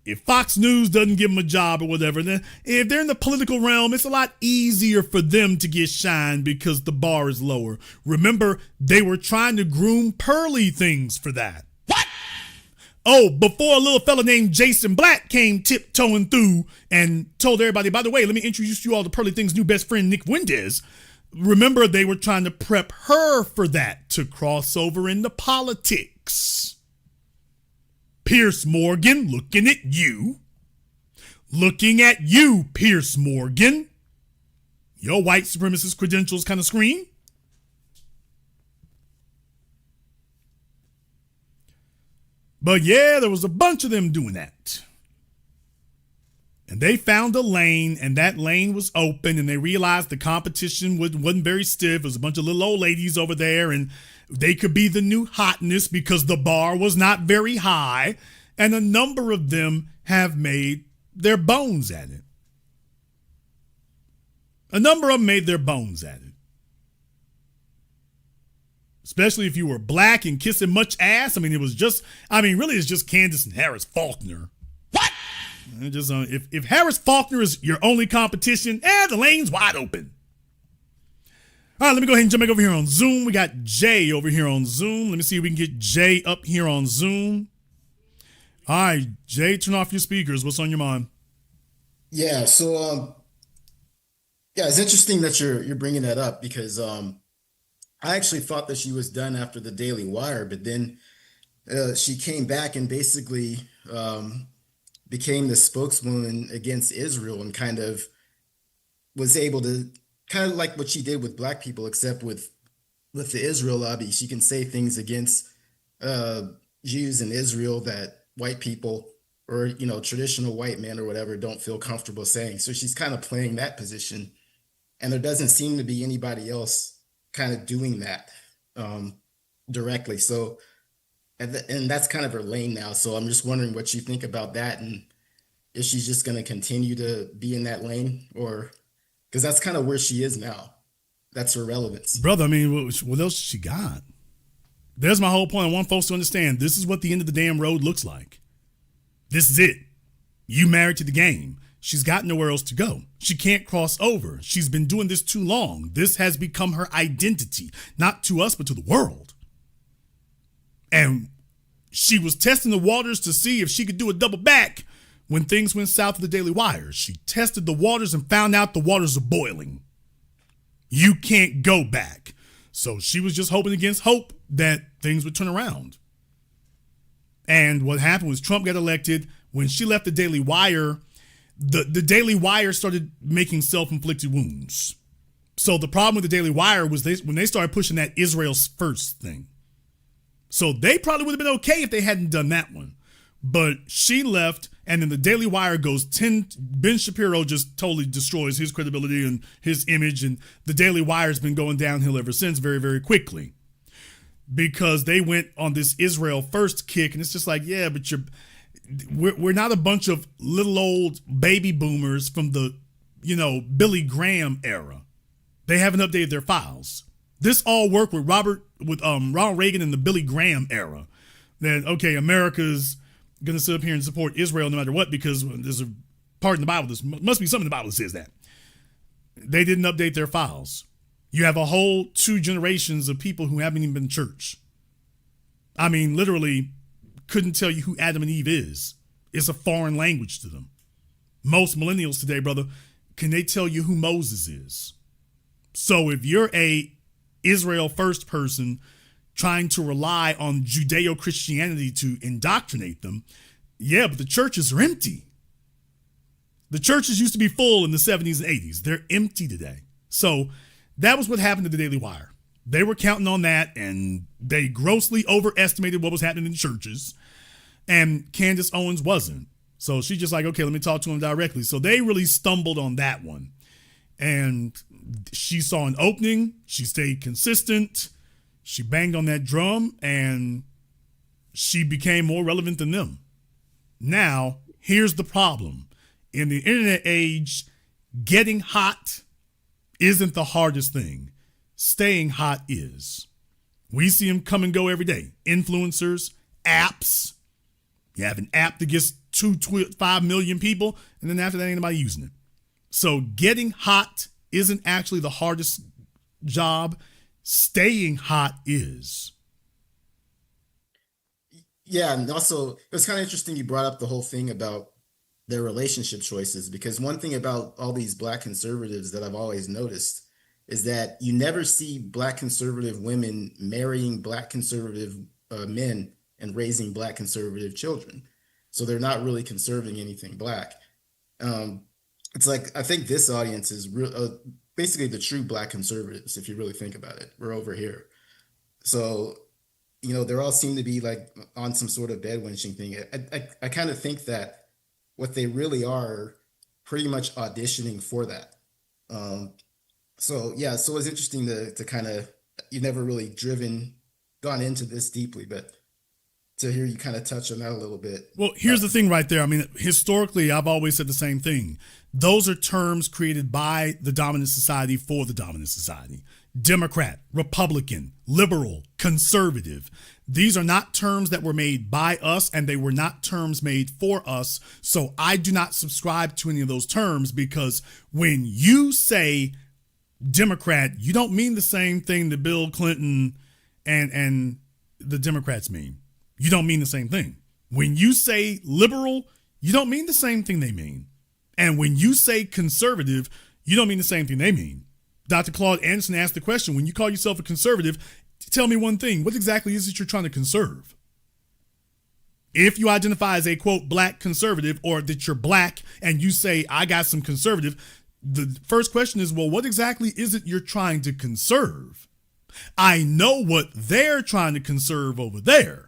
If Fox News doesn't give them a job or whatever, then if they're in the political realm, it's a lot easier for them to get shine because the bar is lower. Remember, they were trying to groom pearly things for that. What? Oh, before a little fella named Jason Black came tiptoeing through and told everybody, by the way, let me introduce you all to Pearly Things' new best friend, Nick Fuentes. Remember, they were trying to prep her for that to cross over into politics. Pierce Morgan, looking at you. Looking at you, Pierce Morgan. Your white supremacist credentials kind of scream. But yeah, there was a bunch of them doing that. And they found a lane, and that lane was open, and they realized the competition wasn't very stiff. It was a bunch of little old ladies over there, and they could be the new hotness because the bar was not very high, and a number of them have made their bones at it. A number of them made their bones at it. Especially if you were black and kissing much ass. Really, it's just Candace and Harris Faulkner. Just if Harris Faulkner is your only competition, the lane's wide open. All right, let me go ahead and jump back over here on Zoom. We got Jay over here on Zoom. Let me see if we can get Jay up here on Zoom. All right, Jay, turn off your speakers. What's on your mind? Yeah, so it's interesting that you're bringing that up because I actually thought that she was done after the Daily Wire, but then she came back and basically became the spokeswoman against Israel and kind of was able to kind of like what she did with black people, except with the Israel lobby. She can say things against Jews in Israel that white people or, traditional white men or whatever don't feel comfortable saying. So she's kind of playing that position. And there doesn't seem to be anybody else kind of doing that directly. So and that's kind of her lane now. So I'm just wondering what you think about that. And if she's just going to continue to be in that lane or because that's kind of where she is now. That's her relevance. Brother, what else she got? There's my whole point. I want folks to understand this is what the end of the damn road looks like. This is it. You married to the game. She's got nowhere else to go. She can't cross over. She's been doing this too long. This has become her identity, not to us, but to the world. And she was testing the waters to see if she could do a double back when things went south of the Daily Wire. She tested the waters and found out the waters are boiling. You can't go back. So she was just hoping against hope that things would turn around. And what happened was Trump got elected. When she left the Daily Wire, the Daily Wire started making self-inflicted wounds. So the problem with the Daily Wire was when they started pushing that Israel's first thing. So they probably would have been okay if they hadn't done that one. But she left, and then the Daily Wire goes 10. Ben Shapiro just totally destroys his credibility and his image, and the Daily Wire's been going downhill ever since very, very quickly. Because they went on this Israel first kick, and it's just like, yeah, but we're not a bunch of little old baby boomers from the, Billy Graham era. They haven't updated their files. This all worked with Ronald Reagan in the Billy Graham era. That, okay, America's going to sit up here and support Israel no matter what because there's a part in the Bible, there must be something in the Bible that says that. They didn't update their files. You have a whole 2 generations of people who haven't even been in church. Literally couldn't tell you who Adam and Eve is. It's a foreign language to them. Most millennials today, brother, can they tell you who Moses is? So if you're a Israel first person trying to rely on Judeo-Christianity to indoctrinate them, yeah, but the churches are empty. The churches used to be full in the 70s and 80s. They're empty today. So that was what happened to the Daily Wire. They were counting on that, and they grossly overestimated what was happening in churches. And Candace Owens wasn't. So she's just like, okay, let me talk to him directly. So they really stumbled on that one. And she saw an opening. She stayed consistent. She banged on that drum, and she became more relevant than them. Now, here's the problem. In the internet age, getting hot isn't the hardest thing. Staying hot is. We see them come and go every day. Influencers, apps. You have an app that gets 5 million people, and then after that, ain't nobody using it. So getting hot isn't actually the hardest job. Staying hot is. Yeah, and also it was kind of interesting you brought up the whole thing about their relationship choices, because one thing about all these Black conservatives that I've always noticed is that you never see Black conservative women marrying Black conservative men and raising Black conservative children. So they're not really conserving anything Black. It's like, I think this audience is basically the true Black conservatives, if you really think about it. We're over here. So, you know, they all seem to be like on some sort of bed wenching thing. I kind of think that what they really are pretty much auditioning for that. So it's interesting to kind of, you never really gone into this deeply, but to hear you kind of touch on that a little bit. Well, here's the thing right there. I mean, historically, I've always said the same thing. Those are terms created by the dominant society for the dominant society. Democrat, Republican, liberal, conservative. These are not terms that were made by us, and they were not terms made for us. So I do not subscribe to any of those terms, because when you say Democrat, you don't mean the same thing that Bill Clinton and the Democrats mean. You don't mean the same thing. When you say liberal, you don't mean the same thing they mean. And when you say conservative, you don't mean the same thing they mean. Dr. Claude Anderson asked the question, when you call yourself a conservative, tell me one thing. What exactly is it you're trying to conserve? If you identify as a, quote, Black conservative, or that you're Black and you say, I got some conservative, the first question is, well, what exactly is it you're trying to conserve? I know what they're trying to conserve over there.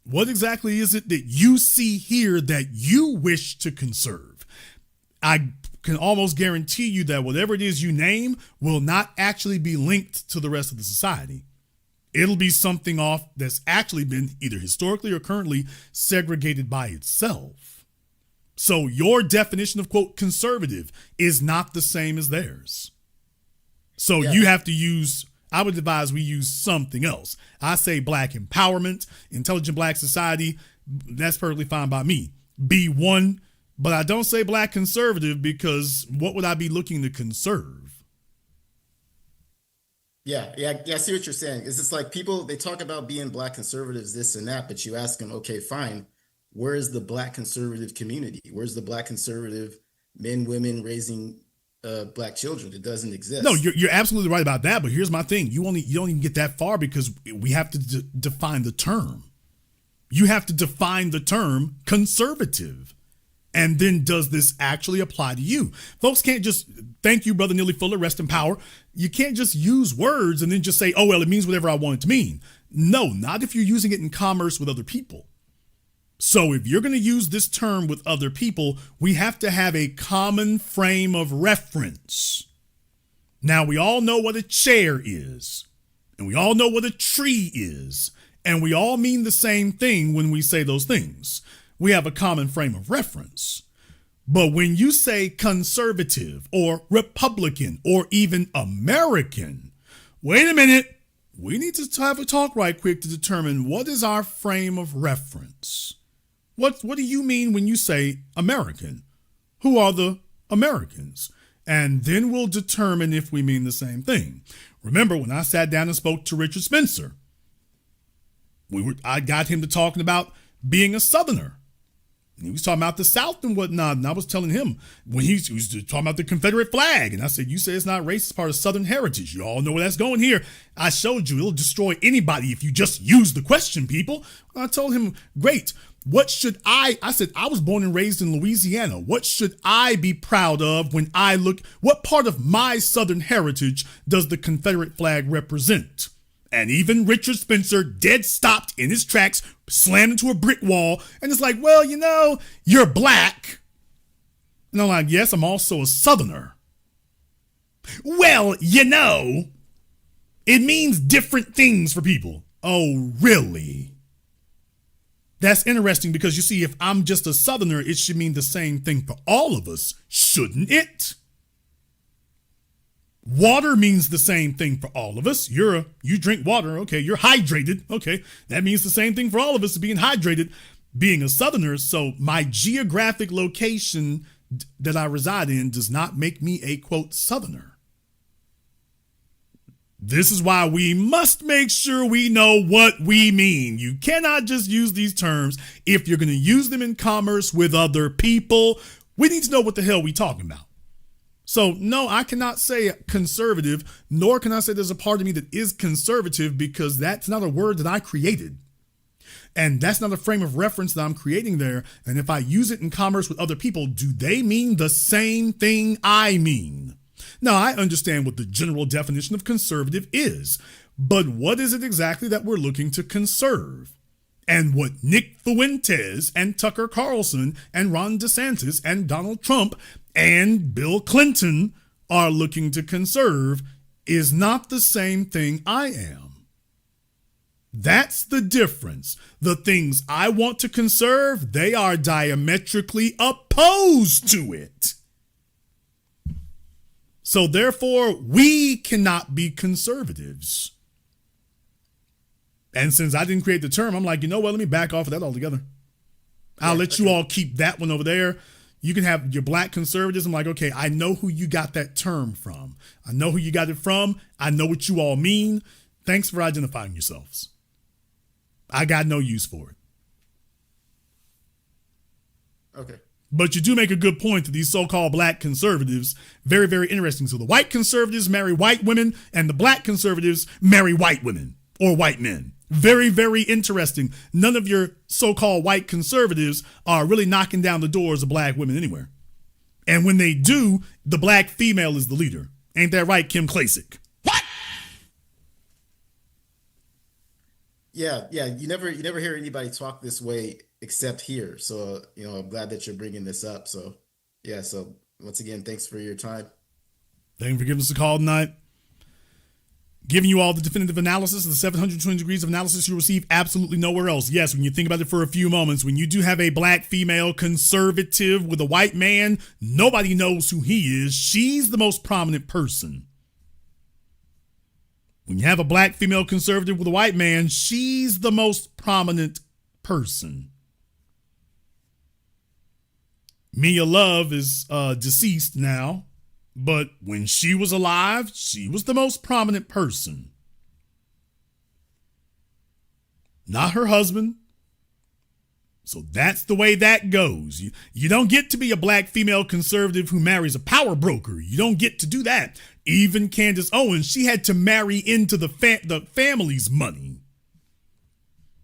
What exactly is it that you see here that you wish to conserve? I can almost guarantee you that whatever it is you name will not actually be linked to the rest of the society. It'll be something off that's actually been either historically or currently segregated by itself. So your definition of, quote, conservative is not the same as theirs. So you have to use, I would advise we use something else. I say Black empowerment, intelligent Black society. That's perfectly fine by me. Be one, but I don't say Black conservative, because what would I be looking to conserve? Yeah, I see what you're saying. It's just like people, they talk about being Black conservatives, this and that, but you ask them, okay, fine, where is the Black conservative community? Where's the Black conservative men, women raising Black children? It doesn't exist. No, you're absolutely right about that. But here's my thing: you don't even get that far, because we have to define the term. You have to define the term conservative, and then does this actually apply to you? Folks can't just, thank you, Brother Neely Fuller, rest in power. You can't just use words and then just say, oh well, it means whatever I want it to mean. No, not if you're using it in commerce with other people. So if you're going to use this term with other people, we have to have a common frame of reference. Now, we all know what a chair is, and we all know what a tree is, and we all mean the same thing when we say those things. We have a common frame of reference. But when you say conservative or Republican or even American, wait a minute. We need to have a talk right quick to determine what is our frame of reference. What do you mean when you say American? Who are the Americans? And then we'll determine if we mean the same thing. Remember when I sat down and spoke to Richard Spencer, I got him to talking about being a Southerner. He was talking about the South and whatnot, and I was telling him when he was talking about the Confederate flag, and I said, you say it's not racist, part of Southern heritage. You all know where that's going here. I showed you it'll destroy anybody if you just use the question, people. I told him, great. What should I said, I was born and raised in Louisiana. What should I be proud of when I look, what part of my Southern heritage does the Confederate flag represent? And even Richard Spencer, dead stopped in his tracks, slammed into a brick wall, and it's like, well, you know, you're black. And I'm like, yes, I'm also a Southerner. Well, you know, it means different things for people. Oh, really? That's interesting because you see, if I'm just a Southerner, it should mean the same thing for all of us, shouldn't it? Water means the same thing for all of us. You drink water, okay, you're hydrated, okay. That means the same thing for all of us, being hydrated, being a Southerner. So my geographic location that I reside in does not make me a, quote, Southerner. This is why we must make sure we know what we mean. You cannot just use these terms. If you're going to use them in commerce with other people, we need to know what the hell we're talking about. So, no, I cannot say conservative, nor can I say there's a part of me that is conservative, because that's not a word that I created. And that's not a frame of reference that I'm creating there. And if I use it in commerce with other people, do they mean the same thing I mean? Now, I understand what the general definition of conservative is, but what is it exactly that we're looking to conserve? And what Nick Fuentes and Tucker Carlson and Ron DeSantis and Donald Trump and Bill Clinton are looking to conserve is not the same thing I am. That's the difference. The things I want to conserve, they are diametrically opposed to it. So therefore, we cannot be conservatives. And since I didn't create the term, I'm like, you know what? Let me back off of that altogether. I'll let you all keep that one over there. You can have your black conservatives. I'm like, okay, I know who you got that term from. I know who you got it from. I know what you all mean. Thanks for identifying yourselves. I got no use for it. Okay. But you do make a good point to these so-called black conservatives. Very, very interesting. So the white conservatives marry white women, and the black conservatives marry white women or white men. Very, very interesting. None of your so-called white conservatives are really knocking down the doors of black women anywhere. And when they do, the black female is the leader. Ain't that right, Kim Klacik? What? Yeah. You never hear anybody talk this way except here. So, I'm glad that you're bringing this up. So, yeah. So once again, thanks for your time. Thank you for giving us a call tonight. Giving you all the definitive analysis of the 720 degrees of analysis you'll receive absolutely nowhere else. Yes, when you think about it for a few moments, when you do have a black female conservative with a white man, nobody knows who he is. She's the most prominent person. When you have a black female conservative with a white man, she's the most prominent person. Mia Love is deceased now. But when she was alive, she was the most prominent person. Not her husband. So that's the way that goes. You don't get to be a black female conservative who marries a power broker. You don't get to do that. Even Candace Owens, she had to marry into the family's money.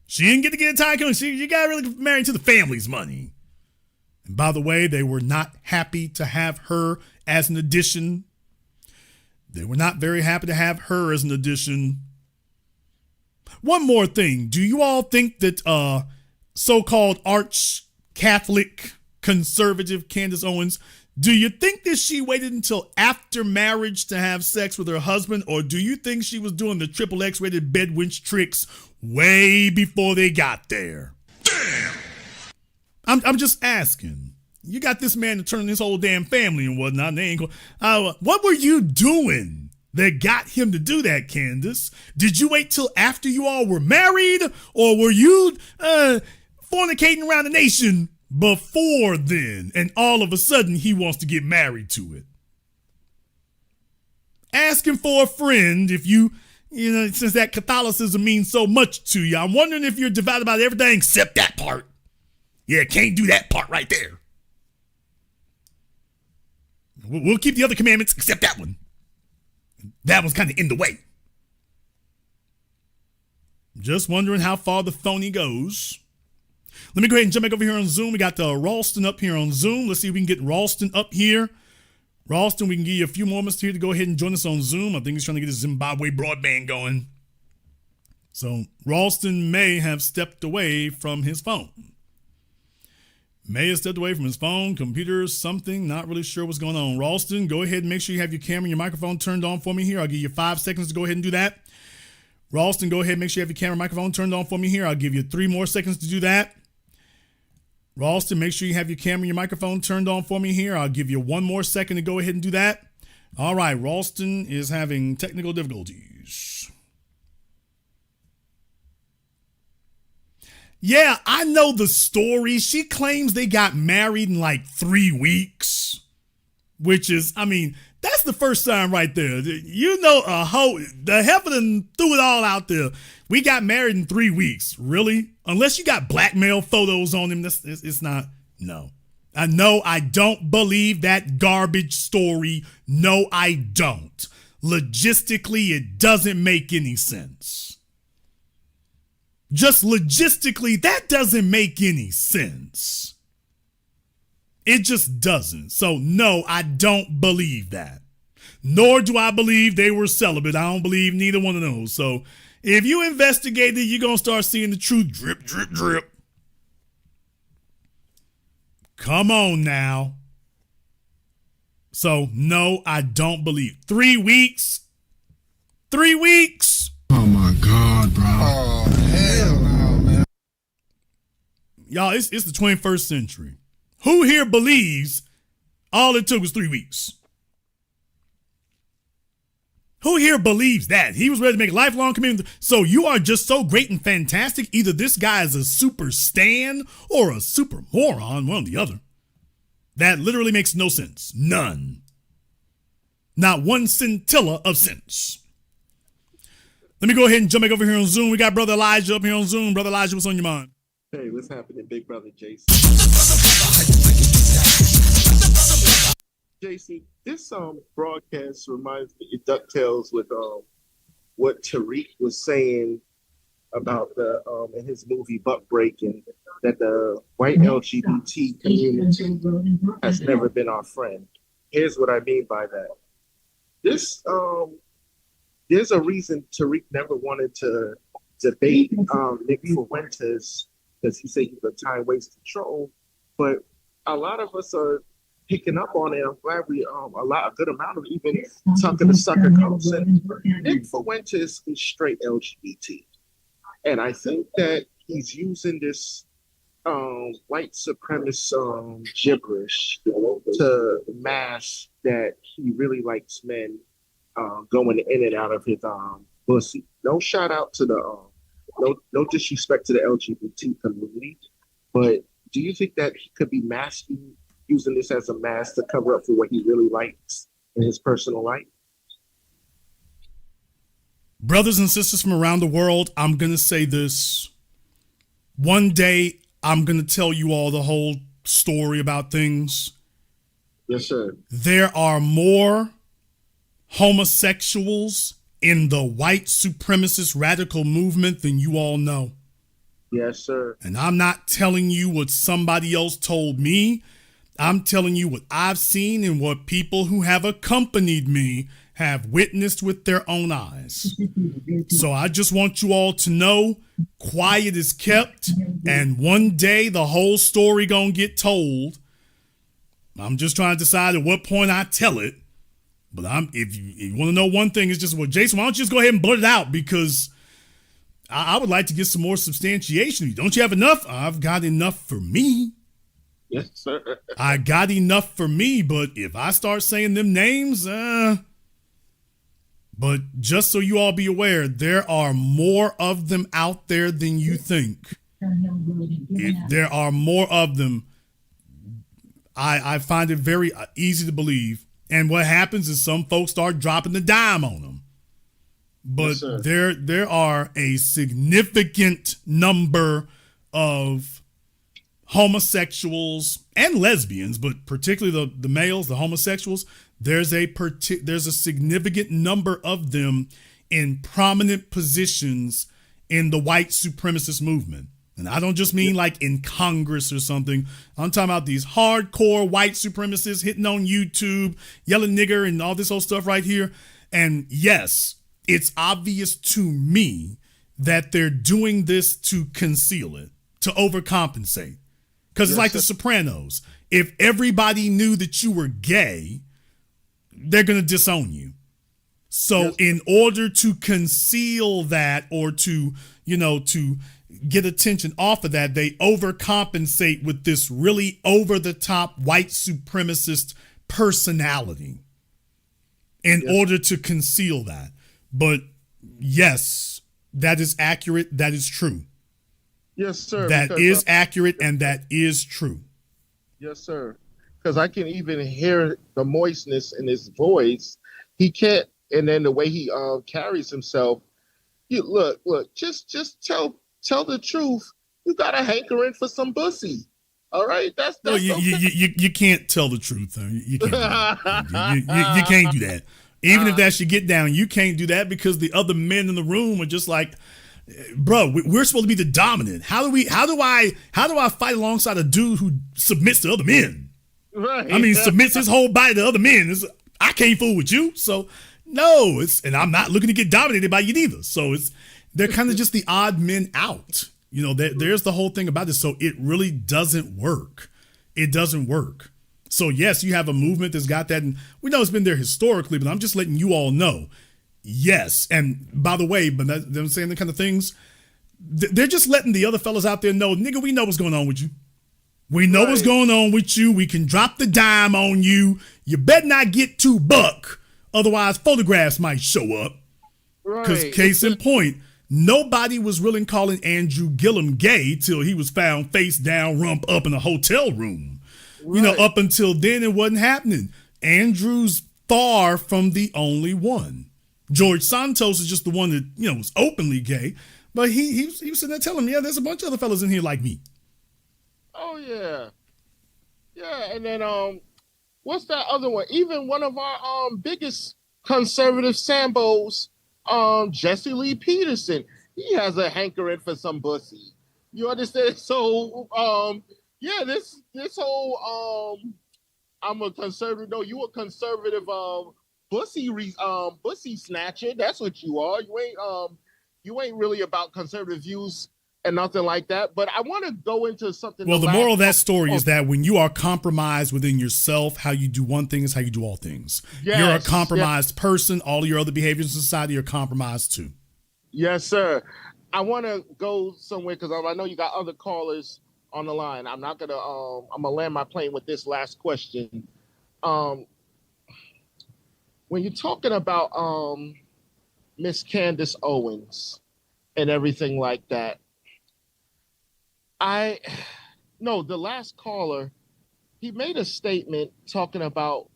She didn't get to get a tie coming. You got to really marry into the family's money. And by the way, they were not happy to have her as an addition. They were not very happy to have her as an addition. One more thing. Do you all think that so-called arch Catholic conservative Candace Owens, do you think that she waited until after marriage to have sex with her husband, or do you think she was doing the triple X rated bedwench tricks way before they got there? Damn! I'm just asking. You got this man to turn his whole damn family and whatnot. And they ain't going. What were you doing that got him to do that, Candace? Did you wait till after you all were married, or were you fornicating around the nation before then? And all of a sudden, he wants to get married to it. Asking for a friend if since that Catholicism means so much to you. I'm wondering if you're devout about everything except that part. Yeah, can't do that part right there. We'll keep the other commandments except that one. That one's kind of in the way. Just wondering how far the phony goes. Let me go ahead and jump back over here on Zoom. We got Ralston up here on Zoom. Let's see if we can get Ralston up here. Ralston, we can give you a few moments here to go ahead and join us on Zoom. I think he's trying to get his Zimbabwe broadband going. So Ralston may have stepped away from his phone. May have stepped away from his phone, computer, something. Not really sure what's going on. Ralston, go ahead and make sure you have your camera and your microphone turned on for me here. I'll give you 5 seconds to go ahead and do that. Ralston, go ahead and make sure you have your camera and microphone turned on for me here. I'll give you 3 more seconds to do that. Ralston, make sure you have your camera and your microphone turned on for me here. I'll give you 1 more second to go ahead and do that. All right, Ralston is having technical difficulties. Yeah, I know the story. She claims they got married in like 3 weeks, which is, I mean, that's the first sign right there. You know, the heifer done threw it all out there. We got married in 3 weeks. Really? Unless you got blackmail photos on him, it's not. No. I don't believe that garbage story. No, I don't. Logistically, it doesn't make any sense. Just logistically, that doesn't make any sense. It just doesn't. So, no, I don't believe that. Nor do I believe they were celibate. I don't believe neither one of those. So, if you investigate it, you're going to start seeing the truth drip, drip, drip. Come on now. So, no, I don't believe. 3 weeks? 3 weeks? Oh my God, bro. Oh, hell no, man. Y'all, it's the 21st century. Who here believes all it took was 3 weeks? Who here believes that? He was ready to make a lifelong commitment. So you are just so great and fantastic. Either this guy is a super stan or a super moron, one or the other. That literally makes no sense. None. Not one scintilla of sense. Let me go ahead and jump back over here on Zoom. We got Brother Elijah up here on Zoom. Brother Elijah, what's on your mind? Hey, what's happening, Big Brother Jason? Jason, this broadcast reminds me of DuckTales with what Tariq was saying about the in his movie Buck Breaking, that the white LGBT community has never been our friend. Here's what I mean by that. This there's a reason Tariq never wanted to debate Nick Fuentes, because he said he's a time waste troll. But a lot of us are picking up on it. I'm glad a good amount of even talking to Sucker Carlson. Nick Fuentes is straight LGBT. And I think that he's using this white supremacist gibberish to mask that he really likes men going in and out of his pussy. No shout out to the no disrespect to the LGBT community, but do you think that he could be masking, using this as a mask to cover up for what he really likes in his personal life? Brothers and sisters from around the world, I'm going to say this. One day, I'm going to tell you all the whole story about things. Yes, sir. There are more homosexuals in the white supremacist radical movement than you all know. Yes, sir. And I'm not telling you what somebody else told me. I'm telling you what I've seen and what people who have accompanied me have witnessed with their own eyes. So I just want you all to know, quiet is kept, and one day the whole story gonna get told. I'm just trying to decide at what point I tell it. But if you want to know one thing, it's just, well, Jason, why don't you just go ahead and blurt it out? Because I would like to get some more substantiation. Don't you have enough? I've got enough for me. Yes, sir. I got enough for me, but if I start saying them names, but just so you all be aware, there are more of them out there than you think. If there are more of them, I find it very easy to believe. And what happens is some folks start dropping the dime on them. But yes, there are a significant number of homosexuals and lesbians, but particularly the males, the homosexuals, there's a significant number of them in prominent positions in the white supremacist movement. And I don't just mean like in Congress or something. I'm talking about these hardcore white supremacists hitting on YouTube, yelling nigger and all this old stuff right here. And yes, it's obvious to me that they're doing this to conceal it, to overcompensate. Because it's like The Sopranos. If everybody knew that you were gay, they're going to disown you. So in order to conceal that, or to get attention off of that, they overcompensate with this really over-the-top white supremacist personality in order to conceal that. But yes, that is accurate. That is true. Yes, sir. That is accurate, and that is true. Yes, sir. Because I can even hear the moistness in his voice. He can't, and then the way he carries himself. You look, just tell the truth. You got a hankering for some pussy. All right, that's no, you can't tell the truth. You can't. You can't do that. Even if that's your get down, you can't do that because the other men in the room are just like, bro, we're supposed to be the dominant. How do I fight alongside a dude who submits to other men? Right. I mean, submits his whole body to other men. I can't fool with you. So no, and I'm not looking to get dominated by you neither. So they're kind of just the odd men out. There's the whole thing about this. So it really doesn't work. It doesn't work. So yes, you have a movement that's got that, and we know it's been there historically, but I'm just letting you all know. Yes, and by the way, but them saying the kind of things, they're just letting the other fellas out there know, nigga, we know what's going on with you. We know what's going on with you. We can drop the dime on you. You better not get too buck, otherwise photographs might show up. Because case in point, nobody was really calling Andrew Gillum gay till he was found face down, rump up in a hotel room. Up until then, it wasn't happening. Andrew's far from the only one. George Santos is just the one that, was openly gay. But he was sitting there telling me, yeah, there's a bunch of other fellas in here like me. Oh, yeah. Yeah, and then what's that other one? Even one of our biggest conservative Sambos, Jesse Lee Peterson, he has a hankering for some pussy. You understand? So, yeah, this whole I'm a conservative. No, you a conservative pussy snatcher. That's what you are. You ain't really about conservative views and nothing like that. But I want to go into something. Well, the moral of that story is that when you are compromised within yourself, how you do one thing is how you do all things. Yes, you're a compromised person. All of your other behaviors in society are compromised too. Yes, sir. I want to go somewhere because I know you got other callers on the line. I'm not gonna. I'm gonna land my plane with this last question. When you're talking about Miss Candace Owens and everything like that, the last caller, he made a statement talking about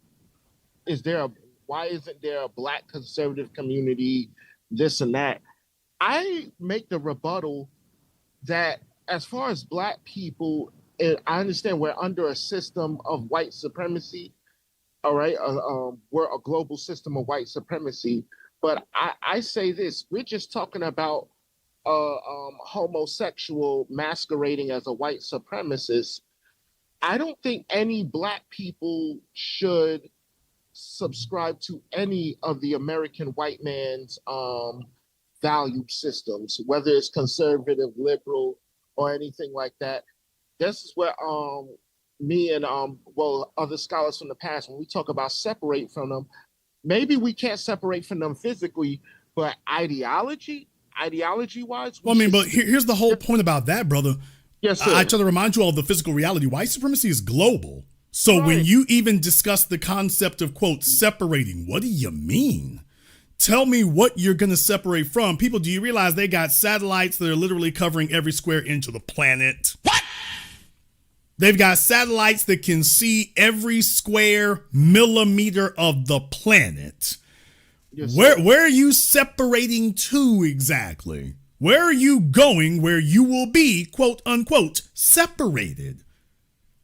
why isn't there a Black conservative community, this and that. I make the rebuttal that as far as Black people, and I understand we're under a system of white supremacy, all right? We're a global system of white supremacy, but I say this, we're just talking about homosexual masquerading as a white supremacist. I don't think any Black people should subscribe to any of the American white man's value systems, whether it's conservative, liberal, or anything like that. This is where me and other scholars from the past, when we talk about separate from them, maybe we can't separate from them physically, but ideology-wise. Well, I mean, but here's the whole point about that, brother. Yes, sir. I try to remind you all of the physical reality. White supremacy is global. So when you even discuss the concept of, quote, separating, what do you mean? Tell me what you're going to separate from. People, do you realize they got satellites that are literally covering every square inch of the planet? What? They've got satellites that can see every square millimeter of the planet. Yes, where are you separating to exactly? Where are you going where you will be, quote unquote, separated?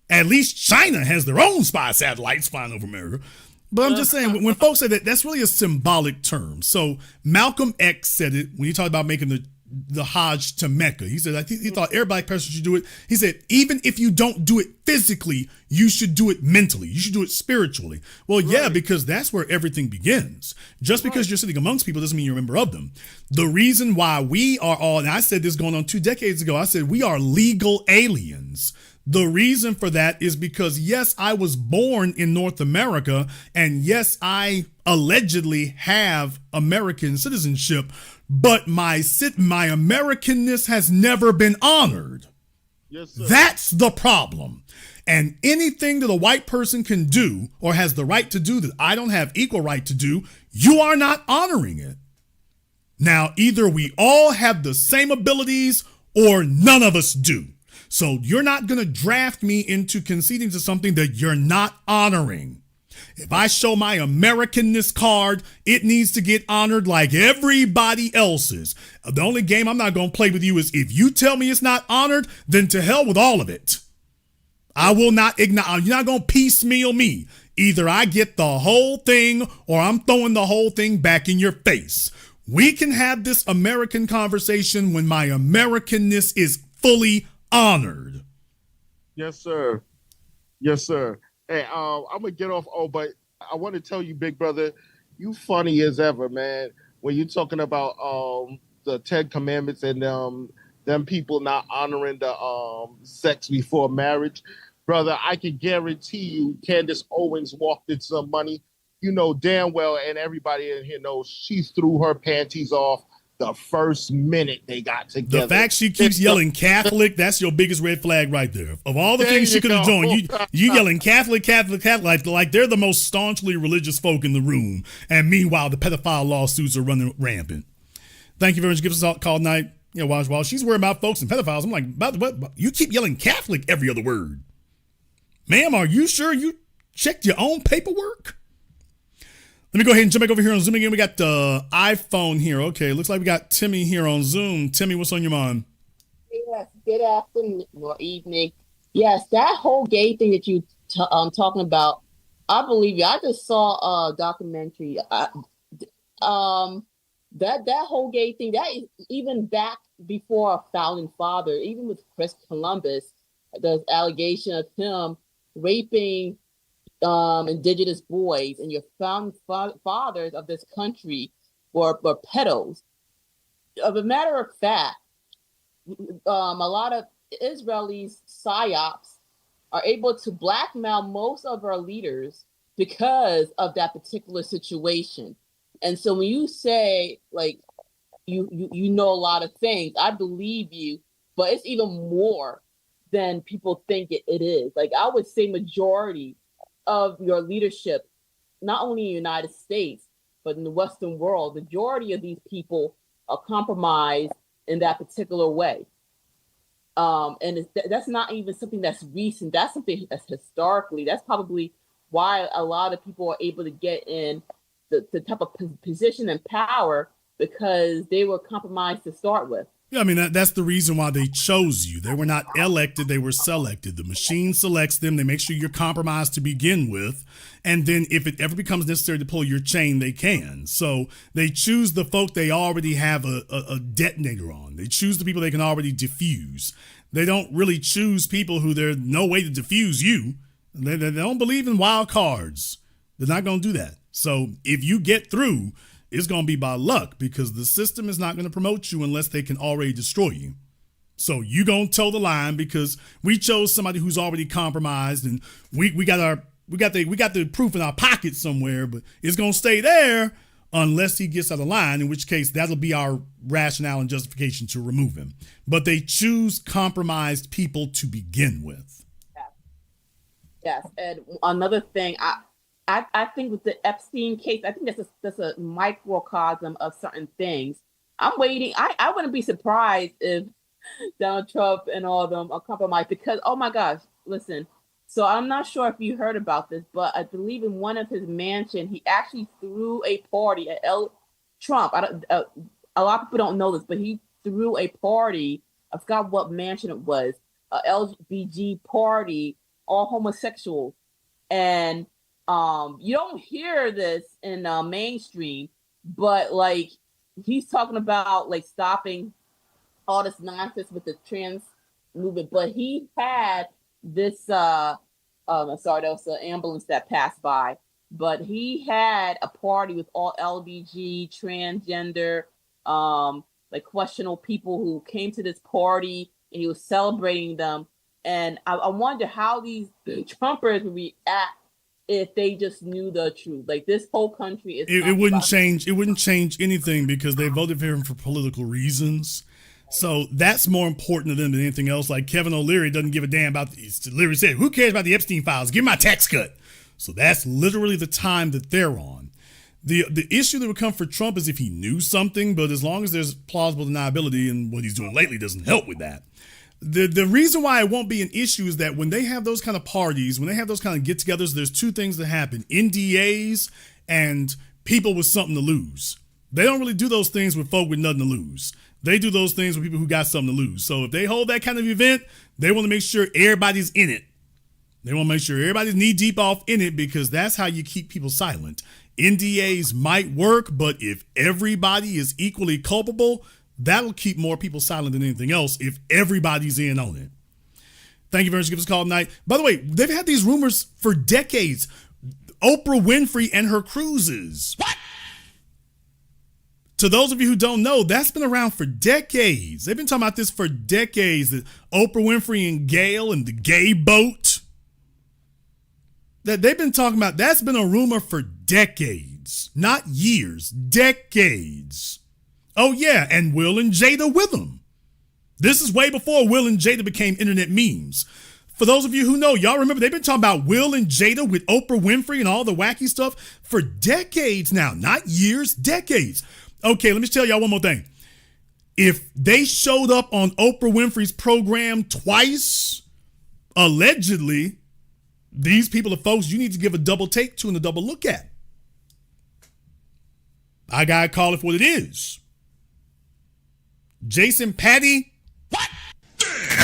At least China has their own spy satellites flying over America. But I'm just saying, when folks say that, that's really a symbolic term. So Malcolm X said it when he talked about making the Hajj to Mecca. He said, I think he thought every black person should do it. He said, even if you don't do it physically, you should do it mentally. You should do it spiritually. Well, yeah, because that's where everything begins. Just because you're sitting amongst people doesn't mean you're a member of them. The reason why we are all, and I said this going on 2 decades ago, I said we are legal aliens. The reason for that is because, yes, I was born in North America, and yes, I allegedly have American citizenship, but my Americanness has never been honored. Yes, sir. That's the problem. And anything that a white person can do or has the right to do that I don't have equal right to do, you are not honoring it. Now, either we all have the same abilities or none of us do. So you're not going to draft me into conceding to something that you're not honoring. If I show my Americanness card, it needs to get honored like everybody else's. The only game I'm not going to play with you is if you tell me it's not honored, then to hell with all of it. I will not ignore. You're not going to piecemeal me. Either I get the whole thing or I'm throwing the whole thing back in your face. We can have this American conversation when my Americanness is fully honored. Yes, sir. Yes, sir. Hey, I'm gonna get off. Oh, but I want to tell you, big brother, you funny as ever, man. When you're talking about the 10 Commandments and them people not honoring the sex before marriage, brother, I can guarantee you, Candace Owens walked in some money. You know damn well, and everybody in here knows she threw her panties off the first minute they got together. The fact she keeps yelling Catholic, that's your biggest red flag right there. Of all the things she could have done, you yelling Catholic, like they're the most staunchly religious folk in the room. And meanwhile, the pedophile lawsuits are running rampant. Thank you very much. Give us a call tonight. You know, while she's worried about folks and pedophiles, I'm like, about what? You keep yelling Catholic every other word. Ma'am, are you sure you checked your own paperwork? Let me go ahead and jump back over here on Zoom again. We got the iPhone here. Okay, looks like we got Timmy here on Zoom. Timmy, what's on your mind? Yes, good afternoon or evening. Yes, that whole gay thing that you talking about, I believe you. I just saw a documentary. That whole gay thing, that is even back before our founding father, even with Chris Columbus, there's allegation of him raping indigenous boys, and your founding fathers of this country were pedos. Of a matter of fact, a lot of Israelis psyops are able to blackmail most of our leaders because of that particular situation. And so when you say like you know a lot of things, I believe you, but it's even more than people think it is. Like I would say majority of your leadership, not only in the United States, but in the Western world, the majority of these people are compromised in that particular way. And that's not even something that's recent. That's something that's historically, that's probably why a lot of people are able to get in the type of position and power, because they were compromised to start with. Yeah, I mean, that's the reason why they chose you. They were not elected, they were selected. The machine selects them. They make sure you're compromised to begin with. And then if it ever becomes necessary to pull your chain, they can. So they choose the folk they already have a detonator on. They choose the people they can already diffuse. They don't really choose people who there's no way to diffuse you. They don't believe in wild cards. They're not going to do that. So if you get through, it's going to be by luck, because the system is not going to promote you unless they can already destroy you. So you going to toe the line because we chose somebody who's already compromised, and we got the proof in our pocket somewhere, but it's going to stay there unless he gets out of line, in which case that'll be our rationale and justification to remove him. But they choose compromised people to begin with. Yes. And another thing, I think with the Epstein case, I think that's a microcosm of certain things. I'm waiting. I wouldn't be surprised if Donald Trump and all of them are compromised, because, oh my gosh, listen. So I'm not sure if you heard about this, but I believe in one of his mansion, he actually threw a party at Trump. A lot of people don't know this, but he threw a party. I forgot what mansion it was, a LGBT party all homosexuals. And you don't hear this in mainstream, but like he's talking about like stopping all this nonsense with the trans movement. But he had this sorry, that was an ambulance that passed by. But he had a party with all LBG, transgender, like questionable people who came to this party, and he was celebrating them. And I wonder how these Trumpers would react if they just knew the truth. Like this whole country is. It wouldn't change. It wouldn't change anything because they voted for him for political reasons. So that's more important to them than anything else. Like Kevin O'Leary doesn't give a damn about. O'Leary said, "Who cares about the Epstein files? Give me my tax cut." So that's literally the time that they're on. The issue that would come for Trump is if he knew something, but as long as there's plausible deniability, and what he's doing lately doesn't help with that. The reason why it won't be an issue is that when they have those kind of parties, when they have those kind of get-togethers, there's two things that happen: NDAs and people with something to lose. They don't really do those things with folk with nothing to lose. They do those things with people who got something to lose. So if they hold that kind of event, they want to make sure everybody's in it. They want to make sure everybody's knee deep off in it, because that's how you keep people silent. NDAs might work, but if everybody is equally culpable, that'll keep more people silent than anything else if everybody's in on it. Thank you very much for giving us a call tonight. By the way, they've had these rumors for decades. Oprah Winfrey and her cruises. What? To those of you who don't know, that's been around for decades. They've been talking about this for decades. That Oprah Winfrey and Gayle and the gay boat. That they've been talking about, that's been a rumor for decades. Not years, decades. Oh yeah, and Will and Jada with them. This is way before Will and Jada became internet memes. For those of you who know, y'all remember they've been talking about Will and Jada with Oprah Winfrey and all the wacky stuff for decades now. Not years, decades. Okay, let me tell y'all one more thing. If they showed up on Oprah Winfrey's program twice, allegedly, these people are folks you need to give a double take to and a double look at. I gotta call it for what it is. Jason Patty. What?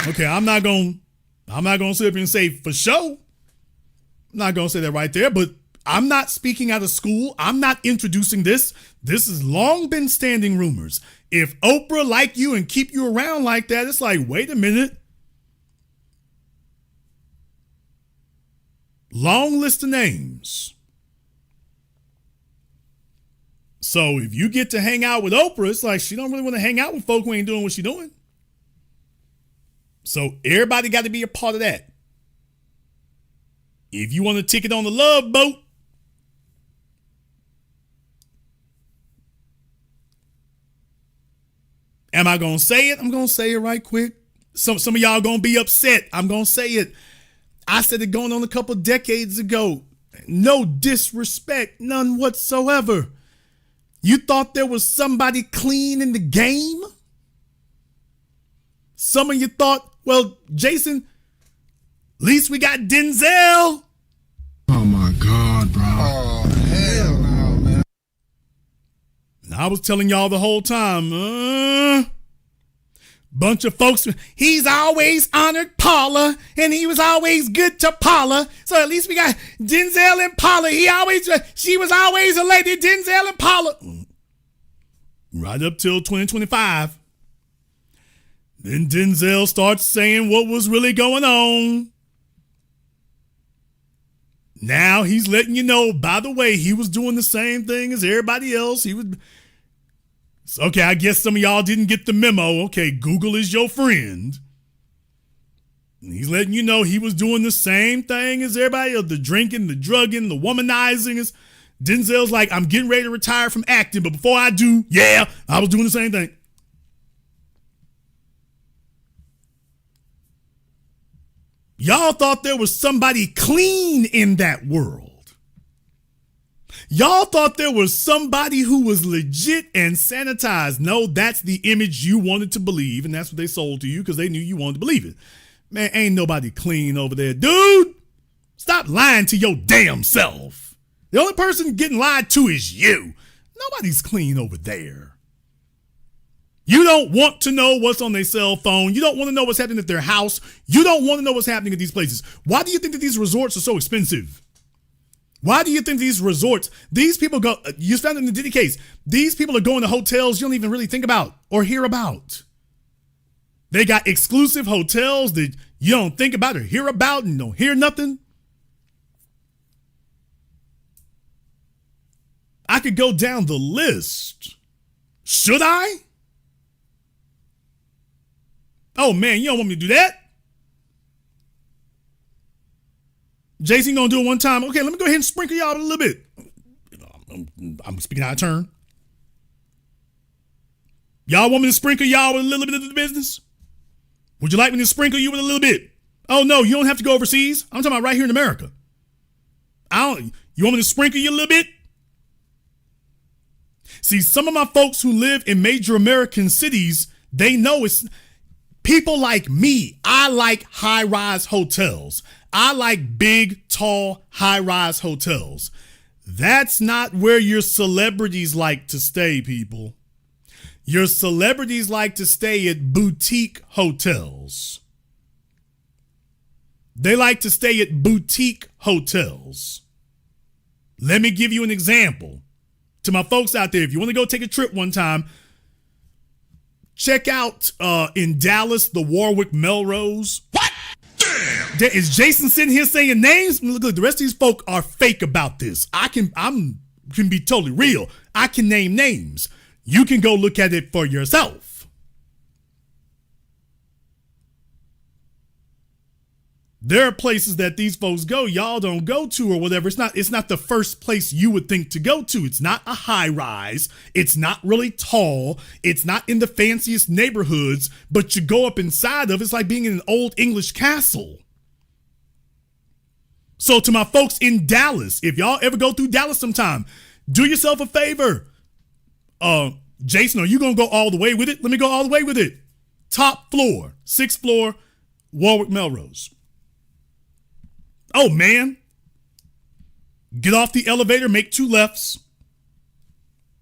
Okay, I'm not gonna sit up here and say for sure. I'm not gonna say that right there, but I'm not speaking out of school. I'm not introducing this. This has long been standing rumors. If Oprah like you and keep you around like that, it's like, wait a minute. Long list of names. So if you get to hang out with Oprah, it's like she don't really want to hang out with folk who ain't doing what she doing. So everybody got to be a part of that. If you want a ticket on the Love Boat, am I going to say it? I'm going to say it right quick. Some of y'all going to be upset. I'm going to say it. I said it going on a couple decades ago. No disrespect, none whatsoever. You thought there was somebody clean in the game? Some of you thought, well, Jason, at least we got Denzel. Oh my God, bro. Oh, hell no, man. And I was telling y'all the whole time, bunch of folks, he's always honored Paula, and he was always good to Paula. So at least we got Denzel and Paula. She was always a lady, Denzel and Paula. Right up till 2025. Then Denzel starts saying what was really going on. Now he's letting you know, by the way, he was doing the same thing as everybody else. Okay, I guess some of y'all didn't get the memo. Okay, Google is your friend. And he's letting you know he was doing the same thing as everybody else. The drinking, the drugging, the womanizing. Denzel's like, I'm getting ready to retire from acting, but before I do, yeah, I was doing the same thing. Y'all thought there was somebody clean in that world. Y'all thought there was somebody who was legit and sanitized. No, that's the image you wanted to believe, and that's what they sold to you because they knew you wanted to believe it. Man, ain't nobody clean over there. Dude, stop lying to your damn self. The only person getting lied to is you. Nobody's clean over there. You don't want to know what's on their cell phone. You don't want to know what's happening at their house. You don't want to know what's happening at these places. Why do you think that these resorts are so expensive? Why do you think these resorts, these people go, you found in the Diddy case, these people are going to hotels you don't even really think about or hear about. They got exclusive hotels that you don't think about or hear about and don't hear nothing. I could go down the list. Should I? Oh man, you don't want me to do that? Jason gonna do it one time. Okay, let me go ahead and sprinkle y'all a little bit. I'm speaking out of turn. Y'all want me to sprinkle y'all with a little bit of the business? Would you like me to sprinkle you with a little bit? Oh no, you don't have to go overseas. I'm talking about right here in America. You want me to sprinkle you a little bit? See, some of my folks who live in major American cities, they know it's people like me. I like high-rise hotels. I like big, tall, high-rise hotels. That's not where your celebrities like to stay, people. Your celebrities like to stay at boutique hotels. They like to stay at boutique hotels. Let me give you an example. To my folks out there, if you want to go take a trip one time, check out in Dallas, the Warwick Melrose. What? Damn. Is Jason sitting here saying names? Look, the rest of these folk are fake about this. I can be totally real. I can name names. You can go look at it for yourself. There are places that these folks go, y'all don't go to or whatever. It's not the first place you would think to go to. It's not a high rise. It's not really tall. It's not in the fanciest neighborhoods, but you go up inside of it's like being in an old English castle. So to my folks in Dallas, if y'all ever go through Dallas sometime, do yourself a favor. Jason, are you going to go all the way with it? Let me go all the way with it. Top floor, 6th floor, Warwick Melrose. Oh, man. Get off the elevator, make 2 lefts.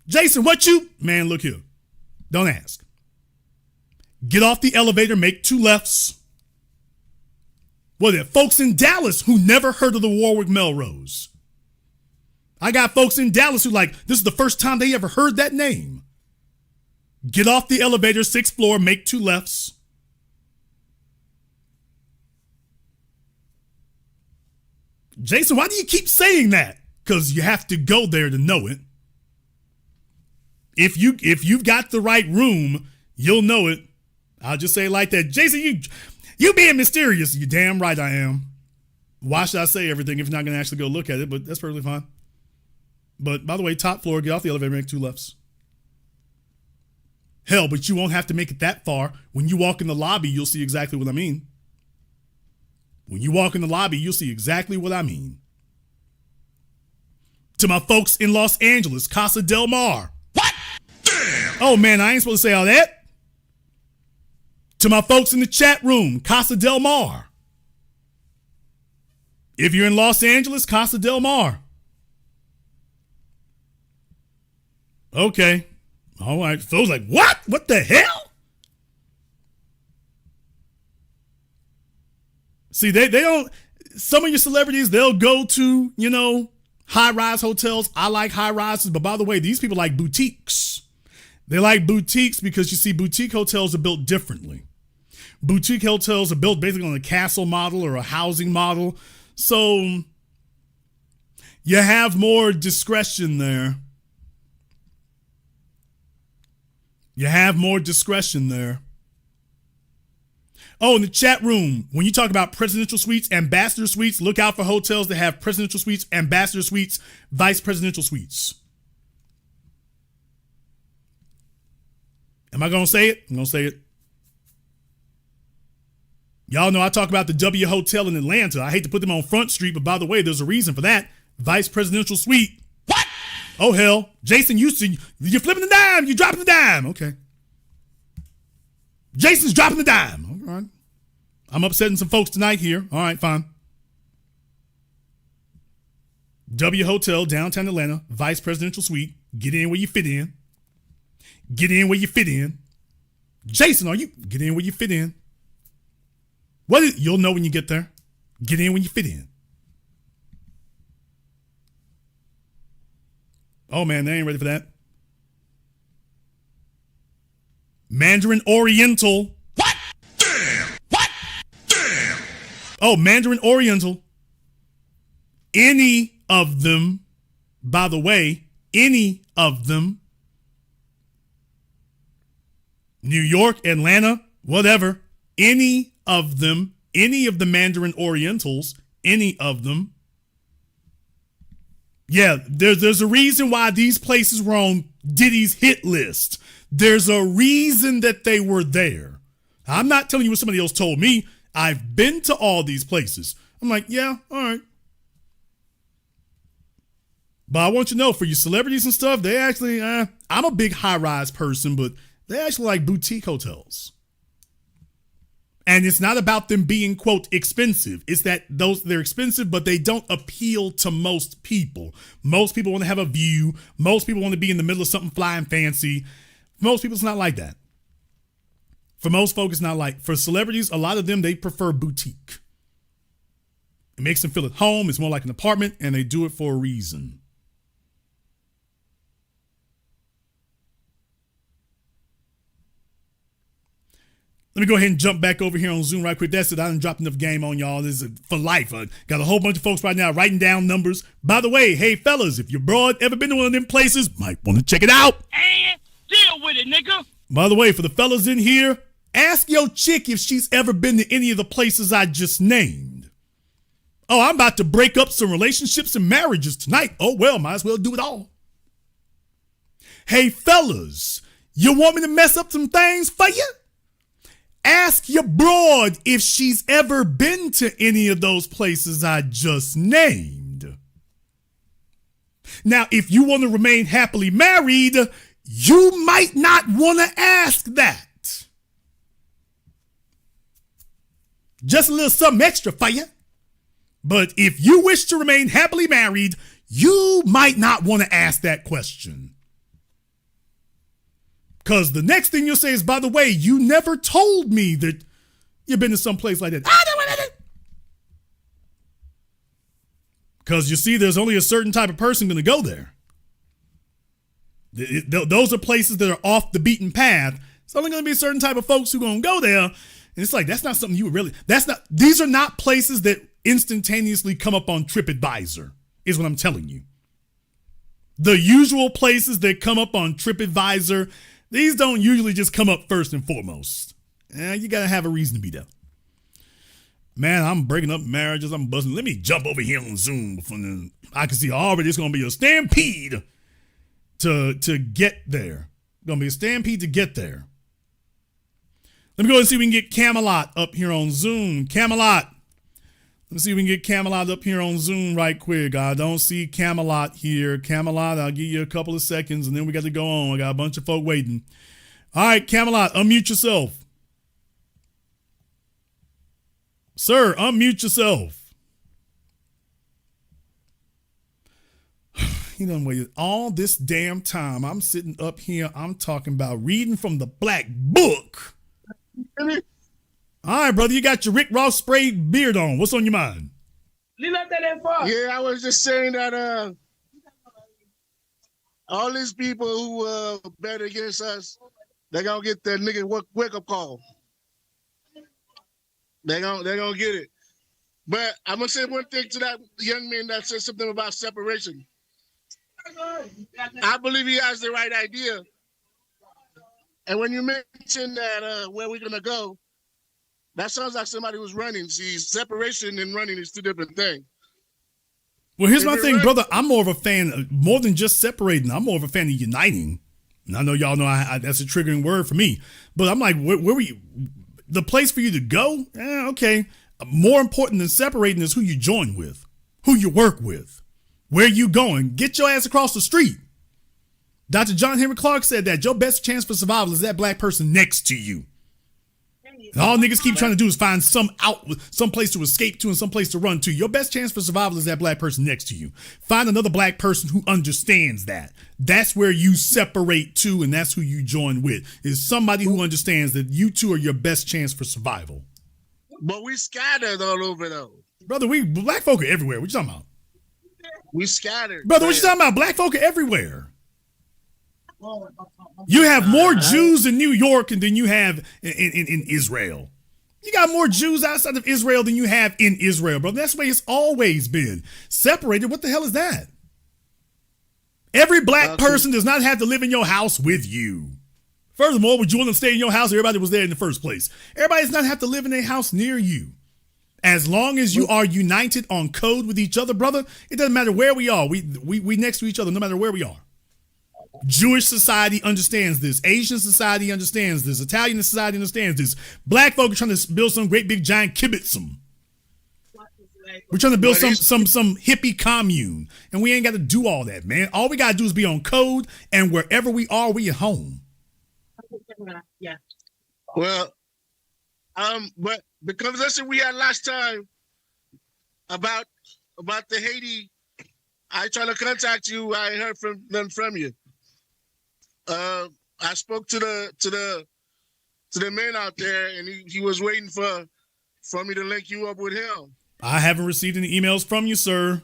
Jason, what you? Man, look here. Don't ask. Get off the elevator, make 2 lefts. Well, there are folks in Dallas who never heard of the Warwick Melrose. I got folks in Dallas who this is the first time they ever heard that name. Get off the elevator, 6th floor, make 2 lefts. Jason, why do you keep saying that? Because you have to go there to know it. If you've got the right room, you'll know it. I'll just say it like that. Jason, you being mysterious. You damn right I am. Why should I say everything if you're not going to actually go look at it? But that's perfectly fine. But by the way, top floor, get off the elevator, make 2 lefts. Hell, but you won't have to make it that far. When you walk in the lobby, you'll see exactly what I mean. When you walk in the lobby, you'll see exactly what I mean. To my folks in Los Angeles, Casa Del Mar. What? Damn. Oh, man, I ain't supposed to say all that. To my folks in the chat room, Casa Del Mar. If you're in Los Angeles, Casa Del Mar. Okay. All right. Phil's like, what? What the hell? See, they don't, some of your celebrities, they'll go to, high-rise hotels. I like high-rises, but by the way, these people like boutiques. They like boutiques because you see, boutique hotels are built differently. Boutique hotels are built basically on a castle model or a housing model. So you have more discretion there. You have more discretion there. Oh, in the chat room, when you talk about presidential suites, ambassador suites, look out for hotels that have presidential suites, ambassador suites, vice presidential suites. Am I going to say it? I'm going to say it. Y'all know I talk about the W Hotel in Atlanta. I hate to put them on Front Street, but by the way, there's a reason for that. Vice presidential suite. What? Oh, hell. Jason, you're flipping the dime. You're dropping the dime. Okay. Jason's dropping the dime. All right. I'm upsetting some folks tonight here. All right, fine. W Hotel, downtown Atlanta, vice presidential suite. Get in where you fit in. Get in where you fit in. Jason, get in where you fit in. You'll know when you get there. Get in when you fit in. Oh man, they ain't ready for that. Mandarin Oriental. What? Damn. What? Damn. Oh, Mandarin Oriental. Any of them, by the way, any of them. New York, Atlanta, whatever. Any of them, any of the Mandarin Orientals, any of them. Yeah, there's a reason why these places were on Diddy's hit list. There's a reason that they were there. I'm not telling you what somebody else told me. I've been to all these places. I'm like, yeah, all right. But I want you to know, for you celebrities and stuff, they actually, I'm a big high-rise person, but they actually like boutique hotels. And it's not about them being, quote, expensive. It's that they're expensive, but they don't appeal to most people. Most people want to have a view. Most people want to be in the middle of something flying fancy. Most people, it's not like that. For most folks, it's not like. For celebrities, a lot of them, they prefer boutique. It makes them feel at home. It's more like an apartment, and they do it for a reason. Let me go ahead and jump back over here on Zoom right quick. That's it. I done dropped enough game on y'all. This is for life. Got a whole bunch of folks right now writing down numbers. By the way, hey, fellas, if your broad ever been to one of them places, might want to check it out. And deal with it, nigga. By the way, for the fellas in here, ask your chick if she's ever been to any of the places I just named. Oh, I'm about to break up some relationships and marriages tonight. Oh, well, might as well do it all. Hey, fellas, you want me to mess up some things for you? Ask your broad if she's ever been to any of those places I just named. Now, if you want to remain happily married, you might not want to ask that. Just a little something extra for you. But if you wish to remain happily married, you might not want to ask that question. Because the next thing you'll say is, by the way, you never told me that you've been to some place like that. Because you see, there's only a certain type of person going to go there. Those are places that are off the beaten path. It's only going to be a certain type of folks who are going to go there. And it's like, that's not something you would really, these are not places that instantaneously come up on TripAdvisor, is what I'm telling you. The usual places that come up on TripAdvisor, these don't usually just come up first and foremost. You got to have a reason to be there. Man, I'm breaking up marriages. I'm busting. Let me jump over here on Zoom before I can see already it's going to be a stampede to get there. Going to be a stampede to get there. Let me go and see if we can get Camelot up here on Zoom. Camelot. Let's see if we can get Camelot up here on Zoom right quick. I don't see Camelot here. Camelot, I'll give you a couple of seconds and then we got to go on. I got a bunch of folk waiting. All right, Camelot, unmute yourself. Sir, unmute yourself. He done waited all this damn time. I'm sitting up here. I'm talking about reading from the black book. All right, brother, you got your Rick Ross sprayed beard on. What's on your mind? Yeah, I was just saying that all these people who bet against us, they're gonna get that nigga wake up call. They're gonna get it. But I'm gonna say one thing to that young man that said something about separation. I believe he has the right idea. And when you mention that where we're gonna go, that sounds like somebody who's running. See, separation and running is two different things. Well, here's my thing, brother. I'm more of a fan of, more than just separating. I'm more of a fan of uniting. And I know y'all know that's a triggering word for me. But I'm like, where were you? The place for you to go? Okay. More important than separating is who you join with, who you work with, where you going. Get your ass across the street. Dr. John Henry Clark said that your best chance for survival is that black person next to you. And all niggas keep trying to do is find some place to escape to and some place to run to. Your best chance for survival is that black person next to you. Find another black person who understands that. That's where you separate to, and that's who you join with. Is somebody who understands that you two are your best chance for survival. But we scattered all over though. Brother, we black folk are everywhere. What you talking about? We scattered. Brother, what you talking about? Black folk are everywhere. You have more Jews in New York than you have in Israel. You got more Jews outside of Israel than you have in Israel, bro. That's the way it's always been. Separated, what the hell is that? Every black person does not have to live in your house with you. Furthermore, would you want to stay in your house? Everybody was there in the first place. Everybody does not have to live in a house near you. As long as you are united on code with each other, brother, it doesn't matter where we are. We next to each other no matter where we are. Jewish society understands this. Asian society understands this. Italian society understands this. Black folk are trying to build some great big giant kibbutzim. We're trying to build some hippie commune, and we ain't got to do all that, man. All we got to do is be on code, and wherever we are, we at home. Yeah. Well, but the conversation we had last time about the Haiti, I tried to contact you. I ain't heard none from you. I spoke to the man out there, and he was waiting for me to link you up with him. I haven't received any emails from you, sir.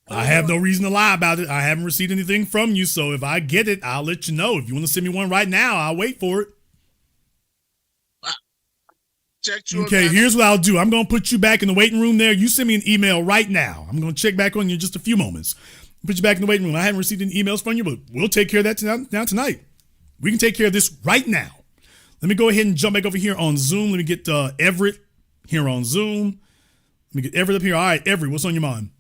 I have no reason to lie about it. I haven't received anything from you, so if I get it, I'll let you know. If you want to send me one right now, I'll wait for it. Okay, here's what I'll do. I'm going to put you back in the waiting room there. You send me an email right now. I'm going to check back on you in just a few moments. Put you back in the waiting room. I haven't received any emails from you, but we'll take care of that tonight. We can take care of this right now. Let me go ahead and jump back over here on Zoom. Let me get Everett here on Zoom. Let me get Everett up here. All right, Everett, what's on your mind?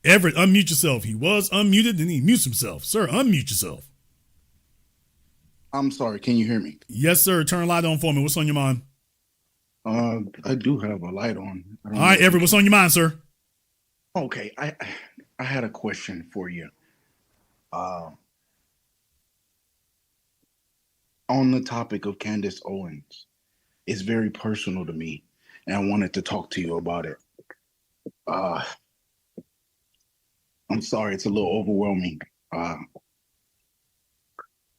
Everett, unmute yourself. He was unmuted, and he mutes himself. Sir, unmute yourself. I'm sorry. Can you hear me? Yes, sir. Turn a light on for me. What's on your mind? I do have a light on. All right, Everett, what's on your mind, sir? Okay, I had a question for you. On the topic of Candace Owens, it's very personal to me, and I wanted to talk to you about it. I'm sorry, it's a little overwhelming.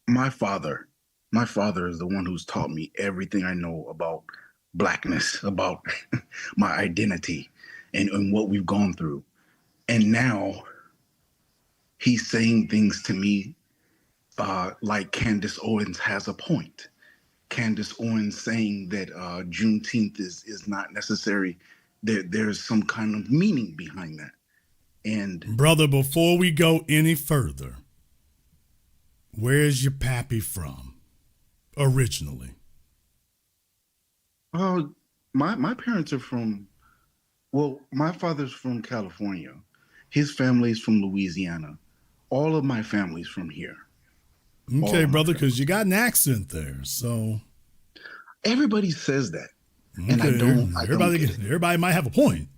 My father is the one who's taught me everything I know about Blackness, about my identity and what we've gone through. And now he's saying things to me like Candace Owens has a point. Candace Owens saying that Juneteenth is not necessary. There's some kind of meaning behind that. And brother, before we go any further, where's your pappy from originally? My parents are from, well, my father's from California. His family's from Louisiana. All of my family's from here. Okay, brother, because you got an accent there, so. Everybody says that. Okay. And I don't everybody might have a point.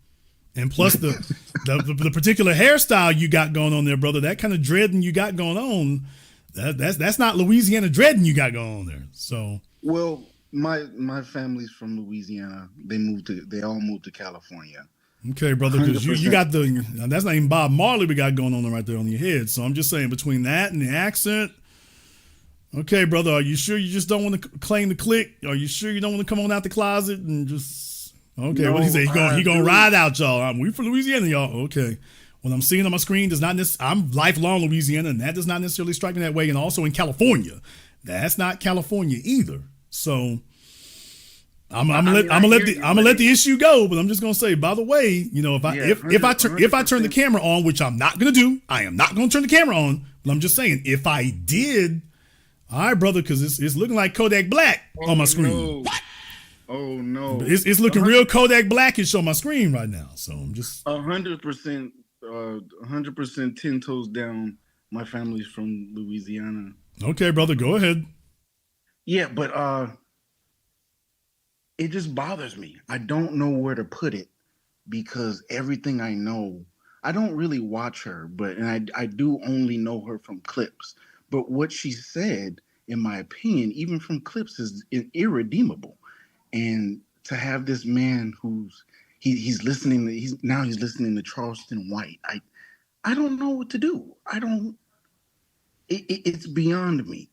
And plus the particular hairstyle you got going on there, brother, that kind of dreading you got going on, that's not Louisiana dreading you got going on there. So, well, my family's from Louisiana. They all moved to California. Okay, brother, because you got that's not even Bob Marley we got going on right there on your head. So I'm just saying, between that and the accent. Okay, brother, are you sure you just don't want to claim the clique? Are you sure you don't want to come on out the closet and just... Okay, no, what he say? He gonna ride out, y'all. We from Louisiana, y'all. Okay. What I'm seeing on my screen does not I'm lifelong Louisiana, and that does not necessarily strike me that way. And also in California, that's not California either. So I'm gonna let the issue go. But I'm just gonna say, by the way, you know, if I turn the camera on, which I'm not gonna do, I am not gonna turn the camera on. But I'm just saying, if I did, all right, brother, because it's looking like Kodak Black on my screen. No. Oh no! It's looking real Kodak Blackish on my screen right now. So I'm just 100%, 10 toes down. My family's from Louisiana. Okay, brother, go ahead. Yeah, but it just bothers me. I don't know where to put it because everything I know, I don't really watch her, and I do only know her from clips. But what she said in my opinion, even from clips, is irredeemable. And to have this man who's he's listening to he's listening to Charleston White. I don't know what to do. I don't. It's beyond me.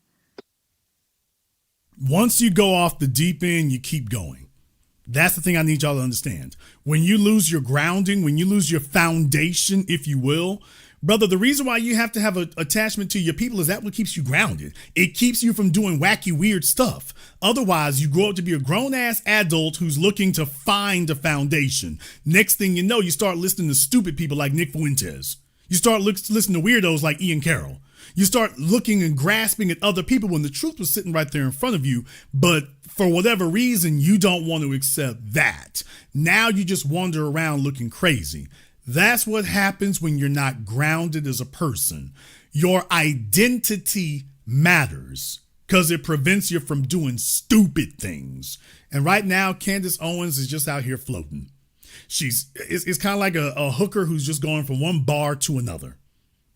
Once you go off the deep end, you keep going. That's the thing I need y'all to understand. When you lose your grounding, when you lose your foundation, if you will, brother, the reason why you have to have an attachment to your people is that what keeps you grounded. It keeps you from doing wacky, weird stuff. Otherwise, you grow up to be a grown-ass adult who's looking to find a foundation. Next thing you know, you start listening to stupid people like Nick Fuentes. You start listening to weirdos like Ian Carroll. You start looking and grasping at other people when the truth was sitting right there in front of you, but for whatever reason, you don't want to accept that. Now you just wander around looking crazy. That's what happens when you're not grounded as a person. Your identity matters because it prevents you from doing stupid things. And right now, Candace Owens is just out here floating. It's kind of like a hooker who's just going from one bar to another,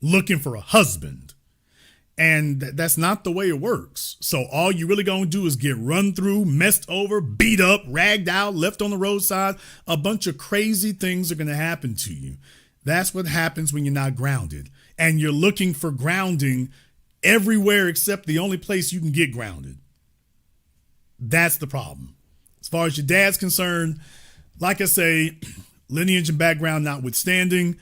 looking for a husband. And that's not the way it works. So all you really gonna do is get run through, messed over, beat up, ragged out, left on the roadside. A bunch of crazy things are gonna happen to you. That's what happens when you're not grounded. And you're looking for grounding everywhere except the only place you can get grounded. That's the problem. As far as your dad's concerned, like I say, lineage and background notwithstanding,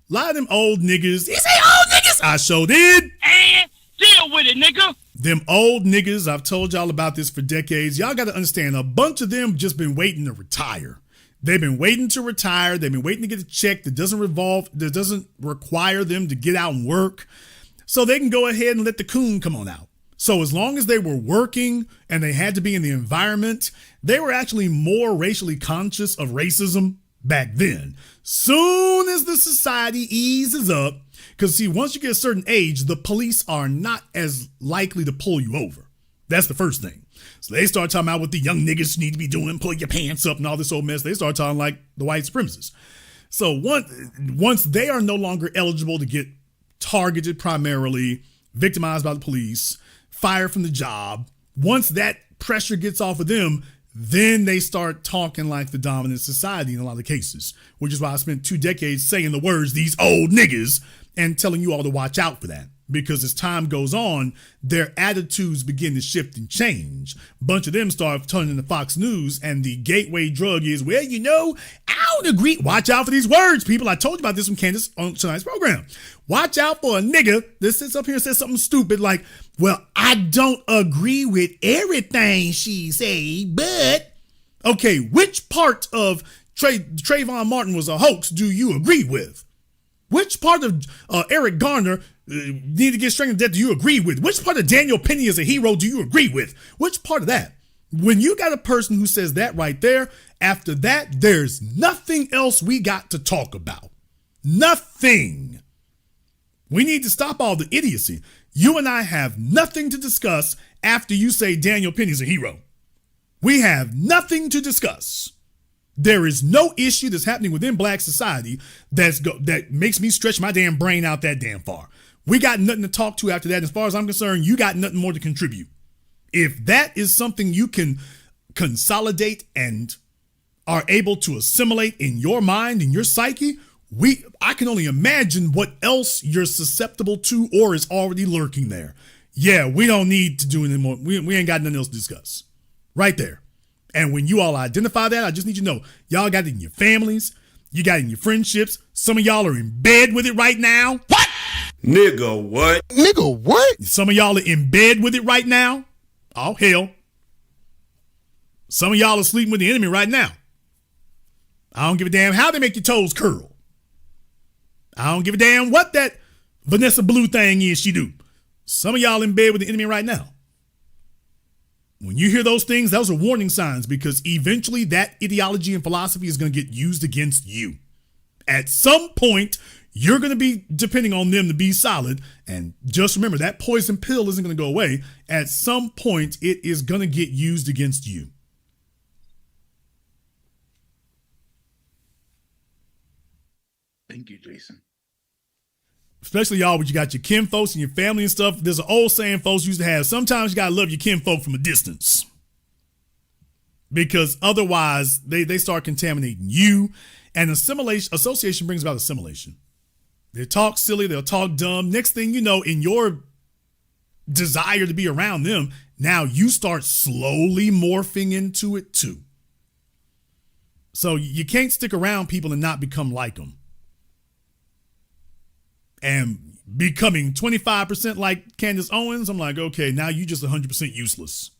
a lot of them old niggas. He say old niggas? I sure did. And deal with it, nigga. Them old niggas, I've told y'all about this for decades. Y'all got to understand, a bunch of them just been waiting to retire. They've been waiting to retire. They've been waiting to get a check that doesn't require them to get out and work. So they can go ahead and let the coon come on out. So as long as they were working and they had to be in the environment, they were actually more racially conscious of racism back then. Soon as the society eases up, because see, once you get a certain age, the police are not as likely to pull you over. That's the first thing. So they start talking about what the young niggas need to be doing, pull your pants up and all this old mess. They start talking like the white supremacists. So once they are no longer eligible to get targeted primarily, victimized by the police, fired from the job, once that pressure gets off of them, then they start talking like the dominant society in a lot of cases, which is why I spent 2 decades saying the words, these old niggas, and telling you all to watch out for that. Because as time goes on, their attitudes begin to shift and change. A bunch of them start turning to Fox News, and the gateway drug is, well, you know, I don't agree. Watch out for these words, people. I told you about this from Candace on tonight's program. Watch out for a nigga that sits up here and says something stupid like, well, I don't agree with everything she say, but okay, which part of Trayvon Martin was a hoax do you agree with? Which part of Eric Garner need to get strangled to death do you agree with? Which part of Daniel Penny is a hero do you agree with? Which part of that? When you got a person who says that right there, after that, there's nothing else we got to talk about. Nothing. We need to stop all the idiocy. You and I have nothing to discuss after you say Daniel Penny's a hero. We have nothing to discuss. There is no issue that's happening within black society that makes me stretch my damn brain out that damn far. We got nothing to talk to after that. As far as I'm concerned, you got nothing more to contribute. If that is something you can consolidate and are able to assimilate in your mind, in your psyche, I can only imagine what else you're susceptible to or is already lurking there. Yeah, we don't need to do anymore. We ain't got nothing else to discuss. Right there. And when you all identify that, I just need you to know, y'all got it in your families. You got it in your friendships. Some of y'all are in bed with it right now. What? Nigga, what? Nigga, what? Some of y'all are in bed with it right now. Oh, hell. Some of y'all are sleeping with the enemy right now. I don't give a damn how they make your toes curl. I don't give a damn what that Vanessa Blue thing is she do. Some of y'all in bed with the enemy right now. When you hear those things, those are warning signs because eventually that ideology and philosophy is going to get used against you. At some point, you're going to be depending on them to be solid. And just remember, that poison pill isn't going to go away. At some point, it is going to get used against you. Thank you, Jason. especially y'all, when you got your kin folks and your family and stuff. There's an old saying folks used to have: sometimes you gotta love your kin folk from a distance, because otherwise they start contaminating you. And association brings about assimilation. They'll talk silly, they'll talk dumb. Next thing you know, in your desire to be around them, now you start slowly morphing into it too. So you can't stick around people and not become like them. And becoming 25% like Candace Owens, I'm like, okay, now you just 100% useless.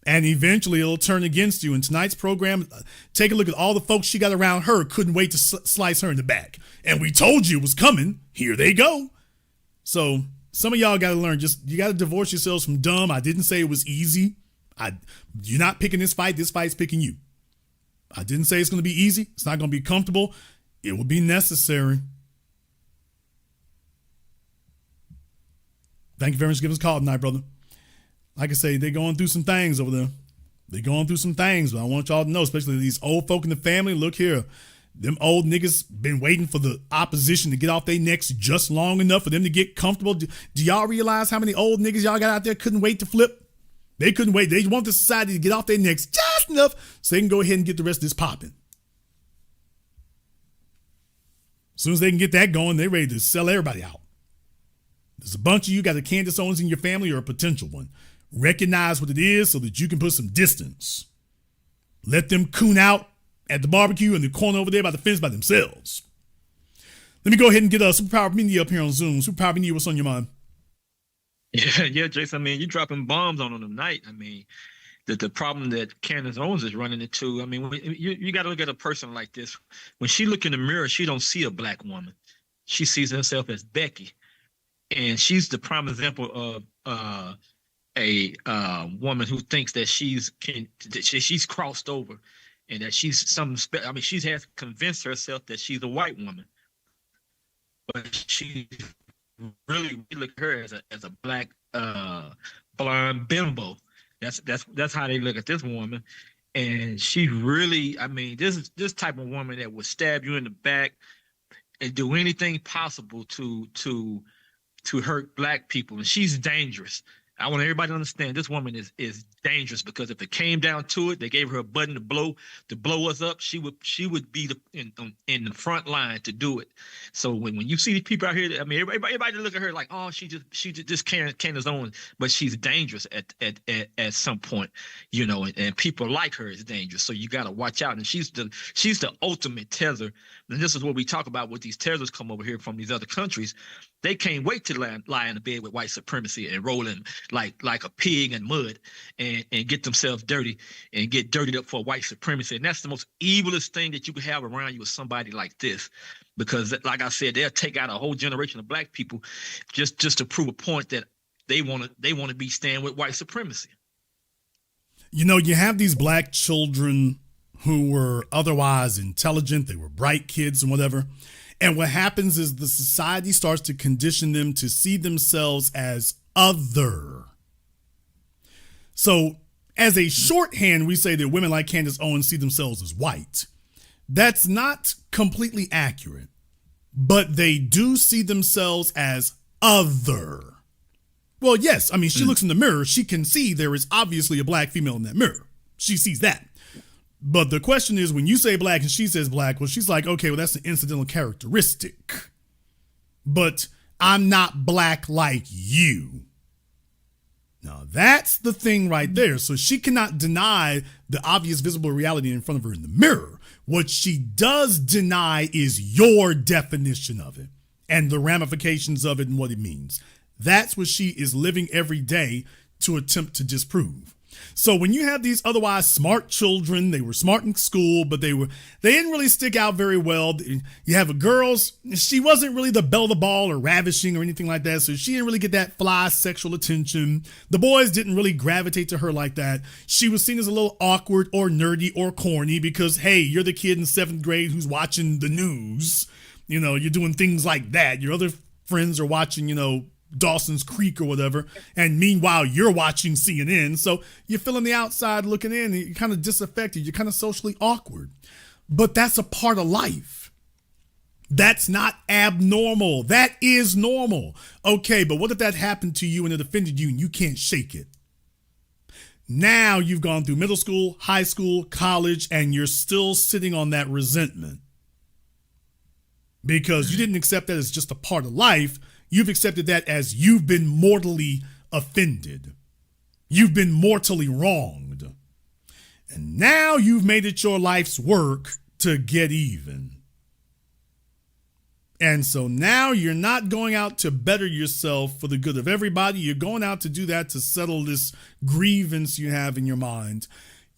And eventually it'll turn against you. In tonight's program, take a look at all the folks she got around her, couldn't wait to slice her in the back. And we told you it was coming. Here they go. So some of y'all got to learn, you got to divorce yourselves from dumb. I didn't say it was easy. You're not picking this fight. This fight's picking you. I didn't say it's going to be easy. It's not going to be comfortable. It will be necessary. Thank you very much for giving us a call tonight, brother. Like I say, they're going through some things over there. They're going through some things, but I want y'all to know, especially these old folk in the family, look here. Them old niggas been waiting for the opposition to get off their necks just long enough for them to get comfortable. Do y'all realize how many old niggas y'all got out there couldn't wait to flip? They couldn't wait. They want the society to get off their necks just enough so they can go ahead and get the rest of this popping. As soon as they can get that going, they're ready to sell everybody out. There's a bunch of you got a Candace Owens in your family or a potential one. Recognize what it is so that you can put some distance. Let them coon out at the barbecue in the corner over there by the fence by themselves. Let me go ahead and get Superpower Media up here on Zoom. Superpower Media, what's on your mind? Yeah, Jason. I mean, you're dropping bombs on them tonight. I mean, the problem that Candace Owens is running into. I mean, you got to look at a person like this. When she look in the mirror, she don't see a black woman. She sees herself as Becky, and she's the prime example of a woman who thinks that she's crossed over, and that she's something. I mean, she has convinced herself that she's a white woman, but she really look at her as a black blonde bimbo. That's how they look at this woman, and she really. I mean, this type of woman that would stab you in the back and do anything possible to hurt black people, and she's dangerous. I want everybody to understand this woman is dangerous, because if it came down to it, they gave her a button to blow us up. She would be in the front line to do it. So when you see these people out here, I mean, everybody look at her like, oh, she just Candace Owens, but she's dangerous at some point, you know, and people like her is dangerous. So you got to watch out. And she's the ultimate tether. And this is what we talk about with these tethers come over here from these other countries. They can't wait to lie in the bed with white supremacy and roll in like a pig in mud and get themselves dirty and get dirtied up for white supremacy. And that's the most evilest thing that you could have around you with somebody like this. Because like I said, they'll take out a whole generation of black people just to prove a point that they want to be staying with white supremacy. You know, you have these black children who were otherwise intelligent. They were bright kids and whatever. And what happens is the society starts to condition them to see themselves as other. So as a shorthand, we say that women like Candace Owens see themselves as white. That's not completely accurate, but they do see themselves as other. Well, yes. I mean, she looks in the mirror. She can see there is obviously a black female in that mirror. She sees that. But the question is, when you say black and she says black, well, she's like, okay, well, that's an incidental characteristic. But I'm not black like you. Now, that's the thing right there. So she cannot deny the obvious visible reality in front of her in the mirror. What she does deny is your definition of it and the ramifications of it and what it means. That's what she is living every day to attempt to disprove. So when you have these otherwise smart children, they were smart in school, but they didn't really stick out very well. You have a girl, she wasn't really the belle of the ball or ravishing or anything like that. So she didn't really get that fly sexual attention. The boys didn't really gravitate to her like that. She was seen as a little awkward or nerdy or corny because, hey, you're the kid in 7th grade who's watching the news. You know, you're doing things like that. Your other friends are watching, you know, Dawson's Creek or whatever, and meanwhile you're watching CNN, so you're feeling the outside looking in, and you're kind of disaffected, you're kind of socially awkward. But that's a part of life. That's not abnormal. That is normal. Okay, but what if that happened to you and it offended you and you can't shake it? Now you've gone through middle school, high school, college, and you're still sitting on that resentment because you didn't accept that as just a part of life. You've accepted that as you've been mortally offended. You've been mortally wronged. And now you've made it your life's work to get even. And so now you're not going out to better yourself for the good of everybody. You're going out to do that to settle this grievance you have in your mind.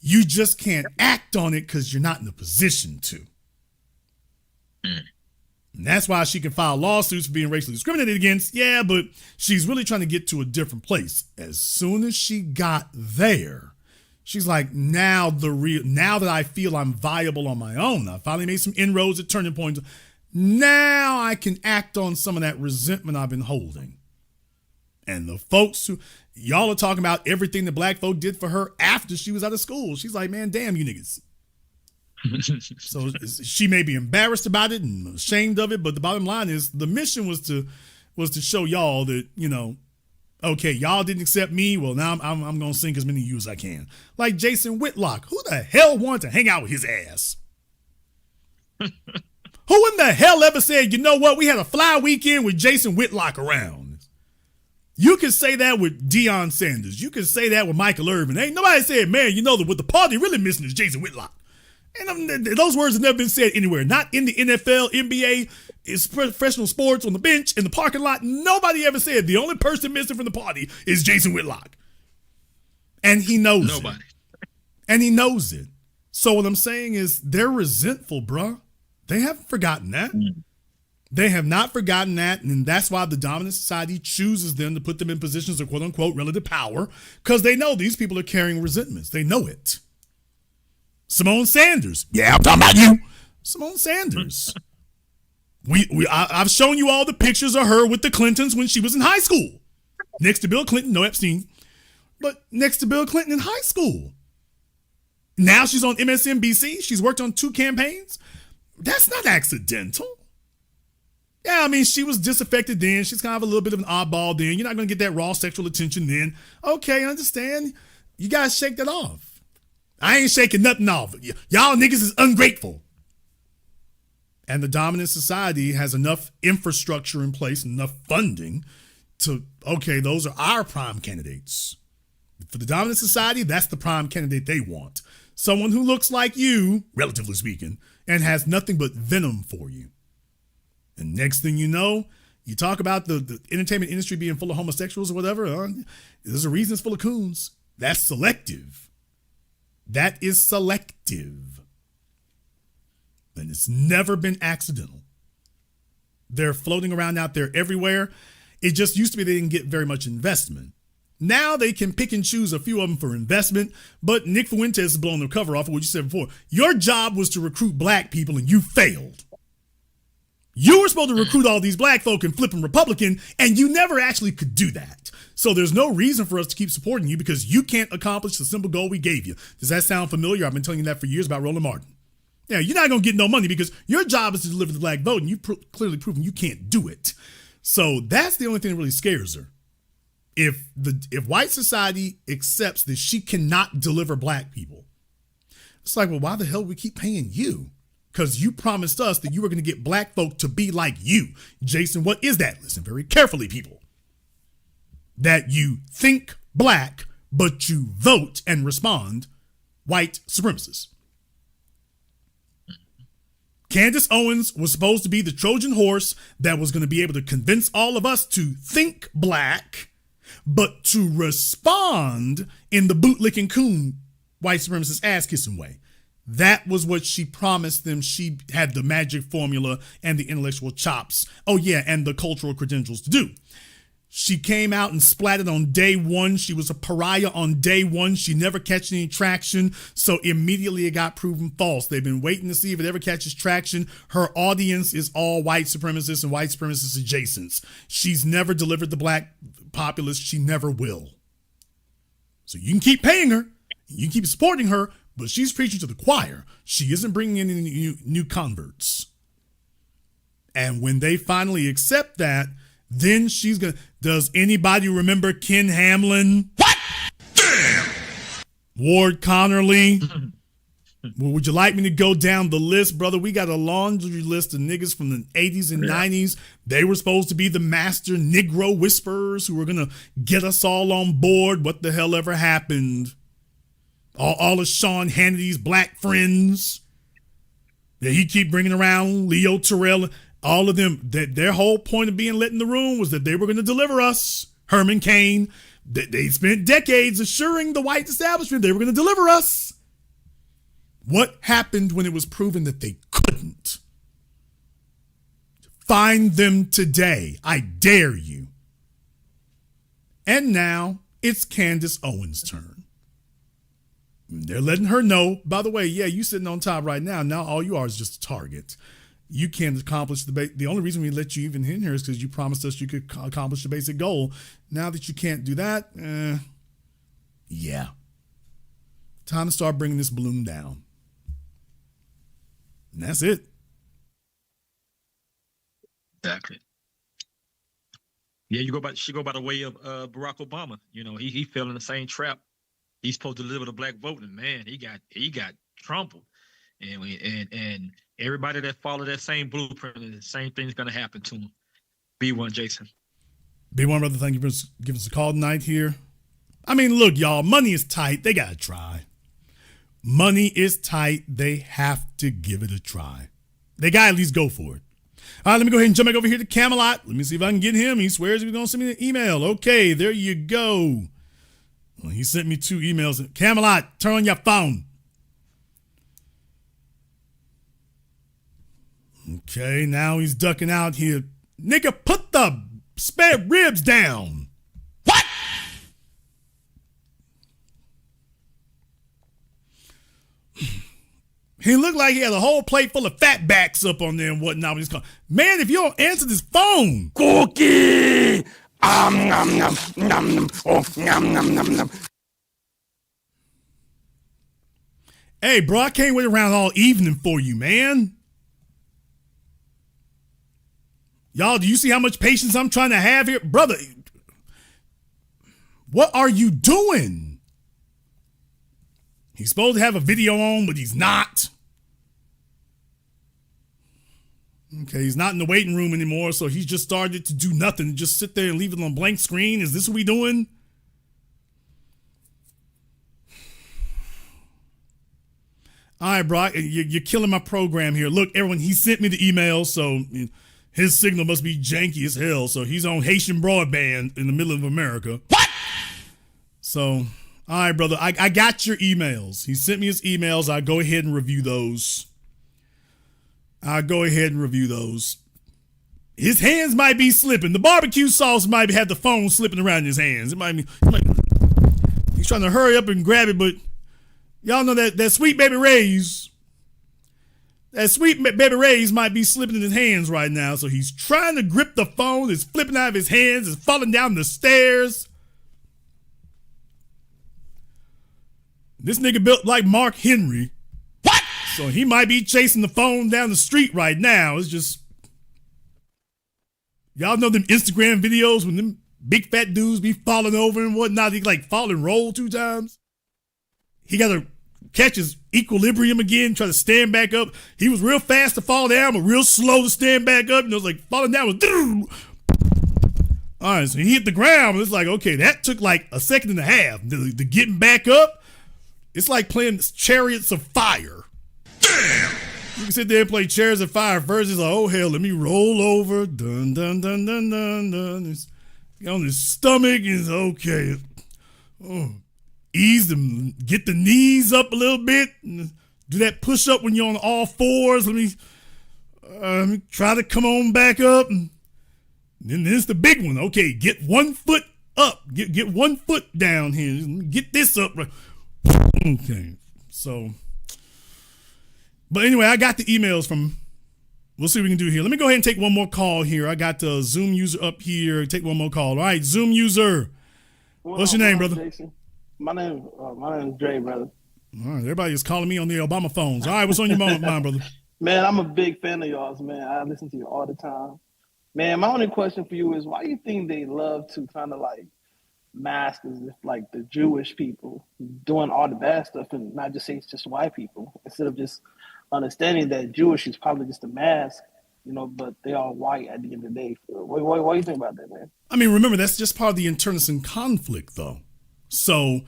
You just can't act on it because you're not in a position to. And that's why she can file lawsuits for being racially discriminated against. Yeah, but she's really trying to get to a different place. As soon as she got there, she's like, now that I feel I'm viable on my own, I finally made some inroads at turning points. Now I can act on some of that resentment I've been holding. And the folks who, y'all are talking about everything the black folk did for her after she was out of school. She's like, man, damn you niggas. So she may be embarrassed about it and ashamed of it, but the bottom line is the mission was to show y'all that, you know, okay, y'all didn't accept me. Well, now I'm going to sink as many of you as I can. Like Jason Whitlock. Who the hell wanted to hang out with his ass? Who in the hell ever said, you know what, we had a fly weekend with Jason Whitlock around? You can say that with Deion Sanders. You can say that with Michael Irvin. Ain't nobody said, man, you know, what the party really missing is Jason Whitlock. And those words have never been said anywhere. Not in the NFL, NBA, it's professional sports, on the bench, in the parking lot. Nobody ever said the only person missing from the party is Jason Whitlock. And he knows it. And he knows it. So what I'm saying is they're resentful, bruh. They haven't forgotten that. They have not forgotten that, and that's why the dominant society chooses them to put them in positions of quote-unquote relative power, because they know these people are carrying resentments. They know it. Simone Sanders. Yeah, I'm talking about you. Simone Sanders. I've shown you all the pictures of her with the Clintons when she was in high school. Next to Bill Clinton, no Epstein, but next to Bill Clinton in high school. Now she's on MSNBC. She's worked on 2 campaigns. That's not accidental. Yeah, I mean, she was disaffected then. She's kind of a little bit of an oddball then. You're not going to get that raw sexual attention then. Okay, I understand. You guys shake that off. I ain't shaking nothing off. Y'all niggas is ungrateful. And the dominant society has enough infrastructure in place, enough funding to, okay, those are our prime candidates. For the dominant society, that's the prime candidate they want. Someone who looks like you, relatively speaking, and has nothing but venom for you. And next thing you know, you talk about the entertainment industry being full of homosexuals or whatever. There's a reason it's full of coons. That's selective. That is selective. And it's never been accidental. They're floating around out there everywhere. It just used to be they didn't get very much investment. Now they can pick and choose a few of them for investment, but Nick Fuentes is blowing the cover off of what you said before. Your job was to recruit black people and you failed. You were supposed to recruit all these black folk and flip them Republican, and you never actually could do that. So there's no reason for us to keep supporting you because you can't accomplish the simple goal we gave you. Does that sound familiar? I've been telling you that for years about Roland Martin. Yeah, you're not going to get no money because your job is to deliver the black vote, and you've clearly proven you can't do it. So that's the only thing that really scares her. If white society accepts that she cannot deliver black people, it's like, well, why the hell do we keep paying you? Because you promised us that you were going to get black folk to be like you. Jason, what is that? Listen very carefully, people. That you think black, but you vote and respond white supremacists. Candace Owens was supposed to be the Trojan horse that was going to be able to convince all of us to think black, but to respond in the bootlicking coon white supremacist ass-kissing way. That was what she promised them. She had the magic formula and the intellectual chops. Oh, yeah, and the cultural credentials to do. She came out and splattered on day one. She was a pariah on day one. She never catch any traction, so immediately it got proven false. They've been waiting to see if it ever catches traction. Her audience is all white supremacists and white supremacist adjacents. She's never delivered the black populace. She never will. So you can keep paying her. You can keep supporting her, but she's preaching to the choir. She isn't bringing in any new converts. And when they finally accept that, then she's going to. Does anybody remember Ken Hamlin? What? Damn! Ward Connerly? Well, would you like me to go down the list, brother? We got a laundry list of niggas from the 80s and 90s. They were supposed to be the master Negro whisperers who were going to get us all on board. What the hell ever happened? All of Sean Hannity's black friends that he keep bringing around, Leo Terrell, all of them, their whole point of being let in the room was that they were going to deliver us. Herman Cain, they spent decades assuring the white establishment they were going to deliver us. What happened when it was proven that they couldn't? Find them today. I dare you. And now it's Candace Owens' turn. They're letting her know, by the way, yeah, you sitting on top right now. Now all you are is just a target. You can't accomplish the only reason we let you even in here is because you promised us you could accomplish the basic goal. Now that you can't do that, yeah. Time to start bringing this balloon down. And that's it. Exactly. Yeah, she go by the way of Barack Obama. You know, he fell in the same trap. He's supposed to deliver the black vote, and man, he got trampled. And everybody that followed that same blueprint, the same thing's gonna happen to him. B1, Jason. B1, brother, thank you for giving us a call tonight here. I mean, look, y'all, money is tight. They gotta try. Money is tight. They have to give it a try. They got to at least go for it. All right, let me go ahead and jump back over here to Camelot. Let me see if I can get him. He swears he's going to send me an email. Okay, there you go. Well, he sent me 2 emails. Camelot, turn on your phone. Okay, now he's ducking out here. Nigga, put the spare ribs down. He looked like he had a whole plate full of fat backs up on there and whatnot. Man, if you don't answer this phone. Cookie! Nom, nom, nom, nom, oh, nom, nom, nom, nom. Hey, bro, I can't wait around all evening for you, man. Y'all, do you see how much patience I'm trying to have here? Brother, what are you doing? He's supposed to have a video on, but he's not. Okay, he's not in the waiting room anymore, so he's just started to do nothing, just sit there and leave it on blank screen. Is this what we doing? All right, Brock, you're killing my program here. Look, everyone, he sent me the email, so his signal must be janky as hell, so he's on Haitian broadband in the middle of America. What? So, all right, brother, I got your emails. He sent me his emails. I'll go ahead and review those. His hands might be slipping. The barbecue sauce might have the phone slipping around his hands. It might be, he's trying to hurry up and grab it, but y'all know that Sweet Baby Ray's, might be slipping in his hands right now. So he's trying to grip the phone. It's flipping out of his hands. It's falling down the stairs. This nigga built like Mark Henry. What? So he might be chasing the phone down the street right now. It's just, y'all know them Instagram videos when them big fat dudes be falling over and whatnot. He like fall and roll 2 times. He got to catch his equilibrium again, try to stand back up. He was real fast to fall down, but real slow to stand back up. And it was like falling down was. All right, so he hit the ground. It's like, okay, that took like a second and a half. The getting back up. It's like playing Chariots of Fire. Damn! You can sit there and play Chariots of Fire first. It's like, oh, hell, let me roll over. Dun, dun, dun, dun, dun, dun. It's on his stomach. It's okay. Oh, ease them. Get the knees up a little bit. Do that push-up when you're on all fours. Let me try to come on back up. And then there's the big one. Okay, get 1 foot up. Get 1 foot down here. Get this up. Okay, so, but anyway, I got the emails from, we'll see what we can do here. Let me go ahead and take one more call here. I got the Zoom user up here. Take one more call. All right, Zoom user. What's your name, brother? Jason. My name is Dre, brother. All right, everybody is calling me on the Obama phones. All right, what's on your mind, brother? Man, I'm a big fan of y'all's, man. I listen to you all the time. Man, my only question for you is why you think they love to kind of like mask as if like the Jewish people doing all the bad stuff and not just say it's just white people instead of just understanding that Jewish is probably just a mask, but they are white at the end of the day. What do you think about that, man? I mean, remember, that's just part of the internecine conflict, though. So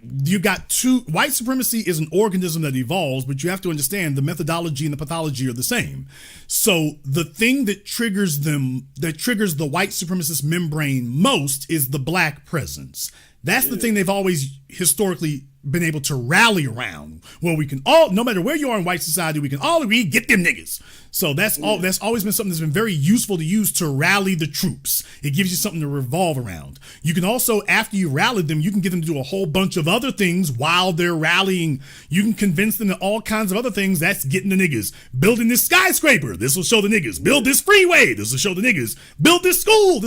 you got white supremacy is an organism that evolves, but you have to understand the methodology and the pathology are the same. So the thing that triggers the white supremacist membrane most is the black presence. That's the thing they've always historically been able to rally around, where we can all, no matter where you are in white society, we can all agree, get them niggas. So that's always been something that's been very useful to use to rally the troops. It gives you something to revolve around. You can also, after you rallied them, you can get them to do a whole bunch of other things while they're rallying. You can convince them to all kinds of other things. That's getting the niggas. Building this skyscraper. This will show the niggas. Build this freeway. This will show the niggas. Build this school.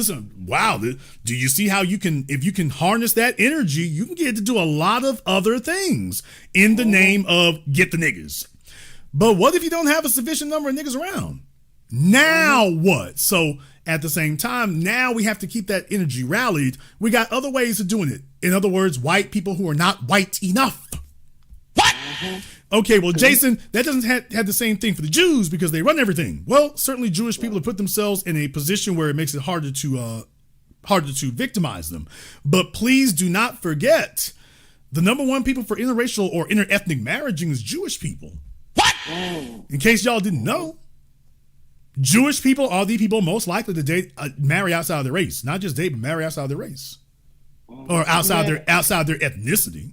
Wow. Do you see how if you can harness that energy, you can get to do a lot of other things in the name of get the niggas. But what if you don't have a sufficient number of niggas around? Now what? So at the same time, now we have to keep that energy rallied. We got other ways of doing it. In other words, white people who are not white enough. What? Okay, well, Jason, that doesn't have the same thing for the Jews because they run everything. Well, certainly Jewish people have put themselves in a position where it makes it harder to victimize them. But please do not forget, the number one people for interracial or interethnic marriaging is Jewish people. What? In case y'all didn't know, Jewish people are the people most likely to marry outside of their race. Not just date, but marry outside of their race. Or outside their ethnicity.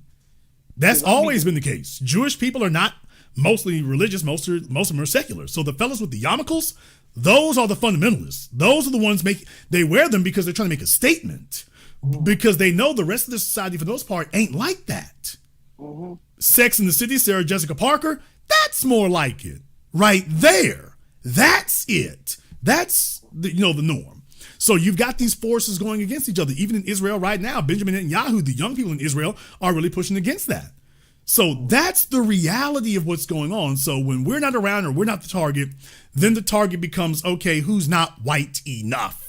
That's always been the case. Jewish people are not mostly religious, most of them are secular. So the fellas with the yarmulkes, those are the fundamentalists. Those are the ones they wear them because they're trying to make a statement. Because they know the rest of the society, for the most part, ain't like that. Sex in the City, Sarah Jessica Parker, that's more like it. Right there. That's it. That's the norm. So you've got these forces going against each other. Even in Israel right now, Benjamin Netanyahu, the young people in Israel, are really pushing against that. So that's the reality of what's going on. So when we're not around or we're not the target, then the target becomes, okay, who's not white enough?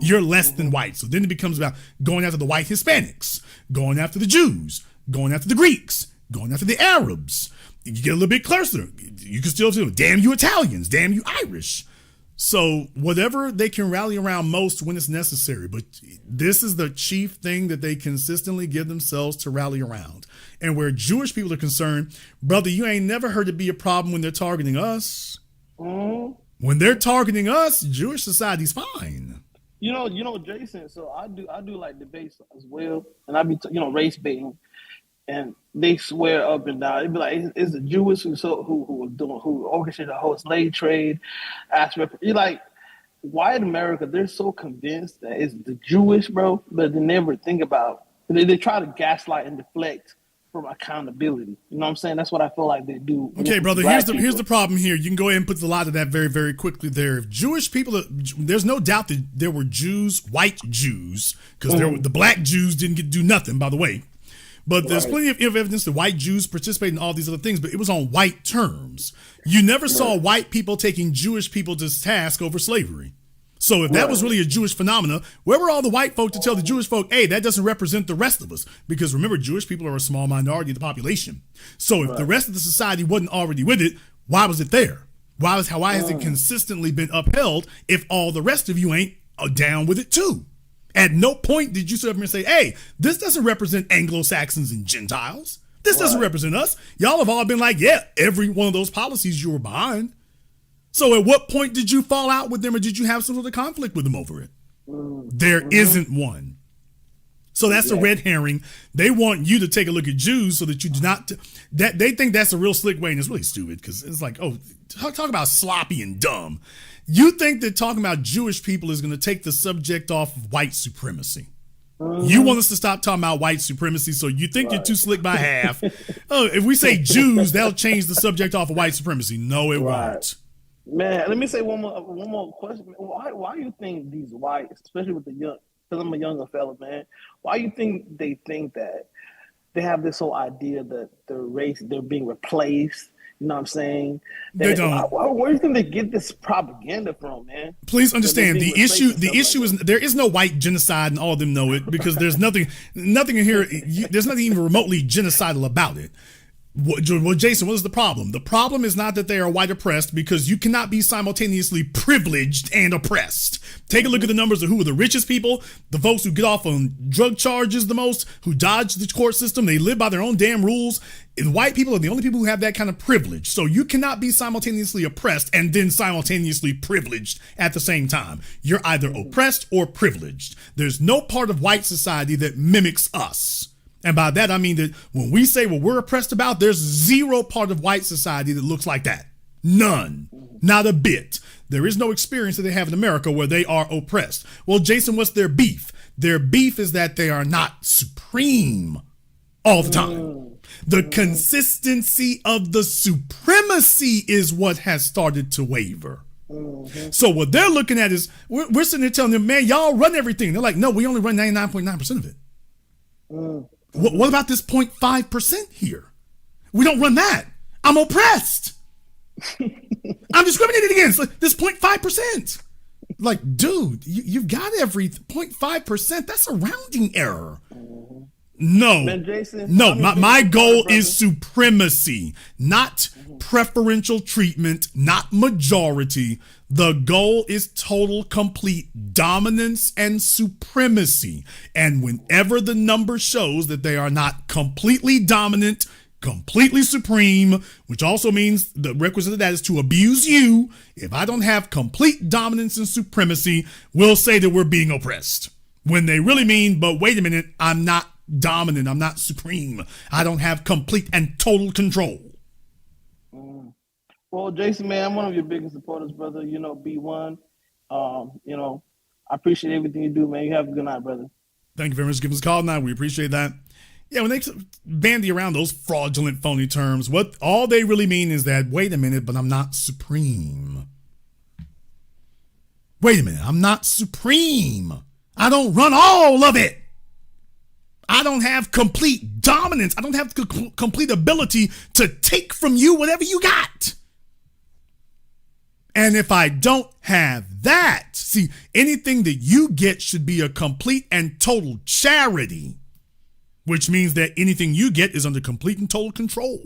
You're less than white. So then it becomes about going after the white Hispanics, going after the Jews, going after the Greeks, going after the Arabs. You get a little bit closer. You can still do, damn you Italians, damn you Irish. So whatever they can rally around most when it's necessary. But this is the chief thing that they consistently give themselves to rally around. And where Jewish people are concerned, brother, you ain't never heard it be a problem when they're targeting us. When they're targeting us, Jewish society's fine. Jason. So I do like debates as well, and I be race baiting, and they swear up and down. It'd be like it's the Jewish who orchestrated the whole slave trade. You're like, white America, they're so convinced that it's the Jewish, bro, but they never think about. They try to gaslight and deflect from accountability. You know what I'm saying? That's what I feel like they do. Okay, brother, here's the problem here. You can go ahead and put a lot of that very, very quickly there. If Jewish people, there's no doubt that there were Jews, white Jews, because the black Jews didn't do nothing, by the way. But there's plenty of evidence that white Jews participate in all these other things, but it was on white terms. You never saw white people taking Jewish people to task over slavery. So if that was really a Jewish phenomena, where were all the white folk to tell the Jewish folk, hey, that doesn't represent the rest of us? Because remember, Jewish people are a small minority of the population. So if the rest of the society wasn't already with it, why was it there? Why has it consistently been upheld if all the rest of you ain't down with it too? At no point did you sit up here and say, hey, this doesn't represent Anglo-Saxons and Gentiles. This doesn't represent us. Y'all have all been like, yeah, every one of those policies you were behind. So at what point did you fall out with them, or did you have some sort of conflict with them over it? There isn't one. So that's a red herring. They want you to take a look at Jews so that you do not, that they think that's a real slick way, and it's really stupid because it's like, oh, talk about sloppy and dumb. You think that talking about Jewish people is going to take the subject off of white supremacy. You want us to stop talking about white supremacy, so you think you're too slick by half. Oh, if we say Jews, that'll change the subject off of white supremacy. No, it won't. Man, let me say one more question. Why do you think these whites, especially with the young, because I'm a younger fella, man, why do you think they think that they have this whole idea that their race, they're being replaced You know what I'm saying? They don't. Where do you think they get this propaganda from, man? Please understand the issue. The issue is there is no white genocide, and all of them know it because there's nothing in here. There's nothing even remotely genocidal about it. Well, Jason, what is the problem? The problem is not that they are white oppressed, because you cannot be simultaneously privileged and oppressed. Take a look at the numbers of who are the richest people, the folks who get off on drug charges the most, who dodge the court system. They live by their own damn rules. And white people are the only people who have that kind of privilege. So you cannot be simultaneously oppressed and then simultaneously privileged at the same time. You're either oppressed or privileged. There's no part of white society that mimics us. And by that, I mean that when we say what we're oppressed about, there's zero part of white society that looks like that. None. Not a bit. There is no experience that they have in America where they are oppressed. Well, Jason, what's their beef? Their beef is that they are not supreme all the time. The consistency of the supremacy is what has started to waver. So what they're looking at is, we're sitting there telling them, man, y'all run everything. They're like, no, we only run 99.9% of it. What about this 0.5% here? We don't run that. I'm oppressed. I'm discriminated against. Like, this 0.5%. Like, dude, you've got every 0.5%. That's a rounding error. No, my goal is supremacy, not preferential treatment, not majority. The goal is total, complete dominance and supremacy. And whenever the number shows that they are not completely dominant, completely supreme, which also means the requisite of that is to abuse you. If I don't have complete dominance and supremacy, we'll say that we're being oppressed. When they really mean, but wait a minute, I'm not dominant, I'm not supreme. I don't have complete and total control. Well, Jason, man, I'm one of your biggest supporters, brother. You know, B1. I appreciate everything you do, man. You have a good night, brother. Thank you very much for giving us a call tonight. We appreciate that. Yeah, when they bandy around those fraudulent, phony terms, what all they really mean is that, wait a minute, but I'm not supreme. Wait a minute, I'm not supreme. I don't run all of it. I don't have complete dominance. I don't have complete ability to take from you whatever you got. And if I don't have that, see, anything that you get should be a complete and total charity, which means that anything you get is under complete and total control.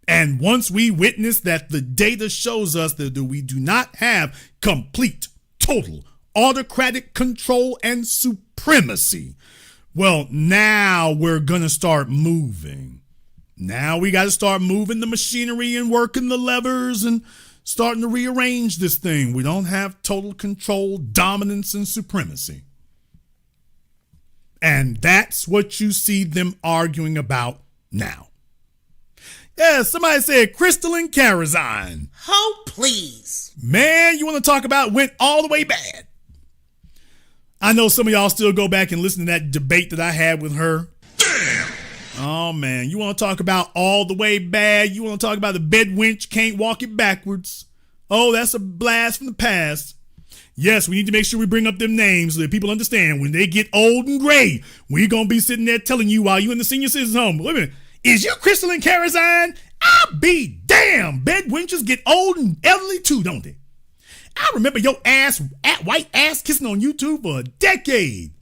And once we witness that the data shows us that we do not have complete, total, autocratic control and supremacy, well, now we're going to start moving. Now we got to start moving the machinery and working the levers and starting to rearrange this thing. We don't have total control, dominance, and supremacy. And that's what you see them arguing about now. Yeah, somebody said Crystalline Karazine. Oh, please. Man, you want to talk about went all the way bad. I know some of y'all still go back and listen to that debate that I had with her. Damn. Oh, man. You want to talk about all the way bad? You want to talk about the bed wench can't walk it backwards? Oh, that's a blast from the past. Yes, we need to make sure we bring up them names so that people understand when they get old and gray, we're going to be sitting there telling you while you in the senior citizens home, wait a minute, is you Crystalline Karazine? I'll be damn. Bed wenches get old and elderly too, don't they? I remember your white ass kissing on YouTube for a decade.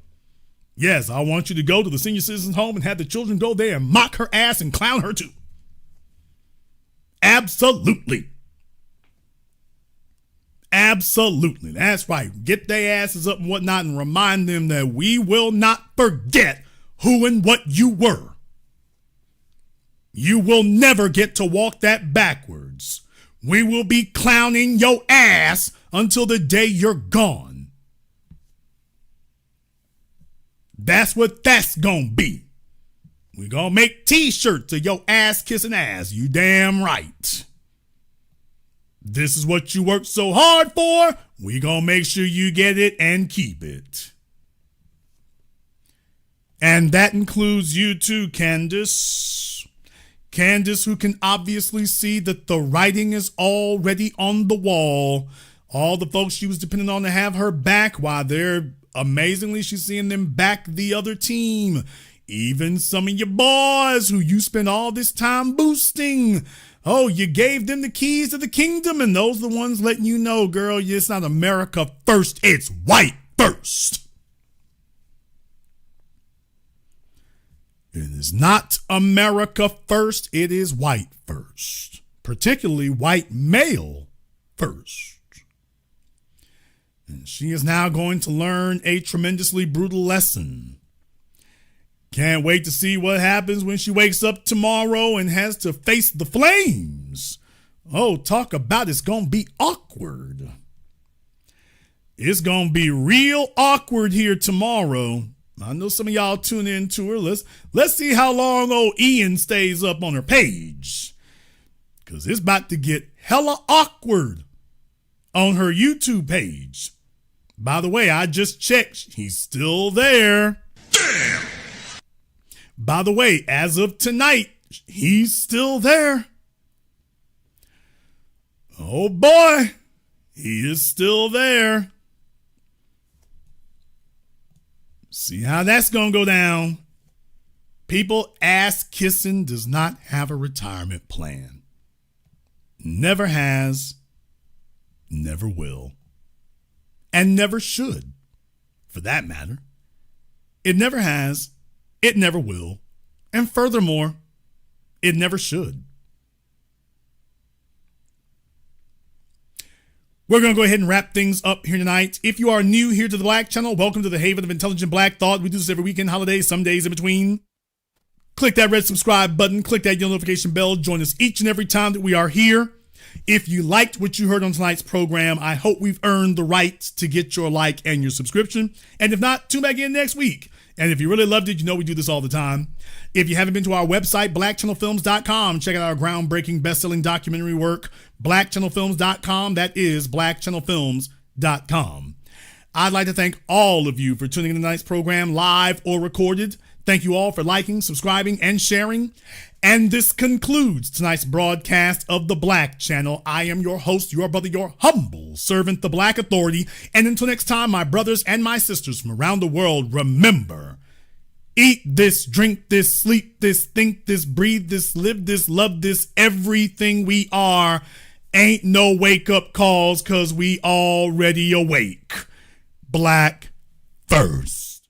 Yes, I want you to go to the senior citizens home and have the children go there and mock her ass and clown her too. Absolutely. Absolutely. That's right. Get their asses up and whatnot and remind them that we will not forget who and what you were. You will never get to walk that backwards. We will be clowning your ass until the day you're gone. That's what that's gonna be. We gonna make t-shirts of your ass kissing ass. You damn right. This is what you worked so hard for. We gonna make sure you get it and keep it. And that includes you too, Candace. Candace, who can obviously see that the writing is already on the wall. All the folks she was depending on to have her back, while they're amazingly, she's seeing them back the other team. Even some of your boys who you spend all this time boosting. Oh, you gave them the keys to the kingdom, and those are the ones letting you know, girl, it's not America first, it's white first. It is not America first, it is white first. Particularly white male first. And she is now going to learn a tremendously brutal lesson. Can't wait to see what happens when she wakes up tomorrow and has to face the flames. Oh, talk about it's going to be awkward. It's going to be real awkward here tomorrow. I know some of y'all tune in to her. Let's see how long old Ian stays up on her page. Because it's about to get hella awkward on her YouTube page. By the way, I just checked. He's still there. Damn! By the way, as of tonight, he's still there. Oh boy, he is still there. See how that's going to go down. People, ass kissing does not have a retirement plan. Never has, never will, and never should, for that matter. It never has, it never will, and furthermore, it never should. We're going to go ahead and wrap things up here tonight. If you are new here to the Black Channel, welcome to the Haven of Intelligent Black Thought. We do this every weekend, holidays, some days in between. Click that red subscribe button. Click that yellow notification bell. Join us each and every time that we are here. If you liked what you heard on tonight's program, I hope we've earned the right to get your like and your subscription. And if not, tune back in next week. And if you really loved it, you know we do this all the time. If you haven't been to our website, blackchannelfilms.com, check out our groundbreaking best-selling documentary work, blackchannelfilms.com. That is blackchannelfilms.com. I'd like to thank all of you for tuning in to tonight's program, live or recorded. Thank you all for liking, subscribing, and sharing. And this concludes tonight's broadcast of the Black Channel. I am your host, your brother, your humble servant, the Black Authority. And until next time, my brothers and my sisters from around the world, remember, eat this, drink this, sleep this, think this, breathe this, live this, love this, everything we are. Ain't no wake-up calls because we already awake. Black first.